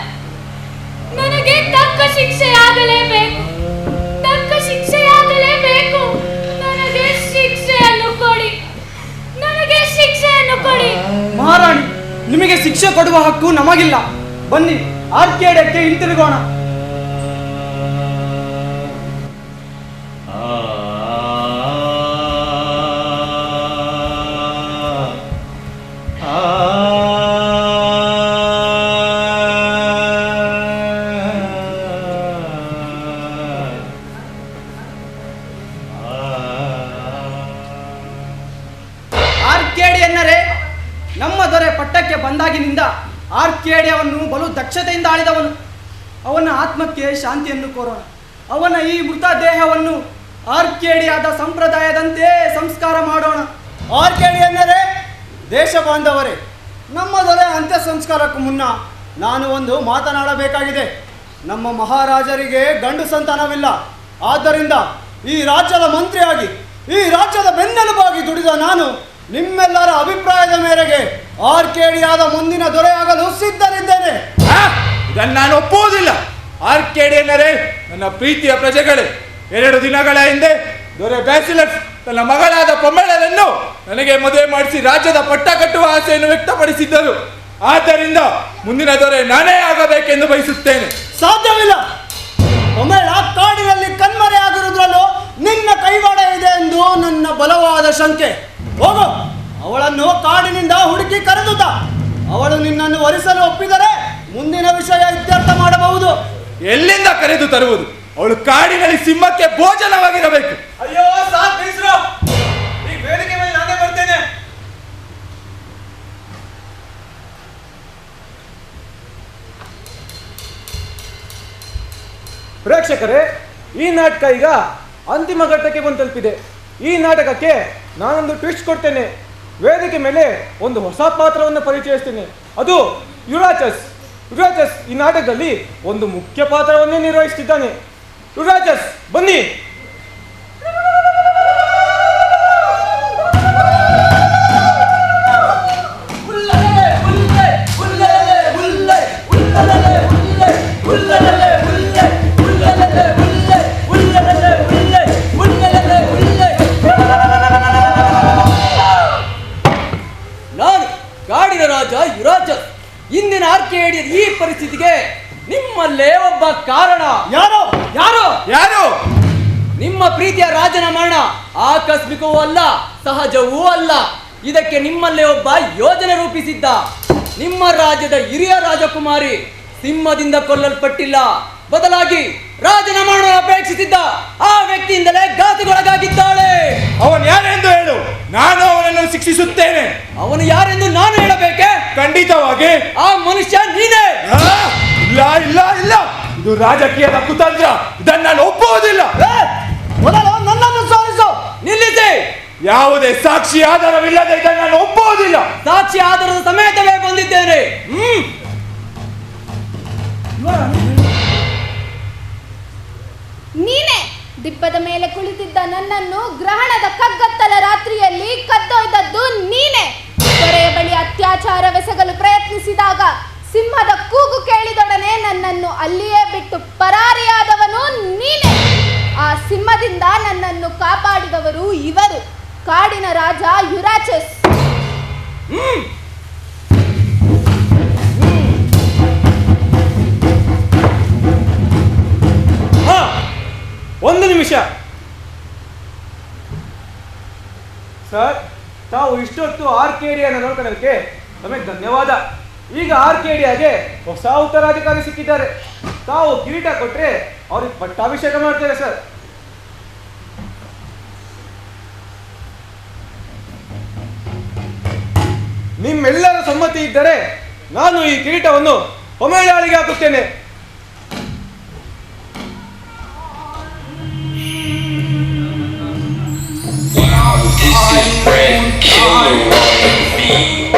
ನನಗೆ ತಕ್ಕ ಶಿಕ್ಷೆಯಾಗಲೇಬೇಕು, ತಕ್ಕ ಶಿಕ್ಷೆಯಾಗಲೇಬೇಕು. ನನಗೆ ಶಿಕ್ಷೆಯನ್ನು ಕೊಡಿ, ನನಗೆ ಶಿಕ್ಷೆಯನ್ನು ಕೊಡಿ. ಮಹಾರಾಣಿ, ನಿಮಗೆ ಶಿಕ್ಷೆ ಕೊಡುವ ಹಕ್ಕು ನಮಗಿಲ್ಲ. ಬನ್ನಿ, ಆರ್ಕೇಡ್ಯಕ್ಕೆ ಹಿಂತಿರುಗೋಣ. ಆರ್ಕೇಡಿಯನ್ನರೇ, ನಮ್ಮ ದೊರೆ ಪಟ್ಟಕ್ಕೆ ಬಂದಾಗಿನಿಂದ ಆರ್ಕೇಡಿಯವನ್ನು ಬಲು ದಕ್ಷತೆಯಿಂದ ಆಳಿದವನು. ಅವನ ಆತ್ಮಕ್ಕೆ ಶಾಂತಿಯನ್ನು ಕೋರೋಣ. ಅವನ ಈ ಮೃತ ದೇಹವನ್ನು ಆರ್ಕೇಡಿಯಾದ ಸಂಪ್ರದಾಯದಂತೆ ಸಂಸ್ಕಾರ ಮಾಡೋಣ. ಆರ್ಕೇಡಿಯನ್ನರೇ, ದೇಶ ಬಾಂಧವರೇ, ನಮ್ಮ ದೊರೆ ಅಂತ್ಯ ಸಂಸ್ಕಾರಕ್ಕೂ ಮುನ್ನ ನಾನು ಒಂದು ಮಾತನಾಡಬೇಕಾಗಿದೆ. ನಮ್ಮ ಮಹಾರಾಜರಿಗೆ ಗಂಡು ಸಂತಾನವಿಲ್ಲ. ಆದ್ದರಿಂದ ಈ ರಾಜ್ಯದ ಮಂತ್ರಿಯಾಗಿ, ಈ ರಾಜ್ಯದ ಬೆನ್ನೆಲುಬಾಗಿ ದುಡಿದ ನಾನು ನಿಮ್ಮೆಲ್ಲರ ಅಭಿಪ್ರಾಯದ ಮೇರೆಗೆ ಆರ್ಕೇಡಿಯಾದ ಮುಂದಿನ ದೊರೆಯಾಗಲು ಸಿದ್ಧರಿದ್ದೇನೆ. ಇದನ್ನು ನಾನು ಒಪ್ಪುವುದಿಲ್ಲ. ಆರ್ಕೇಡಿಯನ್ನರೇ, ನನ್ನ ಪ್ರೀತಿಯ ಪ್ರಜೆಗಳೇ, 2 ದಿನಗಳ ಹಿಂದೆ ದೊರೆ ಬ್ಯಾಸಿಲಸ್ ತನ್ನ ಮಗಳಾದ ಪೊಮ್ಮೆಳನನ್ನು ನನಗೆ ಮದುವೆ ಮಾಡಿಸಿ ರಾಜ್ಯದ ಪಟ್ಟ ಕಟ್ಟುವ ಆಸೆಯನ್ನು ವ್ಯಕ್ತಪಡಿಸಿದ್ದರು. ಆದ್ದರಿಂದ ಮುಂದಿನ ದೊರೆ ನಾನೇ ಆಗಬೇಕೆಂದು ಬಯಸುತ್ತೇನೆ. ಸಾಧ್ಯವಿಲ್ಲ. ಪೊಮ್ಮೆಳ ಕಾಡಿನಲ್ಲಿ ಕಣ್ಮರೆ ಆಗಿರುವುದರಲ್ಲೂ ನಿನ್ನ ಕೈವಾಡ ಇದೆ ಎಂದು ನನ್ನ ಬಲವಾದ ಶಂಕೆ. ಹೋಗು, ಅವಳನ್ನು ಕಾಡಿನಿಂದ ಹುಡುಕಿ ಕರೆದುತ್ತ ಅವಳು ನಿನ್ನನ್ನು ವರಿಸಲು ಒಪ್ಪಿದರೆ ಮುಂದಿನ ವಿಷಯ ಇತ್ಯರ್ಥ ಮಾಡಬಹುದು. ಎಲ್ಲಿಂದ ಕರೆದು ತರುವುದು? ಅವಳು ಕಾಡಿನಲ್ಲಿ ಸಿಂಹಕ್ಕೆ ಭೋಜನವಾಗಿರಬೇಕು. ಅಯ್ಯೋ ಸಾಕ್ ನಿಲ್ಸ್ರು. ಈ ವೇದಿಕೆ ಮೇಲೆ ನಾನೇ ಬರ್ತೇನೆ. ಪ್ರೇಕ್ಷಕರೇ, ಈ ನಾಟಕ ಈಗ ಅಂತಿಮ ಘಟ್ಟಕ್ಕೆ ಬಂದು ತಲುಪಿದೆ. ಈ ನಾಟಕಕ್ಕೆ ನಾನೊಂದು ಟ್ವಿಸ್ಟ್ ಕೊಡ್ತೇನೆ. ವೇದಿಕೆ ಮೇಲೆ ಒಂದು ಹೊಸ ಪಾತ್ರವನ್ನು ಪರಿಚಯಿಸ್ತೇನೆ. ಅದು ಯುರಾಚಸ್. ಯುರಾಚಸ್ ಈ ನಾಟಕದಲ್ಲಿ ಒಂದು ಮುಖ್ಯ ಪಾತ್ರವನ್ನೇ ನಿರ್ವಹಿಸುತ್ತಿದ್ದಾನೆ. ಯುರಾಚಸ್, ಬನ್ನಿ. ನಾನು ಕಾಡಿನ ರಾಜ ಯುರಾಚಸ್. ಇಂದಿನ ಆರ್ಕೇಡಿಯದ ಈ ಪರಿಸ್ಥಿತಿಗೆ ನಿಮ್ಮಲ್ಲೇ ಒಬ್ಬ ಕಾರಣ. ಯಾರು ಯಾರು ಯಾರು? ನಿಮ್ಮ ಪ್ರೀತಿಯ ರಾಜನ ಮರಣ ಆಕಸ್ಮಿಕವೂ ಅಲ್ಲ, ಸಹಜವೂ ಅಲ್ಲ. ಇದಕ್ಕೆ ನಿಮ್ಮಲ್ಲೇ ಒಬ್ಬ ಯೋಜನೆ ರೂಪಿಸಿದ್ದ. ನಿಮ್ಮ ರಾಜ್ಯದ ಹಿರಿಯ ರಾಜಕುಮಾರಿ ಸಿಂಹದಿಂದ ಕೊಲ್ಲಲ್ಪಟ್ಟಿಲ್ಲ, ಬದಲಾಗಿ ರಾಜನ ಮರಣ ಅಪೇಕ್ಷಿಸಿದ್ದ ಆ ವ್ಯಕ್ತಿಯಿಂದಲೇ ಘಾತುಗೊಳಗಾಗಿದ್ದಾಳೆ. ಅವನು ಯಾರೆಂದು ಹೇಳು, ನಾನು ಅವನನ್ನು ಶಿಕ್ಷಿಸುತ್ತೇನೆ. ಅವನು ಯಾರೆಂದು ನಾನು ಹೇಳಬೇಕೆ? ಖಂಡಿತವಾಗಿ ಆ ಮನುಷ್ಯ ನೀನೇ. ಇಲ್ಲ ಇಲ್ಲ ಇಲ್ಲ, ಇದು ರಾಜಕೀಯದ ಕುತಂತ್ರ. ಇದನ್ನು ನಾನು ಒಪ್ಪುವುದಿಲ್ಲ. ಮೊದಲು ನನ್ನನ್ನು ಸೋಲಿಸು. ನಿಲ್ಲಿಸಿ. ಯಾವುದೇ ಸಾಕ್ಷಿ ಆಧಾರವಿಲ್ಲದೆ ಇದನ್ನು ನಾನು ಒಪ್ಪುವುದಿಲ್ಲ. ಸಾಕ್ಷಿ ಆಧಾರದ ಸಮೇತವೇ ಬಂದಿದ್ದೇನೆ. ನೀನೇ ದಿಬ್ಬದ ಮೇಲೆ ಕುಳಿತಿದ್ದ ನನ್ನನ್ನು ಗ್ರಹಣದ ಕಗ್ಗತ್ತಲ ರಾತ್ರಿಯಲ್ಲಿ ಕದ್ದೊಯ್ದದ್ದು ನೀನೇ. ದೊರೆಯ ಬಳಿ ಅತ್ಯಾಚಾರವೆಸಗಲು ಪ್ರಯತ್ನಿಸಿದಾಗ ಸಿಂಹದ ಕೂಗು ಕೇಳಿದೊಡನೆ ನನ್ನನ್ನು ಅಲ್ಲಿಯೇ ಬಿಟ್ಟು ಪರಾರಿಯಾದವನು ನೀನೇ. ಆ ಸಿಂಹದಿಂದ ನನ್ನನ್ನು ಕಾಪಾಡಿದವರು ಇವರು, ಕಾಡಿನ ರಾಜ ಯುರಾಚಸ್. ಒಂದು ನಿಮಿಷ ಸರ್, ತಾವು ಇಷ್ಟೊತ್ತು ಆರ್ಕೇಡಿಯಾನ ನೋಡ್ಕೊಳ್ಳೋದಕ್ಕೆ ನಮಗೆ ಧನ್ಯವಾದ. ಈಗ ಆರ್ಕೇಡಿಯಾಗೆ ಹೊಸ ಉತ್ತರಾಧಿಕಾರಿ ಸಿಕ್ಕಿದ್ದಾರೆ. ತಾವು ಕಿರೀಟ ಕೊಟ್ಟರೆ ಅವ್ರಿಗೆ ಪಟ್ಟಾಭಿಷೇಕ ಮಾಡ್ತೇವೆ ಸರ್. ನಿಮ್ಮೆಲ್ಲರ ಸಮ್ಮತಿ ಇದ್ದರೆ ನಾನು ಈ ಕಿರೀಟವನ್ನು ಹೊಮೇಳಾಳಿಗೆ ಹಾಕುತ್ತೇನೆ. This is Red Killer on the beat.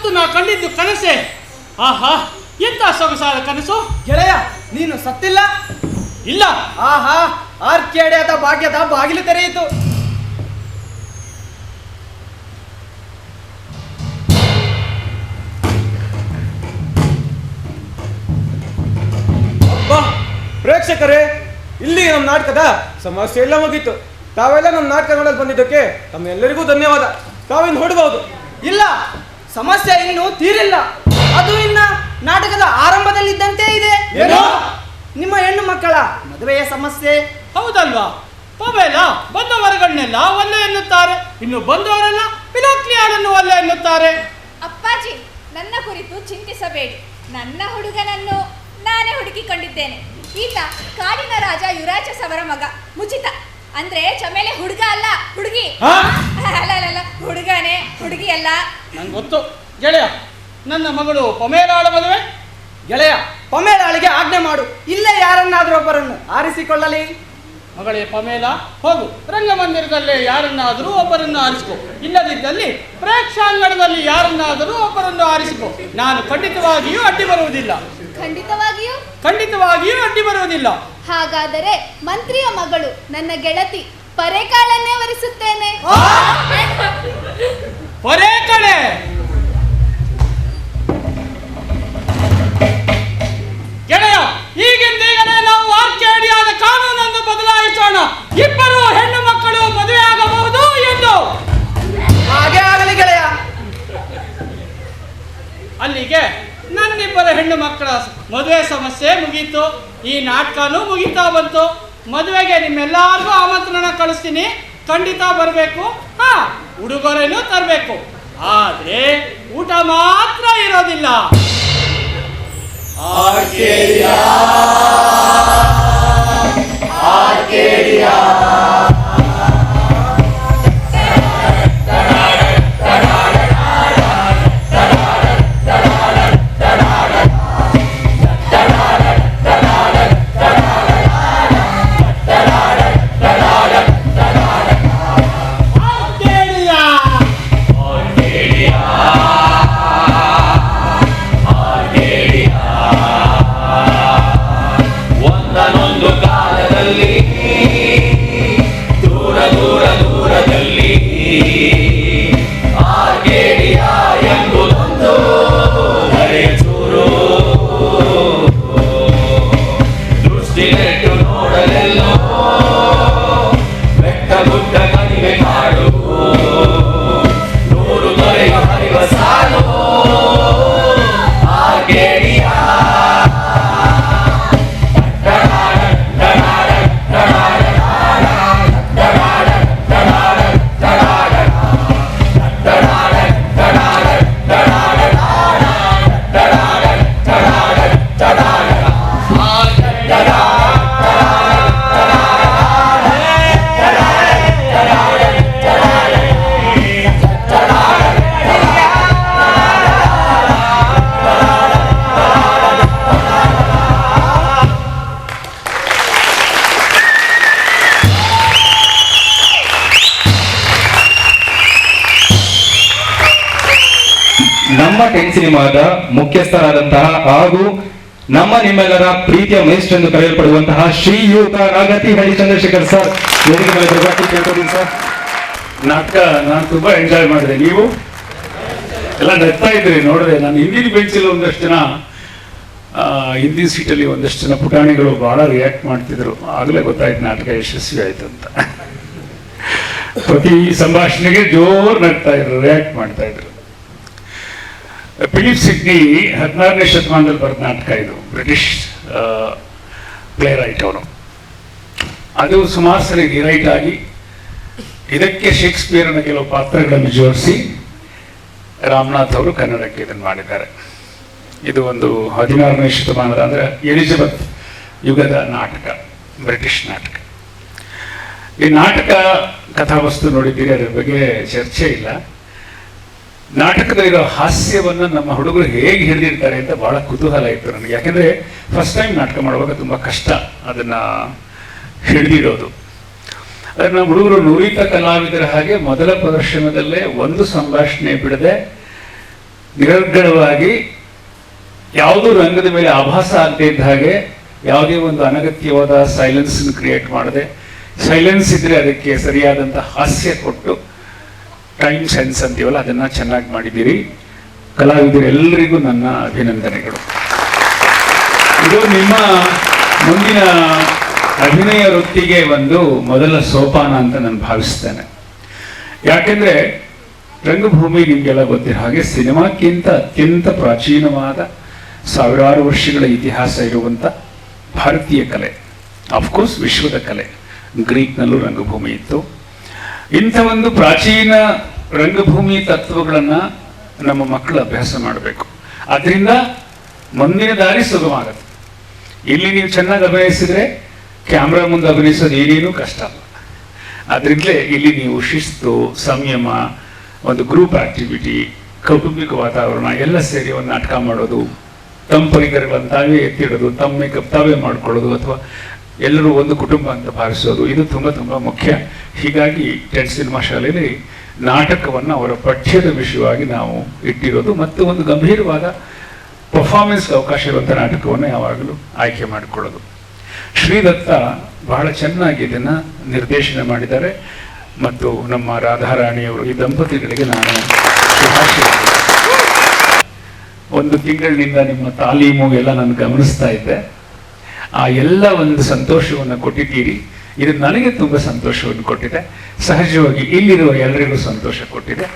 ಹೊತ್ತು ನಾ ಕಂಡಿದ್ದು ಕನಸೆ. ಆಹಾ, ಎಂತ ಸೊಗಸಾದ ಕನಸು. ಗೆಳೆಯ, ನೀನು ಸತ್ತಿಲ್ಲ? ಇಲ್ಲ. ಆಹಾ, ಆರ್ಕೇಡಿಯಾದ ಭಾಗ್ಯದ ಬಾಗಿಲು ತೆರೆಯಿತು. ಪ್ರೇಕ್ಷಕರೇ, ಇಲ್ಲಿ ನಮ್ಮ ನಾಟಕದ ಸಮಸ್ಯೆ ಎಲ್ಲ ಮುಗೀತು. ತಾವೆಲ್ಲ ನಮ್ಮ ನಾಟಕ ನೋಡಲು ಬಂದಿದ್ದಕ್ಕೆ ತಮ್ಮೆಲ್ಲರಿಗೂ ಧನ್ಯವಾದ. ತಾವಿನ್ನು ಹೊಡಬಹುದು. ಇಲ್ಲ, ಸಮಸ್ಯೆ ಇನ್ನೂ ತೀರಿಲ್ಲ. ಅದು ಇನ್ನ ನಾಟಕದ ಆರಂಭದಲ್ಲಿದ್ದಂತೆ ಇದೆ. ನಿಮ್ಮ ಹೆಣ್ಣು ಮಕ್ಕಳ ಮದುವೆಯ ಸಮಸ್ಯೆ. ಹೌದಲ್ವಾ? ಪವೇಲ ಬಂದವರಗಳನ್ನೆಲ್ಲ ಒಲ್ಲೆ ಎನ್ನುತ್ತಾರೆ, ಇನ್ನು ಬಂದವರೆಲ್ಲ ಪಿಲಾಕ್ಲಿಯಾಳನ್ನು ಒಲ್ಲೆ ಎನ್ನುತ್ತಾರೆ. ಅಪ್ಪಾಜಿ, ನನ್ನ ಕುರಿತು ಚಿಂತಿಸಬೇಡಿ. ನನ್ನ ಹುಡುಗನನ್ನು ನಾನೇ ಹುಡುಕಿಕೊಂಡಿದ್ದೇನೆ. ಈತ ಕಾಡಿನ ರಾಜ ಯುರಾಚಸ್ ಅವರ ಮಗ ಮುಚಿತ. ಅಂದ್ರೆ ಚಮೇಲೆ ಹುಡುಗ ಅಲ್ಲ, ಹುಡುಗಿ. ಅಲ್ಲ, ಹುಡುಗನೇ, ಹುಡುಗಿ ಅಲ್ಲ. ನಂಗೆ ಗೊತ್ತು ಗೆಳೆಯ. ನನ್ನ ಮಗಳು ಪಮೇಲಾಳ ಮದುವೆ. ಗೆಳೆಯ, ಪಮೇಲಾಳಿಗೆ ಆಜ್ಞೆ ಮಾಡು. ಇಲ್ಲೇ ಯಾರನ್ನಾದ್ರೂ ಒಬ್ಬರನ್ನು ಆರಿಸಿಕೊಳ್ಳಲಿ. ಮಗಳೇ ಪಮೇಲ, ಹೋಗು, ರಂಗಮಂದಿರದಲ್ಲೇ ಯಾರನ್ನಾದರೂ ಒಬ್ಬರನ್ನು ಆರಿಸಿಕೊ. ಇಲ್ಲದಿದ್ದಲ್ಲಿ ಪ್ರೇಕ್ಷಾಂಗಣದಲ್ಲಿ ಯಾರನ್ನಾದರೂ ಒಬ್ಬರನ್ನು ಆರಿಸಿಕೊ. ನಾನು ಖಂಡಿತವಾಗಿಯೂ ಅಡ್ಡಿ ಬರುವುದಿಲ್ಲ. ಖಂಡಿತವಾಗಿಯೂ ಅಡ್ಡಿ ಬರುವುದಿಲ್ಲ. ಹಾಗಾದರೆ ಮಂತ್ರಿಯ ಮಗಳು ನನ್ನ ಗೆಳತಿ ಪರೇಕಾಳನ್ನೇ ವರಿಸುತ್ತೇನೆ. ಪರೇಕಳೆ? ಗೆಳೆಯ, ಈಗಿಂದೀಗಲೇ ನಾವು ಆರ್ಕೇಡಿಯಾದ ಕಾನೂನನ್ನು ಬದಲಾಯಿಸೋಣ. ಇಬ್ಬರು ಹೆಣ್ಣು ಮಕ್ಕಳು ಮದುವೆಯಾಗಬಹುದು ಎಂದು. ಹಾಗೆ ಆಗಲಿ ಗೆಳೆಯ. ಅಲ್ಲಿಗೆ ನನ್ನಿಬ್ಬರ ಹೆಣ್ಣು ಮಕ್ಕಳ ಮದುವೆ ಸಮಸ್ಯೆ ಮುಗೀತು. ಈ ನಾಟಕನೂ ಮುಗೀತಾ ಬಂತು. ಮದುವೆಗೆ ನಿಮ್ಮೆಲ್ಲರಿಗೂ ಆಮಂತ್ರಣ ಕಳಿಸ್ತೀನಿ. ಖಂಡಿತ ಬರಬೇಕು. ಉಡುಗೊರೆನೂ ತರಬೇಕು. ಆದ್ರೆ ಊಟ ಮಾತ್ರ ಇರೋದಿಲ್ಲ. ನಮ್ಮ ಟೆನ್ ಸಿನಿಮಾದ ಮುಖ್ಯಸ್ಥರಾದಂತಹ ಹಾಗೂ ನಮ್ಮ ನಿಮ್ಮೆಲ್ಲರ ಪ್ರೀತಿಯ ಮೇಸ್ಟ್ ಎಂದು ಕರೆಯಲ್ಪಡುವಂತಹ ಶ್ರೀಯುತ ನಾಗತಿ ಹರಿಚಂದ್ರಶೇಖರ್ ಸರ್ ವೇದಿಕೆ ಮೇಲೆ ಬರಬೇಕು ಕೇಳ್ಕೊತೀನಿ ಸರ್. ನಾಟಕ ನಾನು ತುಂಬಾ ಎಂಜಾಯ್ ಮಾಡಿದೆ. ನೀವು ಎಲ್ಲ ನಗ್ತಾ ಇದ್ರಿ ನೋಡಿದ್ರೆ. ನಾನು ಹಿಂದಿನ ಬೆಂಚಲ್ಲಿ ಒಂದಷ್ಟು ಜನ ಹಿಂದಿ ಸೀಟಲ್ಲಿ ಒಂದಷ್ಟು ಜನ ಪುಟಾಣಿಗಳು ಬಹಳ ರಿಯಾಕ್ಟ್ ಮಾಡ್ತಿದ್ರು. ಆಗಲೇ ಗೊತ್ತಾಯ್ತು ನಾಟಕ ಯಶಸ್ವಿ ಆಯ್ತು ಅಂತ. ಪ್ರತಿ ಸಂಭಾಷಣೆಗೆ ಜೋರು ನಗ್ತಾ ಇದ್ರು, ರಿಯಾಕ್ಟ್ ಮಾಡ್ತಾ ಇದ್ರು. ಫಿಲಿಪ್ ಸಿಡ್ನಿ 16ನೇ ಶತಮಾನದಲ್ಲಿ ಬರೆದ ನಾಟಕ ಇದು. ಬ್ರಿಟಿಷ್ ಪ್ಲೇ ರೈಟ್ ಅವನು. ಅದು ಸುಮಾರು ಸರಿ ರಿರೈಟ್ ಆಗಿ ಇದಕ್ಕೆ ಶೇಕ್ಸ್ಪಿಯರ್ನ ಕೆಲವು ಪಾತ್ರಗಳನ್ನು ಜೋಡಿಸಿ ರಾಮನಾಥ್ ಅವರು ಕನ್ನಡಕ್ಕೆ ಇದನ್ನು ಮಾಡಿದ್ದಾರೆ. ಇದು ಒಂದು 16ನೇ ಶತಮಾನದ ಅಂದರೆ ಎಲಿಜಬೆತ್ ಯುಗದ ನಾಟಕ, ಬ್ರಿಟಿಷ್ ನಾಟಕ. ಈ ನಾಟಕ ಕಥಾವಸ್ತು ನೋಡಿದ್ದೀರಿ, ಅದರ ಬಗ್ಗೆ ಚರ್ಚೆ ಇಲ್ಲ. ನಾಟಕದಲ್ಲಿರೋ ಹಾಸ್ಯವನ್ನು ನಮ್ಮ ಹುಡುಗರು ಹೇಗೆ ಹಿಡಿದಿರ್ತಾರೆ ಅಂತ ಬಹಳ ಕುತೂಹಲ ಇತ್ತು ನನಗೆ. ಯಾಕೆಂದರೆ ಫಸ್ಟ್ ಟೈಮ್ ನಾಟಕ ಮಾಡುವಾಗ ತುಂಬ ಕಷ್ಟ ಅದನ್ನು ಹಿಡಿದಿರೋದು. ಆದರೆ ನಮ್ಮ ಹುಡುಗರು ನುರಿತ ಕಲಾವಿದರ ಹಾಗೆ ಮೊದಲ ಪ್ರದರ್ಶನದಲ್ಲೇ ಒಂದು ಸಂಭಾಷಣೆ ಬಿಡದೆ ನಿರರ್ಗಳವಾಗಿ ಯಾವುದೂ ರಂಗದ ಮೇಲೆ ಆಭಾಸ ಆಗದೆ ಇದ್ದ ಹಾಗೆ ಯಾವುದೇ ಒಂದು ಅನಗತ್ಯವಾದ ಸೈಲೆನ್ಸ್ ಕ್ರಿಯೇಟ್ ಮಾಡದೆ, ಸೈಲೆನ್ಸ್ ಇದ್ರೆ ಅದಕ್ಕೆ ಸರಿಯಾದಂಥ ಹಾಸ್ಯ ಕೊಟ್ಟು ಟೈಮ್ ಸೆನ್ಸ್ ಅಂತೀವಲ್ಲ ಅದನ್ನ ಚೆನ್ನಾಗಿ ಮಾಡಿದ್ದೀರಿ. ಕಲಾವಿದರೆಲ್ಲರಿಗೂ ನನ್ನ ಅಭಿನಂದನೆಗಳು. ಇದು ನಿಮ್ಮ ಮುಂದಿನ ಅಭಿನಯ ವೃತ್ತಿಗೆ ಒಂದು ಮೊದಲ ಸೋಪಾನ ಅಂತ ನಾನು ಭಾವಿಸ್ತೇನೆ. ಯಾಕೆಂದ್ರೆ ರಂಗಭೂಮಿ ನಿಮಗೆಲ್ಲ ಗೊತ್ತಿರೋ ಹಾಗೆ ಸಿನಿಮಾಕ್ಕಿಂತ ಅತ್ಯಂತ ಪ್ರಾಚೀನವಾದ ಸಾವಿರಾರು ವರ್ಷಗಳ ಇತಿಹಾಸ ಇರುವಂಥ ಭಾರತೀಯ ಕಲೆ, ಆಫ್ಕೋರ್ಸ್ ವಿಶ್ವದ ಕಲೆ. ಗ್ರೀಕ್ನಲ್ಲೂ ರಂಗಭೂಮಿ ಇತ್ತು. ಇಂಥ ಒಂದು ಪ್ರಾಚೀನ ರಂಗಭೂಮಿ ತತ್ವಗಳನ್ನು ನಮ್ಮ ಮಕ್ಕಳು ಅಭ್ಯಾಸ ಮಾಡಬೇಕು. ಅದರಿಂದ ಮುಂದಿನ ದಾರಿ ಸುಗಮ ಆಗುತ್ತೆ. ಇಲ್ಲಿ ನೀವು ಚೆನ್ನಾಗಿ ಅಭಿನಯಿಸಿದ್ರೆ ಕ್ಯಾಮ್ರಾ ಮುಂದೆ ಅಭಿನಯಿಸೋದು ಏನೇನೂ ಕಷ್ಟ ಅಲ್ಲ. ಅದರಿಂದಲೇ ಇಲ್ಲಿ ನೀವು ಶಿಸ್ತು, ಸಂಯಮ, ಒಂದು ಗ್ರೂಪ್ ಆಕ್ಟಿವಿಟಿ, ಕೌಟುಂಬಿಕ ವಾತಾವರಣ ಎಲ್ಲ ಸೇರಿ ಒಂದು ನಾಟಕ ಮಾಡೋದು, ತಮ್ಮ ಪರಿಕರಗಳನ್ನು ತಾವೇ ಎತ್ತಿಡೋದು, ತಮ್ಮ ಮೇಕಪ್ ತಾವೇ ಮಾಡ್ಕೊಳ್ಳೋದು, ಅಥವಾ ಎಲ್ಲರೂ ಒಂದು ಕುಟುಂಬ ಅಂತ ಭಾವಿಸೋದು, ಇದು ತುಂಬ ತುಂಬ ಮುಖ್ಯ. ಹೀಗಾಗಿ ಟೆಂಟ್ ಸಿನಿಮಾ ಶಾಲೆಯಲ್ಲಿ ನಾಟಕವನ್ನು ಅವರ ಪಠ್ಯದ ವಿಷಯವಾಗಿ ನಾವು ಇಟ್ಟಿರೋದು ಮತ್ತು ಒಂದು ಗಂಭೀರವಾದ ಪರ್ಫಾರ್ಮೆನ್ಸ್ ಅವಕಾಶ ಇರುವಂಥ ನಾಟಕವನ್ನು ಯಾವಾಗಲೂ ಆಯ್ಕೆ ಮಾಡಿಕೊಳ್ಳೋದು. ಶ್ರೀದತ್ತ ಬಹಳ ಚೆನ್ನಾಗಿ ಇದನ್ನು ನಿರ್ದೇಶನ ಮಾಡಿದ್ದಾರೆ ಮತ್ತು ನಮ್ಮ ರಾಧಾರಾಣಿಯವರು ಈ ದಂಪತಿಗಳಿಗೆ ನಾನು ಶುಭಾಶಯ. ಒಂದು ತಿಂಗಳಿನಿಂದ ನಿಮ್ಮ ತಾಲೀಮು ಎಲ್ಲ ನಾನು ಗಮನಿಸ್ತಾ ಇದ್ದೆ. ಆ ಎಲ್ಲ ಒಂದು ಸಂತೋಷವನ್ನು ಕೊಟ್ಟಿದ್ದೀರಿ. ಇದು ನನಗೆ ತುಂಬ ಸಂತೋಷವನ್ನು ಕೊಟ್ಟಿದೆ. ಸಹಜವಾಗಿ ಇಲ್ಲಿರುವ ಎಲ್ಲರಿಗೂ ಸಂತೋಷ ಕೊಟ್ಟಿದೆ.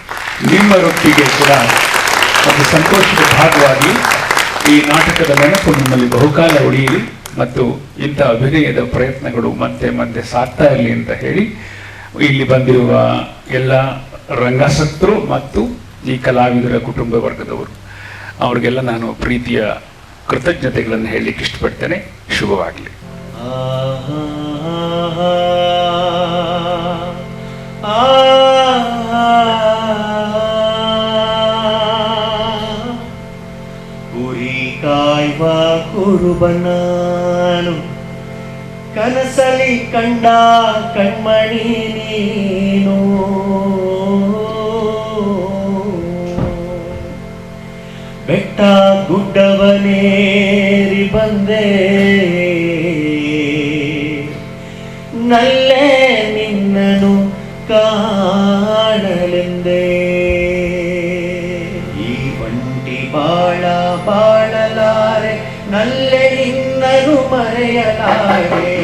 ನಿಮ್ಮ ವೃತ್ತಿಗೆ ಕೂಡ ಒಂದು ಸಂತೋಷದ ಭಾಗವಾಗಿ ಈ ನಾಟಕದ ನೆನಪು ನಿಮ್ಮಲ್ಲಿ ಬಹುಕಾಲ ಉಳಿಯಲಿ ಮತ್ತು ಇಂಥ ಅಭಿನಯದ ಪ್ರಯತ್ನಗಳು ಮತ್ತೆ ಮತ್ತೆ ಸಾಗ್ತಾ ಇರಲಿ ಅಂತ ಹೇಳಿ ಇಲ್ಲಿ ಬಂದಿರುವ ಎಲ್ಲ ರಂಗಾಸಕ್ತರು ಮತ್ತು ಈ ಕಲಾವಿದರ ಕುಟುಂಬ ವರ್ಗದವರು ಅವ್ರಿಗೆಲ್ಲ ನಾನು ಪ್ರೀತಿಯ ಕೃತಜ್ಞತೆಗಳನ್ನು ಹೇಳಲಿಕ್ಕೆ ಇಷ್ಟಪಡ್ತೇನೆ. ಶುಭವಾಗಲಿ. ಗುರಿ ಕಾಯುವ ಕುರುಬನಾನು ಕನಸಲಿ ಕಂಡ ಕಣ್ಮಣಿ ನೀನು, ಬೆಟ್ಟ ಗುಡ್ಡವನೇರಿ ಬಂದೆ ನಲ್ಲೇ ನಿನ್ನನು ಕಾಣಲೆಂದೇ. ಈ ಒಂಟಿ ಬಾಳ ಬಾಳಲಾರೆ ನಲ್ಲೆ ನಿನ್ನನು ಮರೆಯಲಾರೆ.